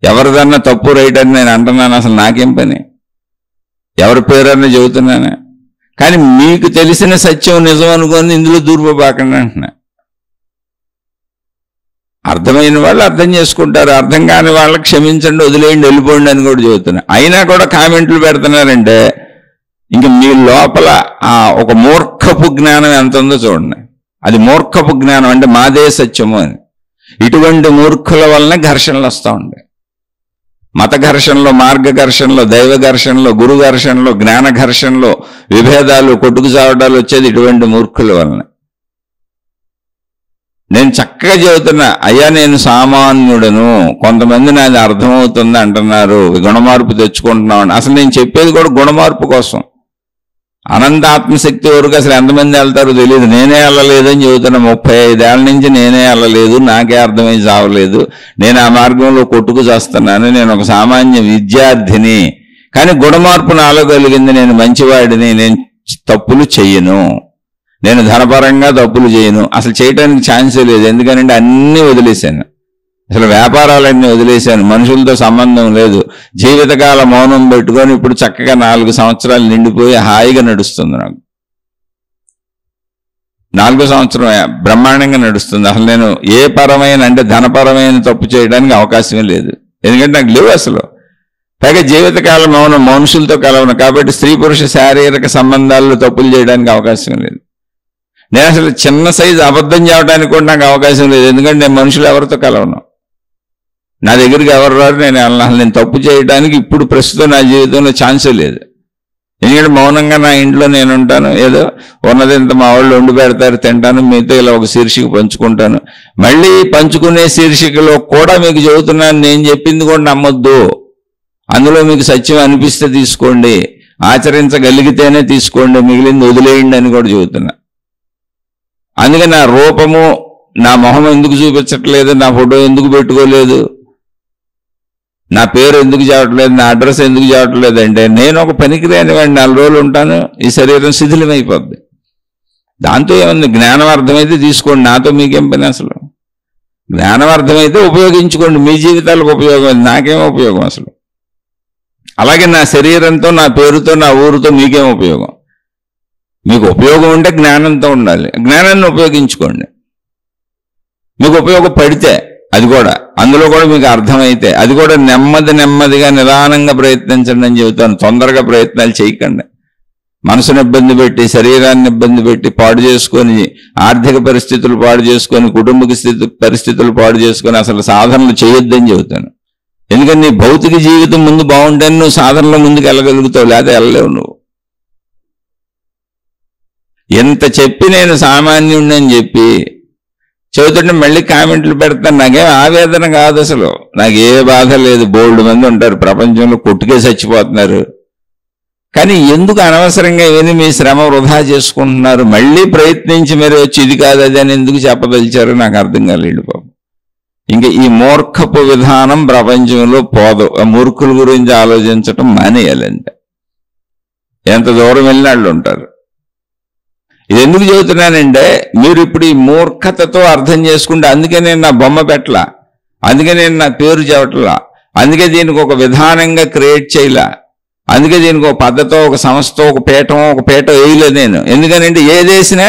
ఎవరిదన్నా తప్పు రైట్ అని నేను అంటున్నాను? అసలు నాకేం పని? ఎవరి పేరన్నా చెబుతున్నానా? కానీ మీకు తెలిసిన సత్యం నిజం అనుకొని ఇందులో దూర్పోబాకండి అంటున్నా. అర్థమైన వాళ్ళు అర్థం చేసుకుంటారు, అర్థం కాని వాళ్ళకి క్షమించండి, వదిలేయండి, వెళ్ళిపోండి అని కూడా చెబుతున్నా. అయినా కూడా కామెంట్లు పెడుతున్నారంటే ఇంక మీ లోపల ఒక మూర్ఖపు జ్ఞానం ఎంత ఉందో చూడండి. అది మూర్ఖపు జ్ఞానం అంటే మాదే సత్యము అని. ఇటువంటి మూర్ఖుల వలన ఘర్షణలు వస్తూ ఉంటాయి. మత ఘర్షణలో, మార్గ ఘర్షణలో, దైవ ఘర్షణలో, గురు ఘర్షణలో, జ్ఞాన ఘర్షణలో విభేదాలు, కొట్టుకు చావడాలు వచ్చేది ఇటువంటి మూర్ఖుల వలన. నేను చక్కగా చెబుతున్నా, అయ్యా నేను సామాన్యుడను, కొంతమంది నాది అర్థమవుతుంది అంటున్నారు, గుణమార్పు తెచ్చుకుంటున్నాను. అసలు నేను చెప్పేది కూడా గుణమార్పు కోసం. అనంత ఆత్మశక్తి వరకు అసలు ఎంతమంది వెళ్తారో తెలియదు. నేనే వెళ్ళలేదని చెబుతున్నా. 35 ఏళ్ల నుంచి నేనే వెళ్ళలేదు, నాకే అర్థమై చావలేదు. నేను ఆ మార్గంలో కొట్టుకు చేస్తున్నాను. నేను ఒక సామాన్య విద్యార్థిని, కానీ గుణమార్పు నాలో కలిగింది. నేను మంచివాడిని, నేను తప్పులు చెయ్యను, నేను ధనపరంగా తప్పులు చేయను. అసలు చేయడానికి ఛాన్సే లేదు. ఎందుకంటే అన్నీ వదిలేశాను. అసలు వ్యాపారాలన్నీ వదిలేశాను, మనుషులతో సంబంధం లేదు. జీవితకాల మౌనం పెట్టుకొని ఇప్పుడు చక్కగా 4 సంవత్సరాలు నిండిపోయి హాయిగా నడుస్తుంది. నాకు 4వ సంవత్సరం బ్రహ్మాండంగా నడుస్తుంది. అసలు నేను ఏ పరమైన అంటే ధనపరమైన తప్పు చేయడానికి అవకాశమే లేదు. ఎందుకంటే నాకు లేవు అసలు. పైగా జీవితకాలం మనుషులతో కలవను కాబట్టి స్త్రీ పురుష శారీరక సంబంధాల్లో తప్పులు చేయడానికి అవకాశం లేదు. నేను అసలు చిన్న సైజు అబద్ధం చేయడానికి కూడా నాకు అవకాశం లేదు. ఎందుకంటే నేను మనుషులు ఎవరితో కలవను. నా దగ్గరికి ఎవరు రారు. నేను తప్పు చేయడానికి ఇప్పుడు ప్రస్తుతం నా జీవితంలో ఛాన్సే లేదు. ఎందుకంటే మౌనంగా నా ఇంట్లో నేను ఉంటాను. ఏదో ఉన్నదంతా మా వాళ్ళు వండి పెడతారు, తింటాను. మీతో ఇలా ఒక శీర్షిక పంచుకుంటాను. మళ్ళీ పంచుకునే శీర్షికలో కూడా మీకు చెబుతున్నాను, నేను చెప్పింది కూడా నమ్మొద్దు. అందులో మీకు సత్యం అనిపిస్తే తీసుకోండి, ఆచరించగలిగితేనే తీసుకోండి, మిగిలింది వదిలేయండి అని కూడా చెబుతున్నా. అందుకే నా రూపము, నా మొహం ఎందుకు చూపించట్లేదు, నా ఫోటో ఎందుకు పెట్టుకోలేదు, నా పేరు ఎందుకు చెప్పట్లేదు, నా అడ్రస్ ఎందుకు చెప్పట్లేదు అంటే నేను ఒక పనికిరాని వాడిని. 4 రోజులు ఉంటాను, ఈ శరీరం శిథిలమైపోద్ది. దాంతో ఏముంది? జ్ఞానం అర్థమైతే తీసుకోండి, నాతో మీకేం పని? అసలు జ్ఞానం అర్థమైతే ఉపయోగించుకోండి, మీ జీవితాలకు ఉపయోగం, నాకేం ఉపయోగం అసలు? అలాగే నా శరీరంతో, నా పేరుతో, నా ఊరుతో మీకేం ఉపయోగం? మీకు ఉపయోగం ఉంటే జ్ఞానంతో ఉండాలి, జ్ఞానాన్ని ఉపయోగించుకోండి. మీకు ఉపయోగపడితే అది కూడా, అందులో కూడా మీకు అర్థమైతే అది కూడా నెమ్మదిగా నిదానంగా ప్రయత్నించండి అని చెబుతాను. తొందరగా ప్రయత్నాలు చేయకండి. మనసును ఇబ్బంది పెట్టి, శరీరాన్ని ఇబ్బంది పెట్టి, పాడు చేసుకొని, ఆర్థిక పరిస్థితులు పాడు చేసుకొని, కుటుంబ పరిస్థితులు పాడు చేసుకొని అసలు సాధనలు చేయొద్దని చెబుతాను. ఎందుకంటే నీ భౌతిక జీవితం ముందు బాగుంటేనే నువ్వు సాధనలో ముందుకు వెళ్ళగలుగుతావు, లేదా వెళ్ళలేవు నువ్వు. ఎంత చెప్పి నేను సామాన్యుడిని అని చెప్పి చెబుతుంటే మళ్ళీ కామెంట్లు పెడతాను. నాకేం ఆవేదన కాదు, అసలు నాకు ఏ బాధ లేదు. బోల్డ్ మంది ఉంటారు ప్రపంచంలో, కొట్టుకే చచ్చిపోతున్నారు. కానీ ఎందుకు అనవసరంగా ఏమి మీ శ్రమ వృధా చేసుకుంటున్నారు? మళ్ళీ ప్రయత్నించి మరి వచ్చి ఇది కాదు అది అని ఎందుకు చెప్పదలిచారు నాకు అర్థం కాలేదు పాపం. ఇంకా ఈ మూర్ఖపు విధానం ప్రపంచంలో పోదు. ఆ మూర్ఖుల గురించి ఆలోచించటం మానేయాలంటే. ఎంత దూరం వెళ్ళిన వాళ్ళు ఉంటారు. ఇది ఎందుకు చెబుతున్నానంటే మీరు ఇప్పుడు ఈ మూర్ఖతతో అర్థం చేసుకుంటే, అందుకే నేను నా బొమ్మ పెట్టలా, అందుకే నేను నా పేరు చెప్పట్లా, అందుకే దీనికి ఒక విధానంగా క్రియేట్ చేయలా, అందుకే దీనికి ఒక పద్ధతో, ఒక సంస్థ, ఒక పీఠం వేయలేదు నేను. ఎందుకనంటే ఏదేసినా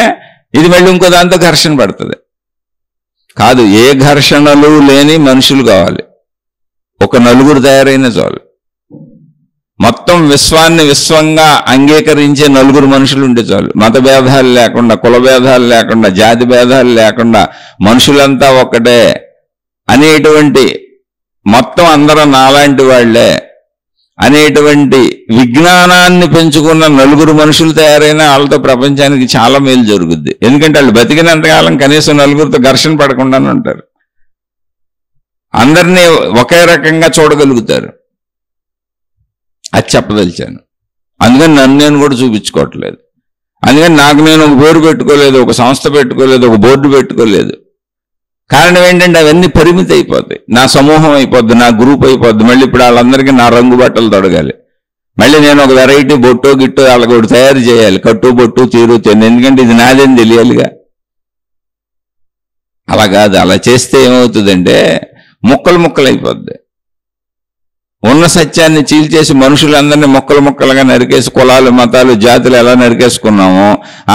ఇది మళ్ళీ ఇంకో దాంతో ఘర్షణ పడుతుంది. కాదు, ఏ ఘర్షణలు లేని మనుషులు కావాలి. ఒక 4 తయారైన చాలు. మొత్తం విశ్వాన్ని విశ్వంగా అంగీకరించే 4 మనుషులు ఉంటే చాలు. మత భేదాలు లేకుండా, కుల భేదాలు లేకుండా, జాతి భేదాలు లేకుండా, మనుషులంతా ఒక్కటే అనేటువంటి, మొత్తం అందరూ నాలాంటి వాళ్లే అనేటువంటి విజ్ఞానాన్ని పెంచుకున్న 4 మనుషులు తయారైన వాళ్ళతో ప్రపంచానికి చాలా మేలు జరుగుద్ది. ఎందుకంటే వాళ్ళు బతికినంతకాలం కనీసం 4తో ఘర్షణ పడకుండానే ఉంటారు. అందరినీ ఒకే రకంగా చూడగలుగుతారు. అది చెప్పదలిచాను. అందుకని నన్ను నేను కూడా చూపించుకోవట్లేదు. అందుకని నాకు నేను ఒక పేరు పెట్టుకోలేదు, ఒక సంస్థ పెట్టుకోలేదు, ఒక బోర్డు పెట్టుకోలేదు. కారణం ఏంటంటే అవన్నీ పరిమితి అయిపోతాయి. నా సమూహం అయిపోద్ది, నా గ్రూప్ అయిపోద్ది. మళ్ళీ ఇప్పుడు వాళ్ళందరికీ నా రంగు బట్టలు తొడగాలి. మళ్ళీ నేను ఒక వెరైటీ బొట్టో గిట్టో వాళ్ళకి ఒకటి తయారు చేయాలి, కట్టు బొట్టు తీరు తెన్ను. ఎందుకంటే ఇది నాదేం తెలియాలిగా. అలా కాదు. అలా చేస్తే ఏమవుతుందంటే ముక్కలు అయిపోద్ది. ఉన్న సత్యాన్ని చీల్చేసి మనుషులందరినీ ముక్కలుగా నరికేసి, కులాలు, మతాలు, జాతులు ఎలా నరికేసుకున్నామో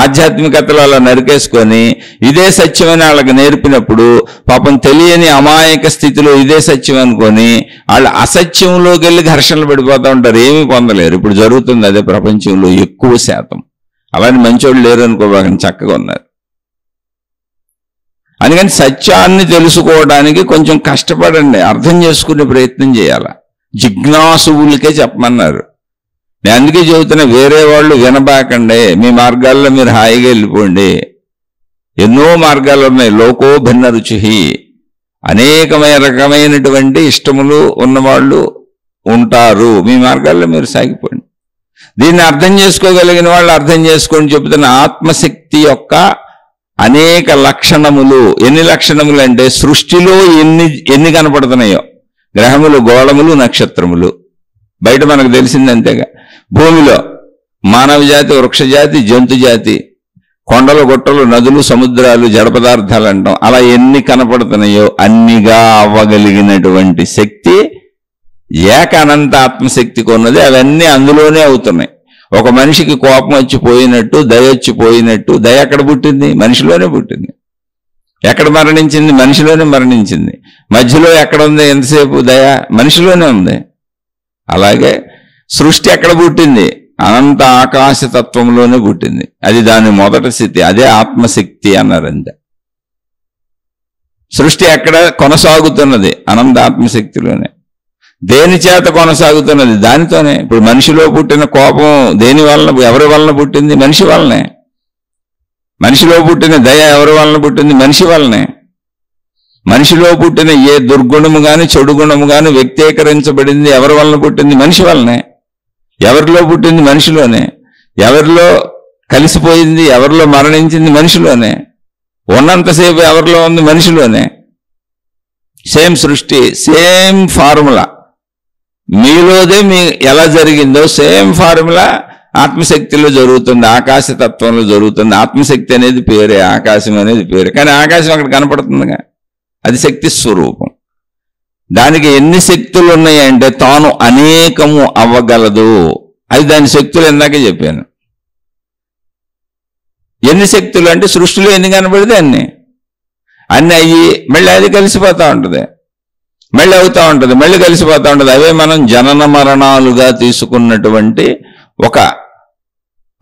ఆధ్యాత్మికతలు అలా నరికేసుకొని ఇదే సత్యమని వాళ్ళకి నేర్పినప్పుడు పాపం తెలియని అమాయక స్థితిలో ఇదే సత్యం అనుకొని వాళ్ళు అసత్యంలోకి వెళ్ళి ఘర్షణలు పడిపోతూ ఉంటారు. ఏమీ పొందలేరు. ఇప్పుడు జరుగుతుంది అదే ప్రపంచంలో ఎక్కువ శాతం. అలాని మంచోళ్ళు లేరు అనుకోబాగని చక్కగా ఉన్నారు. అందుకని సత్యాన్ని తెలుసుకోవడానికి కొంచెం కష్టపడండి, అర్థం చేసుకునే ప్రయత్నం చేయాలి. జిజ్ఞాసువులకే చెప్పమన్నారు. నేను అందుకే చెబుతున్నా, వేరే వాళ్ళు వినబాకండి, మీ మార్గాల్లో మీరు హాయిగా వెళ్ళిపోండి. ఎన్నో మార్గాలు ఉన్నాయి. లోకో భిన్న రుచి, అనేకమైన రకమైనటువంటి ఇష్టములు ఉన్నవాళ్ళు ఉంటారు. మీ మార్గాల్లో మీరు సాగిపోండి. దీన్ని అర్థం చేసుకోగలిగిన వాళ్ళు అర్థం చేసుకొని చెబుతున్న ఆత్మశక్తి యొక్క అనేక లక్షణములు. ఎన్ని లక్షణములు అంటే సృష్టిలో ఎన్ని కనపడుతున్నాయో, గ్రహములు, గోళములు, నక్షత్రములు, బయట మనకు తెలిసిందంతేగా. భూమిలో మానవ జాతి, వృక్షజాతి, జంతు జాతి, కొండలు, గుట్టలు, నదులు, సముద్రాలు, జడ పదార్థాలు అంటాం. అలా ఎన్ని కనపడుతున్నాయో అన్నిగా అవ్వగలిగినటువంటి శక్తి ఏక అనంత ఆత్మశక్తికి ఉన్నది. అవన్నీ అందులోనే అవుతున్నాయి. ఒక మనిషికి కోపం వచ్చిపోయినట్టు, దయ వచ్చిపోయినట్టు, దయ ఎక్కడ పుట్టింది? మనిషిలోనే పుట్టింది. ఎక్కడ మరణించింది? మనిషిలోనే మరణించింది. మధ్యలో ఎక్కడ ఉంది ఎంతసేపు దయ? మనిషిలోనే ఉంది. అలాగే సృష్టి ఎక్కడ పుట్టింది? అనంత ఆకాశతత్వంలోనే పుట్టింది. అది దాని మొదటి స్థితి. అదే ఆత్మశక్తి అన్నారు. అంతే. సృష్టి ఎక్కడ కొనసాగుతున్నది? అనంత ఆత్మశక్తిలోనే. దేని చేత కొనసాగుతున్నది? దానితోనే. ఇప్పుడు మనిషిలో పుట్టిన కోపం దేని వలన, ఎవరి వలన పుట్టింది? మనిషి వలనే. మనిషిలో పుట్టిన దయ ఎవరి వలన పుట్టింది? మనిషి వలనే. మనిషిలో పుట్టిన ఏ దుర్గుణము గాని చెడు గుణము గాని వ్యక్తీకరించబడింది ఎవరి వలన పుట్టింది? మనిషి వలనే. ఎవరిలో పుట్టింది? మనిషిలోనే. ఎవరిలో కలిసిపోయింది, ఎవరిలో మరణించింది? మనిషిలోనే. ఉన్నంతసేపు ఎవరిలో ఉంది? మనిషిలోనే. సేమ్ సృష్టి, సేమ్ ఫార్ములా. మీలోదే మీ ఎలా జరిగిందో సేమ్ ఫార్ములా ఆత్మశక్తిలో జరుగుతుంది, ఆకాశతత్వంలో జరుగుతుంది. ఆత్మశక్తి అనేది పేరే, ఆకాశం అనేది పేరే. కానీ ఆకాశం అక్కడ కనపడుతుందిగా, అది శక్తి స్వరూపం. దానికి ఎన్ని శక్తులు ఉన్నాయంటే తాను అనేకము అవ్వగలదు. అది దాని శక్తులు ఇందాకే చెప్పాను. ఎన్ని శక్తులు అంటే సృష్టిలో ఎన్ని కనబడితే అన్ని అయ్యి మళ్ళీ అది కలిసిపోతూ ఉంటుంది, మళ్ళీ అవుతూ ఉంటుంది, మళ్ళీ కలిసిపోతూ ఉంటుంది. అవే మనం జనన మరణాలుగా తీసుకున్నటువంటి ఒక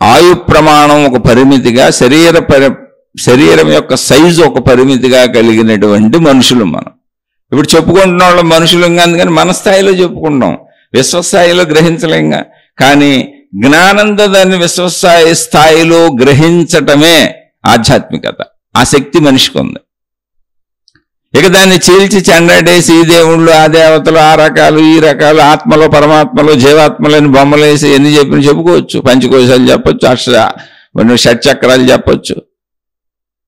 ఆయు ప్రమాణం, ఒక పరిమితిగా, శరీరం యొక్క సైజు ఒక పరిమితిగా కలిగినటువంటి మనుషులు మనం. ఇప్పుడు చెప్పుకుంటున్న వాళ్ళ మనుషులు అందుకని మన స్థాయిలో చెప్పుకుంటాం, విశ్వస్థాయిలో గ్రహించలేంగా. కానీ జ్ఞానంతో దాన్ని స్థాయిలో గ్రహించటమే ఆధ్యాత్మికత. ఆ శక్తి మనిషికి ఉంది. ఇక దాన్ని చీల్చి చెండాడేసి ఈ దేవుళ్ళు, ఆ దేవతలు, ఆ రకాలు, ఈ రకాలు, ఆత్మలో పరమాత్మలో జీవాత్మలని బొమ్మలేసి ఎన్ని చెప్పుకోవచ్చు. పంచకోశాలు చెప్పొచ్చు, షట్చక్రాలు చెప్పొచ్చు,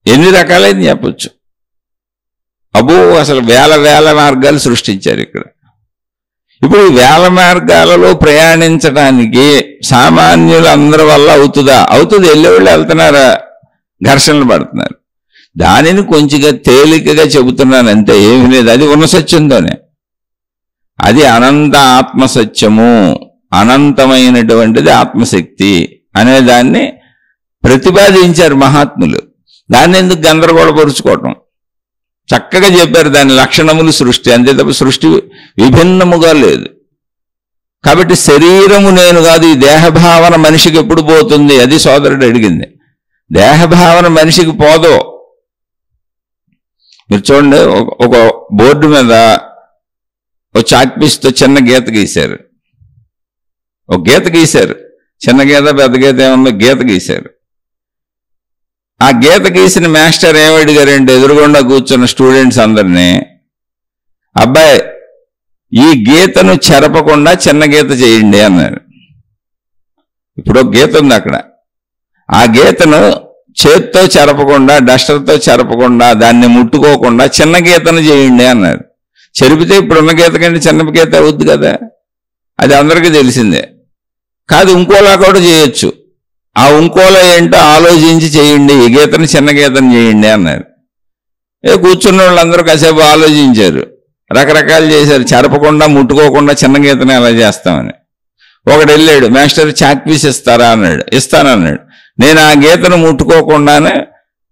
ఎన్ని రకాలైంది చెప్పొచ్చు. అబ్బో, అసలు వేల మార్గాలు సృష్టించారు ఇక్కడ. ఇప్పుడు ఈ వేల మార్గాలలో ప్రయాణించడానికి సామాన్యులు అందరి వల్ల అవుతుందా? అవుతుంది. వెళ్ళేవాళ్ళు వెళ్తున్నారా, ఘర్షణలు పడుతున్నారు. దానిని కొంచెంగా తేలికగా చెబుతున్నాను అంతే, ఏమీ లేదు. అది ఉన్న సత్యంతోనే. అది అనంత ఆత్మసత్యము, అనంతమైనటువంటిది ఆత్మశక్తి అనే దాన్ని ప్రతిపాదించారు మహాత్ములు. దాన్ని ఎందుకు గందరగోళపరుచుకోవటం? చక్కగా చెప్పారు దాని లక్షణములు సృష్టి, అంతే తప్ప సృష్టి విభిన్నముగా లేదు. కాబట్టి శరీరము నేను కాదు, ఈ దేహభావన మనిషికి ఎప్పుడు పోతుంది? అది సోదరుడు అడిగింది. దేహభావన మనిషికి పోదు. మీరు చూడండి, ఒక బోర్డు మీద ఒక చాక్పీస్తో చిన్న గీత గీశారు. ఒక గీత గీశారు, చిన్న గీత పెద్ద గీత ఏమన్నా గీత గీశారు. ఆ గీత గీసిన మాస్టర్ ఏమడిగారంటే ఎదురుగుండా కూర్చున్న స్టూడెంట్స్ అందరినీ, అబ్బాయి ఈ గీతను చెరపకుండా చిన్న గీత చేయండి అన్నారు. ఇప్పుడు ఒక గీత ఉంది అక్కడ, ఆ గీతను చేత్తో చెరపకుండా, డస్టర్తో చెరపకుండా, దాన్ని ముట్టుకోకుండా చిన్న గీతను చేయండి అన్నారు. చెరిపితే ఇప్పుడున్న గీత కంటే చిన్న గీత అవుద్ది కదా, అది అందరికీ తెలిసిందే. కాదు, ఇంకోలా కూడా చేయొచ్చు. ఆ ఇంకోలా ఏంటో ఆలోచించి చేయండి, ఈ గీతను చిన్న గీతను చేయండి అన్నారు. కూర్చున్న వాళ్ళందరూ కాసేపు ఆలోచించారు, రకరకాలు చేశారు. చెరపకుండా ముట్టుకోకుండా చిన్న గీతను ఎలా చేస్తామని. ఒకడు వెళ్ళాడు, మాస్టర్ చాక్ పీస్ ఇస్తారా అన్నాడు. ఇస్తానన్నాడు. నేను ఆ గీతను ముట్టుకోకుండానే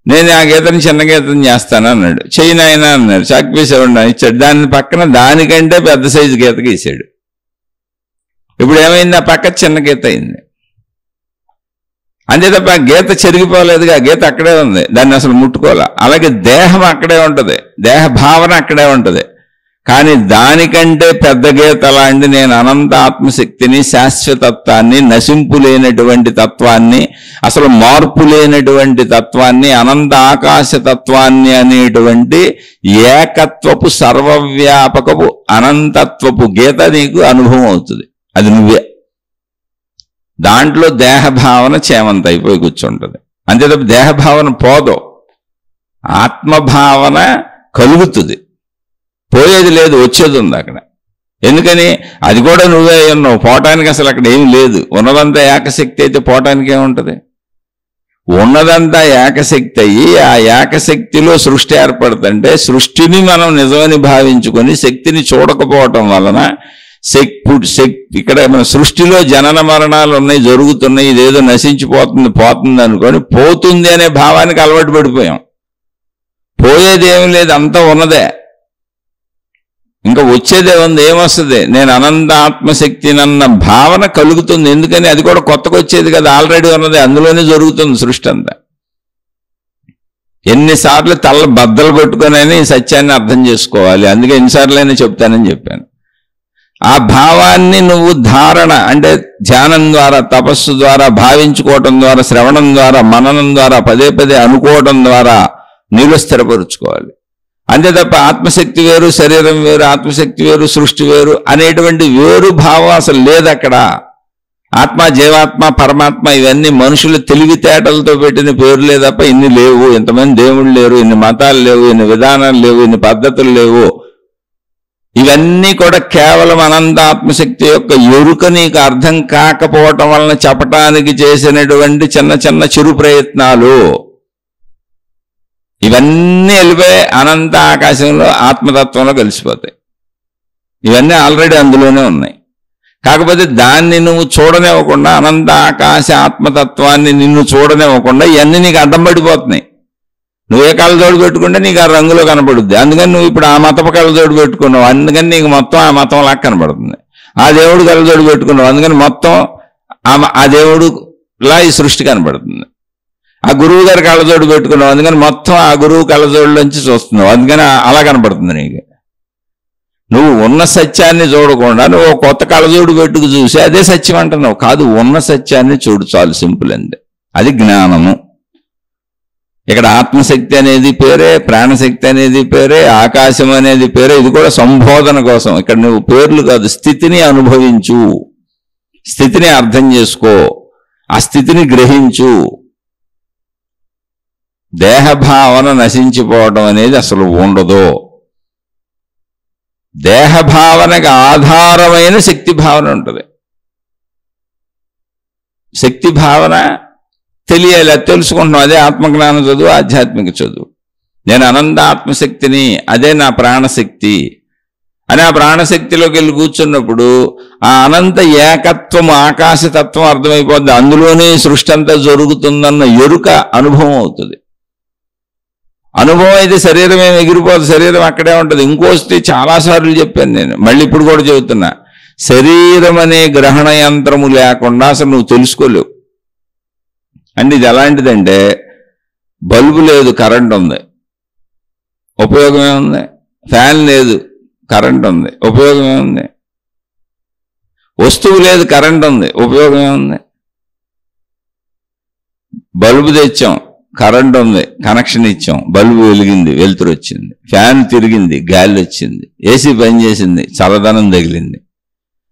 నేను ఆ గీతను చిన్న గీతను చేస్తాను అన్నాడు. చెయ్యి అయినా అన్నాడు. చాక్ పీస్ ఇవ్వండి ఇచ్చాడు. దాని పక్కన దానికంటే పెద్ద సైజు గీత గీసాడు. ఇప్పుడు ఏమైంది? ఆ పక్క చిన్న గీత అయింది. అంతే తప్ప గీత చెరిగిపోలేదుగా, గీత అక్కడే ఉంది, దాన్ని అసలు ముట్టుకోలే. అలాగే దేహం అక్కడే ఉంటుంది, దేహ భావన అక్కడే ఉంటుంది. కానీ దానికంటే పెద్ద గీత లాంటి నేను అనంత ఆత్మశక్తిని, శాశ్వతత్వాన్ని, నశింపు లేనటువంటి తత్వాన్ని, అసలు మార్పు లేనటువంటి తత్వాన్ని, అనంత ఆకాశతత్వాన్ని అనేటువంటి ఏకత్వపు సర్వవ్యాపకపు అనంతత్వపు గీత నీకు అనుభవం అవుతుంది. అది నువ్వే. దాంట్లో దేహభావన చేమంత అయిపోయి కూర్చుంటుంది. అంతే తప్ప దేహభావన పోదు, ఆత్మభావన కలుగుతుంది. పోయేది లేదు, వచ్చేది ఉంది అక్కడ. ఎందుకని? అది కూడా నువ్వే ఉన్నావు. పోవటానికి అసలు అక్కడ ఏమి లేదు. ఉన్నదంతా ఏకశక్తి అయితే పోవటానికి ఏముంటుంది? ఉన్నదంతా ఏకశక్తి అయ్యి ఆ ఏకశక్తిలో సృష్టి ఏర్పడుతుంటే సృష్టిని మనం నిజమని భావించుకొని శక్తిని చూడకపోవటం వలన ఇక్కడ మన సృష్టిలో జనన మరణాలు ఉన్నాయి, జరుగుతున్నాయి, ఇదేదో పోతుంది అనుకొని పోతుంది అనే భావానికి అలవాటు పడిపోయాం. పోయేది ఏమి లేదు, అంతా ఉన్నదే. ఇంకా వచ్చేదే ఉంది, ఏమొస్తుంది? నేను అనంత ఆత్మశక్తినన్న భావన కలుగుతుంది. ఎందుకని? అది కూడా కొత్తగా వచ్చేది కదా, ఆల్రెడీ ఉన్నది, అందులోనే జరుగుతుంది సృష్టి అంతా. ఎన్నిసార్లు తల బద్దలు పెట్టుకునైనా ఈ సత్యాన్ని అర్థం చేసుకోవాలి. అందుకే ఎన్నిసార్లైనా చెప్తానని చెప్పాను. ఆ భావాన్ని నువ్వు ధారణ అంటే ధ్యానం ద్వారా, తపస్సు ద్వారా, భావించుకోవటం ద్వారా, శ్రవణం ద్వారా, మననం ద్వారా, పదే పదే అనుకోవటం ద్వారా నీలో స్థిరపరుచుకోవాలి. అంతే తప్ప ఆత్మశక్తి వేరు, శరీరం వేరు, ఆత్మశక్తి వేరు, సృష్టి వేరు అనేటువంటి వేరు భావం అసలు లేదు అక్కడ. ఆత్మ, జీవాత్మ, పరమాత్మ ఇవన్నీ మనుషులు తెలివితేటలతో పెట్టిన పేర్లే తప్ప ఇన్ని లేవు. ఇంతమంది దేవుళ్ళు లేరు, ఇన్ని మతాలు లేవు, ఇన్ని విధానాలు లేవు, ఇన్ని పద్ధతులు లేవు. ఇవన్నీ కూడా కేవలం అనంత ఆత్మశక్తి యొక్క ఎరుక నీకు అర్థం కాకపోవటం వలన చెప్పటానికి చేసినటువంటి చిన్న చిన్న చిరు ప్రయత్నాలు. ఇవన్నీ వెళ్ళిపోయి అనంత ఆకాశంలో ఆత్మతత్వంలో కలిసిపోతాయి. ఇవన్నీ ఆల్రెడీ అందులోనే ఉన్నాయి. కాకపోతే దాన్ని నువ్వు చూడనివ్వకుండా, అనంత ఆకాశ ఆత్మతత్వాన్ని నిన్ను చూడనివ్వకుండా ఇవన్నీ నీకు అడ్డం పడిపోతున్నాయి. నువ్వే కళ్ళజోడు పెట్టుకుంటే నీకు ఆ రంగులో కనపడుద్ది. అందుకని నువ్వు ఇప్పుడు ఆ మతపు కళ్ళజోడు పెట్టుకున్నావు, అందుకని నీకు మొత్తం ఆ మతం లాగా కనపడుతుంది. ఆ దేవుడు కళ్ళజోడు పెట్టుకున్నావు, అందుకని మొత్తం ఆ దేవుడులా ఈ సృష్టి కనపడుతుంది. ఆ గురువు గారి కళ్ళజోడు పెట్టుకున్నావు, అందుకని మొత్తం ఆ గురువు కళ్ళజోడులోంచి చూస్తున్నావు, అందుకని అలా కనపడుతుంది నీకు. నువ్వు ఉన్న సత్యాన్ని చూడకుండా నువ్వు కొత్త కళ్ళజోడు పెట్టుకు చూసి అదే సత్యం అంటున్నావు. కాదు, ఉన్న సత్యాన్ని చూడు చాలు, సింపుల్ అండి. అది జ్ఞానము. ఇక్కడ ఆత్మశక్తి అనేది పేరే, ప్రాణశక్తి అనేది పేరే, ఆకాశం అనేది పేరే. ఇది కూడా సంబోధన కోసం. ఇక్కడ నువ్వు పేర్లు కాదు, స్థితిని అనుభవించు, స్థితిని అర్థం చేసుకో, ఆ స్థితిని గ్రహించు. దేహభావన నశించిపోవడం అనేది అసలు ఉండదు. దేహభావనకు ఆధారమైన శక్తి భావన ఉంటుంది. శక్తి భావన తెలియాలి, అది తెలుసుకుంటున్నాం. అదే ఆత్మజ్ఞానం చదువు, ఆధ్యాత్మిక చదువు. నేను అనంత ఆత్మశక్తిని, అదే నా ప్రాణశక్తి అని ఆ ప్రాణశక్తిలోకి వెళ్ళి కూర్చున్నప్పుడు ఆ అనంత ఏకత్వం, ఆకాశతత్వం అర్థమైపోద్ది. అందులోనే సృష్టి అంతా జరుగుతుందన్న ఎరుక అనుభవం అవుతుంది. అనుభవం అయితే శరీరం ఏమి ఎగిరిపోదు, శరీరం అక్కడే ఉంటుంది. ఇంకోటి చాలాసార్లు చెప్పాను నేను, మళ్ళీ ఇప్పుడు కూడా చెబుతున్నా. శరీరం అనే గ్రహణ యంత్రము లేకుండా అసలు నువ్వు తెలుసుకోలేవు. అంటే ఇది ఎలాంటిదంటే, బల్బు లేదు, కరెంట్ ఉంది, ఉపయోగం ఏముంది? ఫ్యాన్ లేదు, కరెంట్ ఉంది, ఉపయోగం ఏముంది? వస్తువు లేదు, కరెంట్ ఉంది, ఉపయోగం ఏముంది? బల్బు తెచ్చాం, కరెంట్ ఉంది, కనెక్షన్ ఇచ్చాం, బల్బు వెలిగింది, వెలుతురు వచ్చింది. ఫ్యాన్ తిరిగింది, గాలి వచ్చింది. ఏసీ పనిచేసింది, చల్లదనం తగిలింది.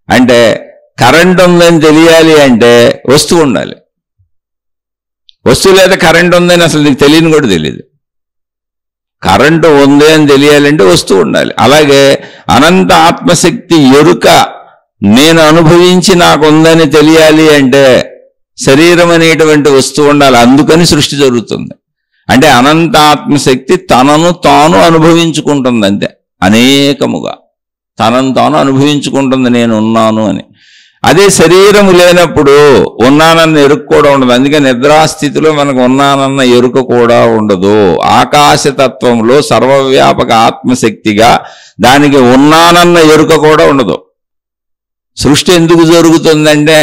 అంటే కరెంట్ ఉందని తెలియాలి అంటే వస్తువు ఉండాలి. వస్తువు లేదా కరెంట్ ఉందని అసలు నీకు తెలియని కూడా తెలియదు. కరెంటు ఉంది అని తెలియాలంటే వస్తువు ఉండాలి. అలాగే అనంత ఆత్మశక్తి ఎరుక నేను అనుభవించి నాకు ఉందని తెలియాలి అంటే శరీరం అనేటువంటి వస్తువు ఉండాలి. అందుకని సృష్టి జరుగుతుంది. అంటే అనంత ఆత్మశక్తి తనను తాను అనుభవించుకుంటుంది. అంతే, అనేకముగా తనను తాను అనుభవించుకుంటుంది, నేను ఉన్నాను అని. అదే శరీరము లేనప్పుడు ఉన్నానన్న ఎరుక కూడా ఉండదు. అందుకే నిద్రాస్థితిలో మనకు ఉన్నానన్న ఎరుక కూడా ఉండదు. ఆకాశతత్వంలో సర్వవ్యాపక ఆత్మశక్తిగా దానికి ఉన్నానన్న ఎరుక కూడా ఉండదు. సృష్టి ఎందుకు జరుగుతుందంటే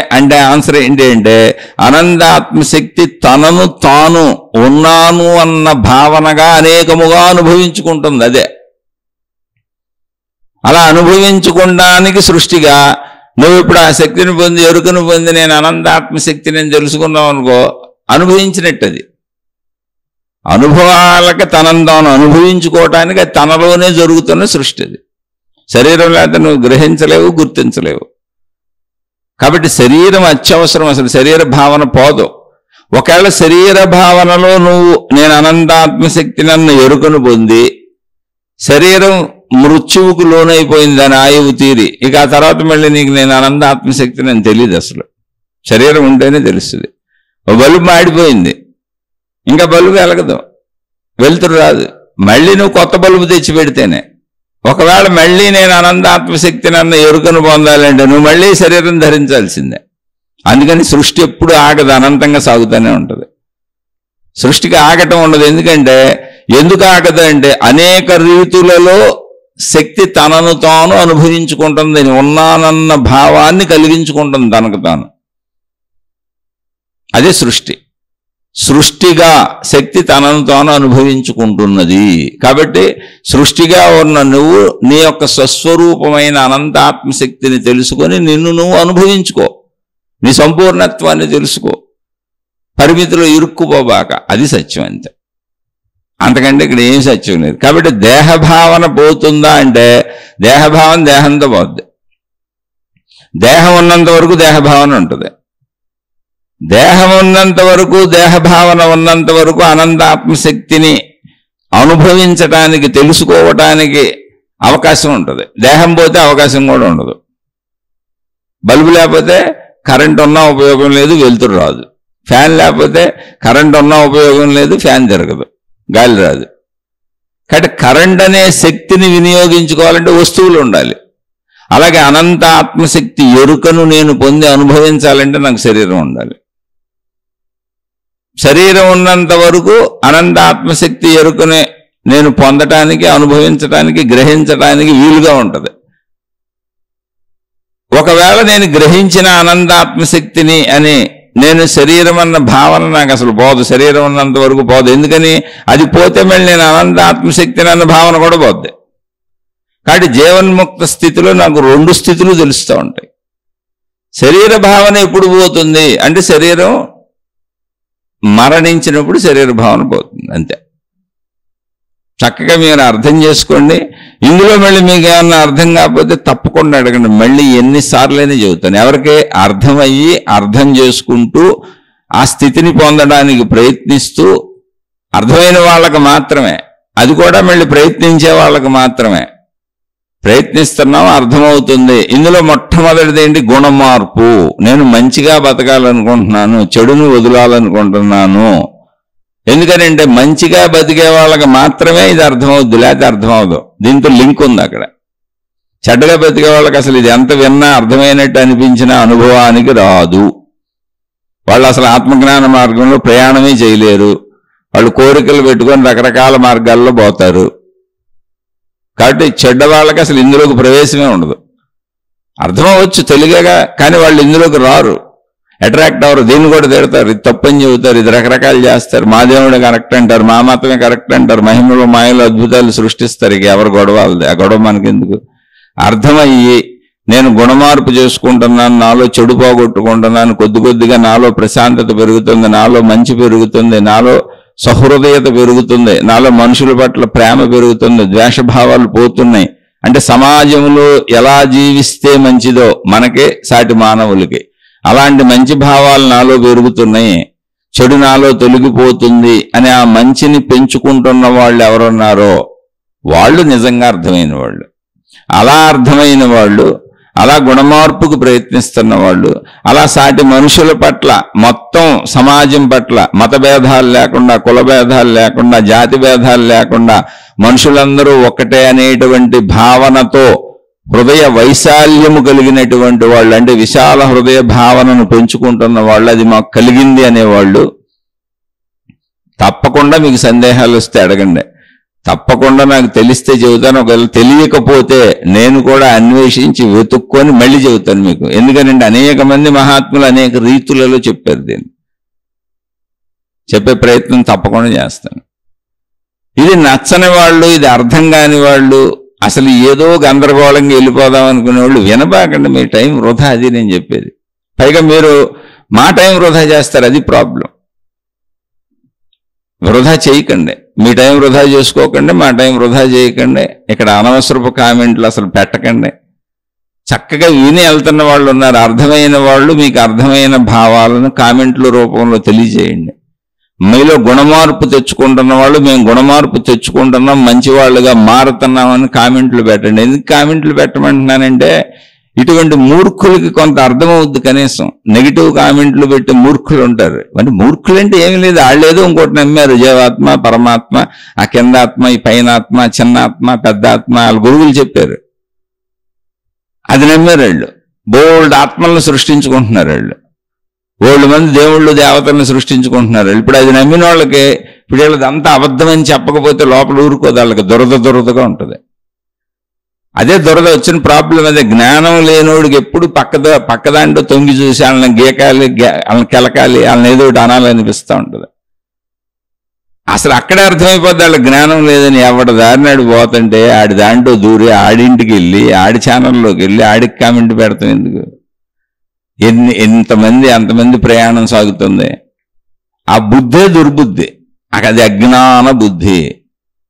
ఆన్సర్ ఏంటి అంటే, అనంత ఆత్మశక్తి తనను తాను ఉన్నాను అన్న భావనగా అనేకముగా అనుభవించుకుంటుంది. అదే అలా అనుభవించుకోవడానికి సృష్టిగా నువ్వు ఇప్పుడు ఆ శక్తిని పొంది, ఎరుకను పొంది, నేను అనంత ఆత్మశక్తిని నేను తెలుసుకున్నావు అనుకో, అనుభవించినట్టు. అది అనుభవాలకి తనను తాను అనుభవించుకోవటానికి అది తనలోనే జరుగుతున్న సృష్టి. అది శరీరం లేకపోతే నువ్వు గ్రహించలేవు, గుర్తించలేవు. కాబట్టి శరీరం అత్యవసరం. అసలు శరీర భావన పోదు. ఒకవేళ శరీర భావనలో నువ్వు నేను అనంత ఆత్మశక్తిని అన్న ఎరుకను పొంది శరీరం మృత్యువుకు లోనైపోయింది, దాని ఆయువు తీరి, ఇక ఆ తర్వాత మళ్ళీ నీకు నేను అనంత ఆత్మశక్తిని అని తెలియదు. అసలు శరీరం ఉంటేనే తెలుస్తుంది. బల్బు మాడిపోయింది, ఇంకా బల్బు వెలగదు, వెలుతురు రాదు. మళ్ళీ నువ్వు కొత్త బల్బు తెచ్చి పెడితేనే. ఒకవేళ మళ్ళీ నేను అనంత ఆత్మశక్తిని అన్న ఎరుకను పొందాలంటే నువ్వు మళ్ళీ శరీరం ధరించాల్సిందే. అందుకని సృష్టి ఎప్పుడు ఆగదు, అనంతంగా సాగుతూనే ఉంటుంది. సృష్టికి ఆగటం ఉండదు. ఎందుకు ఆగదు అంటే అనేక రీతులలో శక్తి తనను తాను అనుభవించుకుంటుంది, నేను ఉన్నానన్న భావాన్ని కలిగించుకుంటుంది తనకు తాను. అదే సృష్టి. సృష్టిగా శక్తి తనను తాను అనుభవించుకుంటున్నది. కాబట్టి సృష్టిగా ఉన్న నువ్వు నీ యొక్క స్వస్వరూపమైన అనంత ఆత్మశక్తిని తెలుసుకొని నిన్ను నువ్వు అనుభవించుకో, నీ సంపూర్ణత్వాన్ని తెలుసుకో, పరిమితిలో ఇరుక్కుపోబాక. అది సత్యం అంతే, అంతకంటే ఇక్కడ ఏం సత్యం లేదు. కాబట్టి దేహభావన పోతుందా అంటే దేహభావన దేహంతో పోద్ది. దేహం ఉన్నంత వరకు దేహభావన ఉంటుంది. దేహం ఉన్నంత వరకు, దేహభావన ఉన్నంత వరకు అనంత ఆత్మశక్తిని అనుభవించటానికి, తెలుసుకోవటానికి అవకాశం ఉంటుంది. దేహం పోతే అవకాశం కూడా ఉండదు. బల్బు లేకపోతే కరెంట్ ఉన్నా ఉపయోగం లేదు, వెలుతురు రాదు. ఫ్యాన్ లేకపోతే కరెంట్ ఉన్నా ఉపయోగం లేదు, ఫ్యాన్ తిరగదు, గాలి రాదు. కాబట్టి కరెంట్ అనే శక్తిని వినియోగించుకోవాలంటే వస్తువులు ఉండాలి. అలాగే అనంత ఆత్మశక్తి ఎరుకను నేను పొంది అనుభవించాలంటే నాకు శరీరం ఉండాలి. శరీరం ఉన్నంత వరకు అనంత ఆత్మశక్తి ఎరుకనే నేను పొందటానికి, అనుభవించటానికి, గ్రహించటానికి వీలుగా ఉంటుంది. ఒకవేళ నేను గ్రహించిన అనంత ఆత్మశక్తిని అని నేను శరీరం అన్న భావన నాకు అసలు పోదు, శరీరం ఉన్నంత వరకు పోదు. ఎందుకని? అది పోతే మళ్ళీ నేను అనంత ఆత్మశక్తిని అన్న భావన కూడా పోద్ది. కాబట్టి జీవన్ముక్త స్థితిలో నాకు రెండు స్థితులు తెలుస్తూ ఉంటాయి. శరీర భావన ఎప్పుడు పోతుంది అంటే శరీరం మరణించినప్పుడు శరీర భావన పోతుంది, అంతే. చక్కగా మీరు అర్థం చేసుకోండి. ఇందులో మళ్ళీ మీకు ఏమన్నా అర్థం కాకపోతే తప్పకుండా అడగండి, మళ్ళీ ఎన్నిసార్లైనా చెబుతాను. ఎవరికి అర్థమయ్యి అర్థం చేసుకుంటూ ఆ స్థితిని పొందడానికి ప్రయత్నిస్తూ, అర్థమైన వాళ్ళకి మాత్రమే, అది కూడా మళ్ళీ ప్రయత్నించే వాళ్ళకి మాత్రమే. ప్రయత్నిస్తున్నాం, అర్థమవుతుంది. ఇందులో మొట్టమొదటిది ఏంటి? గుణమార్పు. నేను మంచిగా బతకాలనుకుంటున్నాను, చెడును వదలాలనుకుంటున్నాను. ఎందుకనంటే మంచిగా బతికే వాళ్ళకి మాత్రమే ఇది అర్థమవుద్ది, లేకపోతే అర్థమవుదు. దీంతో లింక్ ఉంది అక్కడ. చెడ్డగా బతికే వాళ్ళకి అసలు ఇది ఎంత విన్నా అర్థమైనట్టు అనిపించిన అనుభవానికి రాదు. వాళ్ళు అసలు ఆత్మజ్ఞాన మార్గంలో ప్రయాణమే చేయలేరు. వాళ్ళు కోరికలు పెట్టుకొని రకరకాల మార్గాల్లో పోతారు. కాబట్టి చెడ్డ వాళ్ళకి అసలు ఇందులోకి ప్రవేశమే ఉండదు. అర్థమవచ్చు తెలుగుగా, కానీ వాళ్ళు ఇందులోకి రారు, అట్రాక్ట్ అవ్వరు. దీన్ని కూడా తిడతారు, ఇది తప్పని చెబుతారు, ఇది రకరకాలు చేస్తారు. మా దేవుడే కరెక్ట్ అంటారు, మా మతమే కరెక్ట్ అంటారు, మహిమలు మాయలు అద్భుతాలు సృష్టిస్తారు. ఇక ఎవరు గొడవ వాళ్ళది, ఆ గొడవ మనకెందుకు? అర్థమయ్యి నేను గుణమార్పు చేసుకుంటున్నాను, నాలో చెడు పోగొట్టుకుంటున్నాను, కొద్ది కొద్దిగా నాలో ప్రశాంతత పెరుగుతుంది, నాలో మంచి పెరుగుతుంది, నాలో సహృదయత పెరుగుతుంది, నాలో మనుషుల పట్ల ప్రేమ పెరుగుతుంది, ద్వేషభావాలు పోతున్నాయి. అంటే సమాజంలో ఎలా జీవిస్తే మంచిదో మనకే, సాటి మానవులకి అలాంటి మంచి భావాలు నాలో పెరుగుతున్నాయి, చెడు నాలో తొలగిపోతుంది అని ఆ మంచిని పెంచుకుంటున్న వాళ్ళు ఎవరున్నారో వాళ్ళు నిజంగా అర్థమైన వాళ్ళు. అలా అర్థమైన వాళ్ళు, అలా గుణమార్పుకు ప్రయత్నిస్తున్న వాళ్ళు, అలా సాటి మనుషుల పట్ల, మొత్తం సమాజం పట్ల మతభేదాలు లేకుండా, కులభేదాలు లేకుండా, జాతి భేదాలు లేకుండా మనుషులందరూ ఒక్కటే అనేటువంటి భావనతో హృదయ వైశాల్యము కలిగినటువంటి వాళ్ళు, అంటే విశాల హృదయ భావనను పెంచుకుంటున్న వాళ్ళు, అది మాకు కలిగింది అనేవాళ్ళు. తప్పకుండా మీకు సందేహాలు వస్తే అడగండి, తప్పకుండా నాకు తెలిస్తే చెబుతాను. ఒకవేళ తెలియకపోతే నేను కూడా అన్వేషించి వెతుక్కొని మళ్ళీ చెబుతాను మీకు. ఎందుకంటే అనేక మంది మహాత్ములు అనేక రీతులలో చెప్పారు. దీన్ని చెప్పే ప్రయత్నం తప్పకుండా చేస్తాను. ఇది నచ్చని వాళ్ళు, ఇది అర్థం కాని వాళ్ళు, అసలు ఏదో గందరగోళంగా వెళ్ళిపోదాం అనుకునే వాళ్ళు వినబాకండి, మీ టైం వృధా. అది నేను చెప్పేది. పైగా మీరు మా టైం వృధా చేస్తారు, అది ప్రాబ్లం. వృధా చేయకండి, మీ టైం వృధా చేసుకోకండి, మా టైం వృధా చేయకండి. ఇక్కడ అనవసరపు కామెంట్లు అసలు పెట్టకండి. చక్కగా విని వెళ్తున్న వాళ్ళు ఉన్నారు, అర్థమైన వాళ్ళు. మీకు అర్థమైన భావాలను కామెంట్ల రూపంలో తెలియజేయండి. మీలో గుణమార్పు తెచ్చుకుంటున్న వాళ్ళు, మేము గుణమార్పు తెచ్చుకుంటున్నాం, మంచి వాళ్ళుగా మారుతున్నామని కామెంట్లు పెట్టండి. ఎందుకు కామెంట్లు పెట్టమంటున్నానంటే ఇటువంటి మూర్ఖులకి కొంత అర్థమవుద్ది. కనీసం నెగిటివ్ కామెంట్లు పెట్టి మూర్ఖులు ఉంటారు. అంటే మూర్ఖులు అంటే ఏమీ లేదు, వాళ్ళేదో ఇంకోటి నమ్మారు. జీవాత్మ, పరమాత్మ, ఆ కిందాత్మ, ఈ పైనాత్మ, చిన్నాత్మ, పెద్ద ఆత్మ, వాళ్ళ గురువులు చెప్పారు, అది నమ్మారు. వాళ్ళు బోల్డ్ ఆత్మలను సృష్టించుకుంటున్నారు. వాళ్ళు బోల్డ్ మంది దేవుళ్ళు, దేవతలను సృష్టించుకుంటున్నారు. ఇప్పుడు అది నమ్మిన వాళ్ళకి ఇప్పుడు వీళ్ళది అంతా అబద్ధమని చెప్పకపోతే లోపల ఊరుకోదు, వాళ్ళకి దురదగా ఉంటుంది. అదే దురద వచ్చిన ప్రాబ్లం. అదే జ్ఞానం లేనోడికి ఎప్పుడు పక్కదాంట్లో తొంగి చూసి వాళ్ళని గీకాలి, వాళ్ళని కెలకాలి, వాళ్ళని ఏదో ఒకటి అనాలనిపిస్తూ ఉంటుంది. అసలు అక్కడే అర్థమైపోద్ది వాళ్ళ జ్ఞానం లేదని. ఎవడి దారినాడు పోతుంటే ఆడి దాంట్లో దూరి ఆడింటికి వెళ్ళి ఆడి ఛానల్లోకి వెళ్ళి ఆడికి కామెంట్ పెడతాం ఎందుకు? ఎంతమంది అంతమంది ప్రయాణం సాగుతుంది. ఆ బుద్ధే దుర్బుద్ధి, అది అజ్ఞాన బుద్ధి.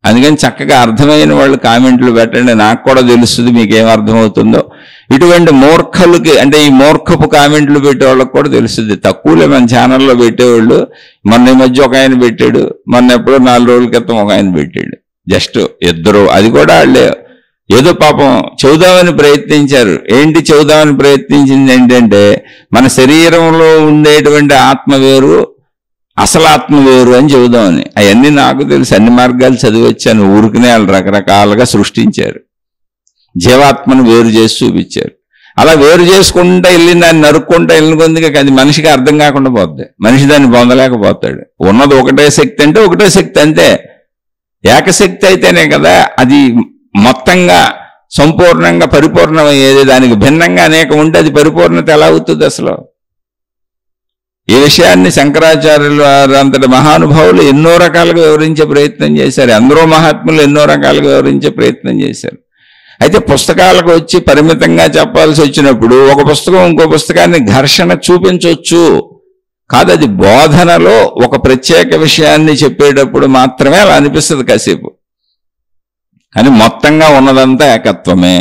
అందుకని చక్కగా అర్థమైన వాళ్ళు కామెంట్లు పెట్టండి, నాకు కూడా తెలుస్తుంది మీకేం అర్థమవుతుందో. ఇటువంటి మూర్ఖులకి, అంటే ఈ మూర్ఖపు కామెంట్లు పెట్టేవాళ్ళకి కూడా తెలుస్తుంది. తక్కువలే మన ఛానల్లో పెట్టేవాళ్ళు. మొన్న ఈ మధ్య ఒక ఆయన పెట్టాడు, మొన్న ఎప్పుడో 4 రోజుల క్రితం ఒక ఆయన పెట్టాడు. జస్ట్ ఇద్దరు, అది కూడా వాళ్ళే ఏదో పాపం చెబుదామని ప్రయత్నించారు. ఏంటి చెబుదామని ప్రయత్నించింది ఏంటంటే, మన శరీరంలో ఉండేటువంటి ఆత్మ వేరు, అసలు ఆత్మ వేరు అని చెబుదామని. అవన్నీ నాకు తెలుసు, అన్ని మార్గాలు చదివచ్చాను. ఊరికనే వాళ్ళు రకరకాలుగా సృష్టించారు, జీవాత్మను వేరు చేసి చూపించారు. అలా వేరు చేసుకుంటా వెళ్ళి దాన్ని నరుక్కుంటా వెళ్ళిన కొద్దిగా అది మనిషికి అర్థం కాకుండా పోద్ది. మనిషి దాన్ని పొందలేకపోతాడు. ఉన్నది ఒకటే శక్తి అంటే ఒకటే శక్తి అంతే. ఏకశక్తి అయితేనే కదా అది మొత్తంగా సంపూర్ణంగా పరిపూర్ణమయ్యేది. దానికి భిన్నంగా అనేకం ఉంటే అది పరిపూర్ణత ఎలా అవుతుంది అసలు? ఈ విషయాన్ని శంకరాచార్యులు అంతటి మహానుభావులు ఎన్నో రకాలుగా వివరించే ప్రయత్నం చేశారు. అందరూ మహాత్ములు ఎన్నో రకాలుగా వివరించే ప్రయత్నం చేశారు. అయితే పుస్తకాలకు వచ్చి పరిమితంగా చెప్పాల్సి వచ్చినప్పుడు ఒక పుస్తకం ఇంకో పుస్తకాన్ని ఘర్షణ చూపించవచ్చు కాదు. అది బోధనలో ఒక ప్రత్యేక విషయాన్ని చెప్పేటప్పుడు మాత్రమే అలా అనిపిస్తుంది కాసేపు. కానీ మొత్తంగా ఉన్నదంతా ఏకత్వమే.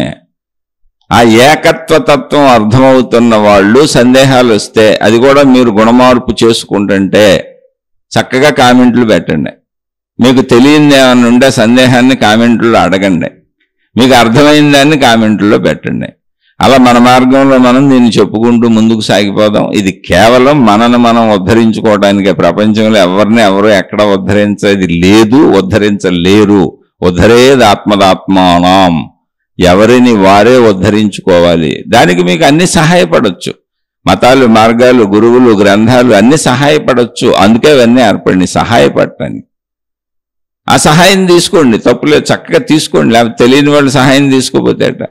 ఆ ఏకత్వ తత్వం అర్థమవుతున్న వాళ్ళు సందేహాలు వస్తే అది కూడా మీరు గుణమార్పు చేసుకుంటుంటే చక్కగా కామెంట్లు పెట్టండి. మీకు తెలియని ఏమన్నా ఉండే సందేహాన్ని కామెంట్లో అడగండి. మీకు అర్థమైన దాన్ని కామెంట్లో పెట్టండి. అలా మన మార్గంలో మనం దీన్ని చెప్పుకుంటూ ముందుకు సాగిపోదాం. ఇది కేవలం మనను మనం ఉద్ధరించుకోవడానికే. ప్రపంచంలో ఎవరు ఎక్కడ ఉద్ధరించేది లేదు, ఉద్ధరించలేరు. ఉద్ధరేది ఆత్మదాత్మానం, ఎవరిని వారే ఉద్ధరించుకోవాలి. దానికి మీకు అన్ని సహాయపడవచ్చు. మతాలు, మార్గాలు, గురువులు, గ్రంథాలు అన్ని సహాయపడవచ్చు. అందుకే అవన్నీ ఏర్పడి సహాయపడటానికి. ఆ సహాయం తీసుకోండి, తప్పులేదు, చక్కగా తీసుకోండి. లేకపోతే తెలియని వాళ్ళు సహాయం తీసుకోపోతే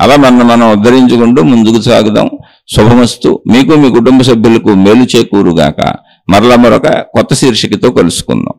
అలా మనం ఉద్ధరించుకుంటూ ముందుకు సాగుదాం. శుభమస్తు. మీకు మీ కుటుంబ సభ్యులకు మేలు చేకూరుగాక. మరలా మరొక కొత్త శీర్షికతో కలుసుకుందాం.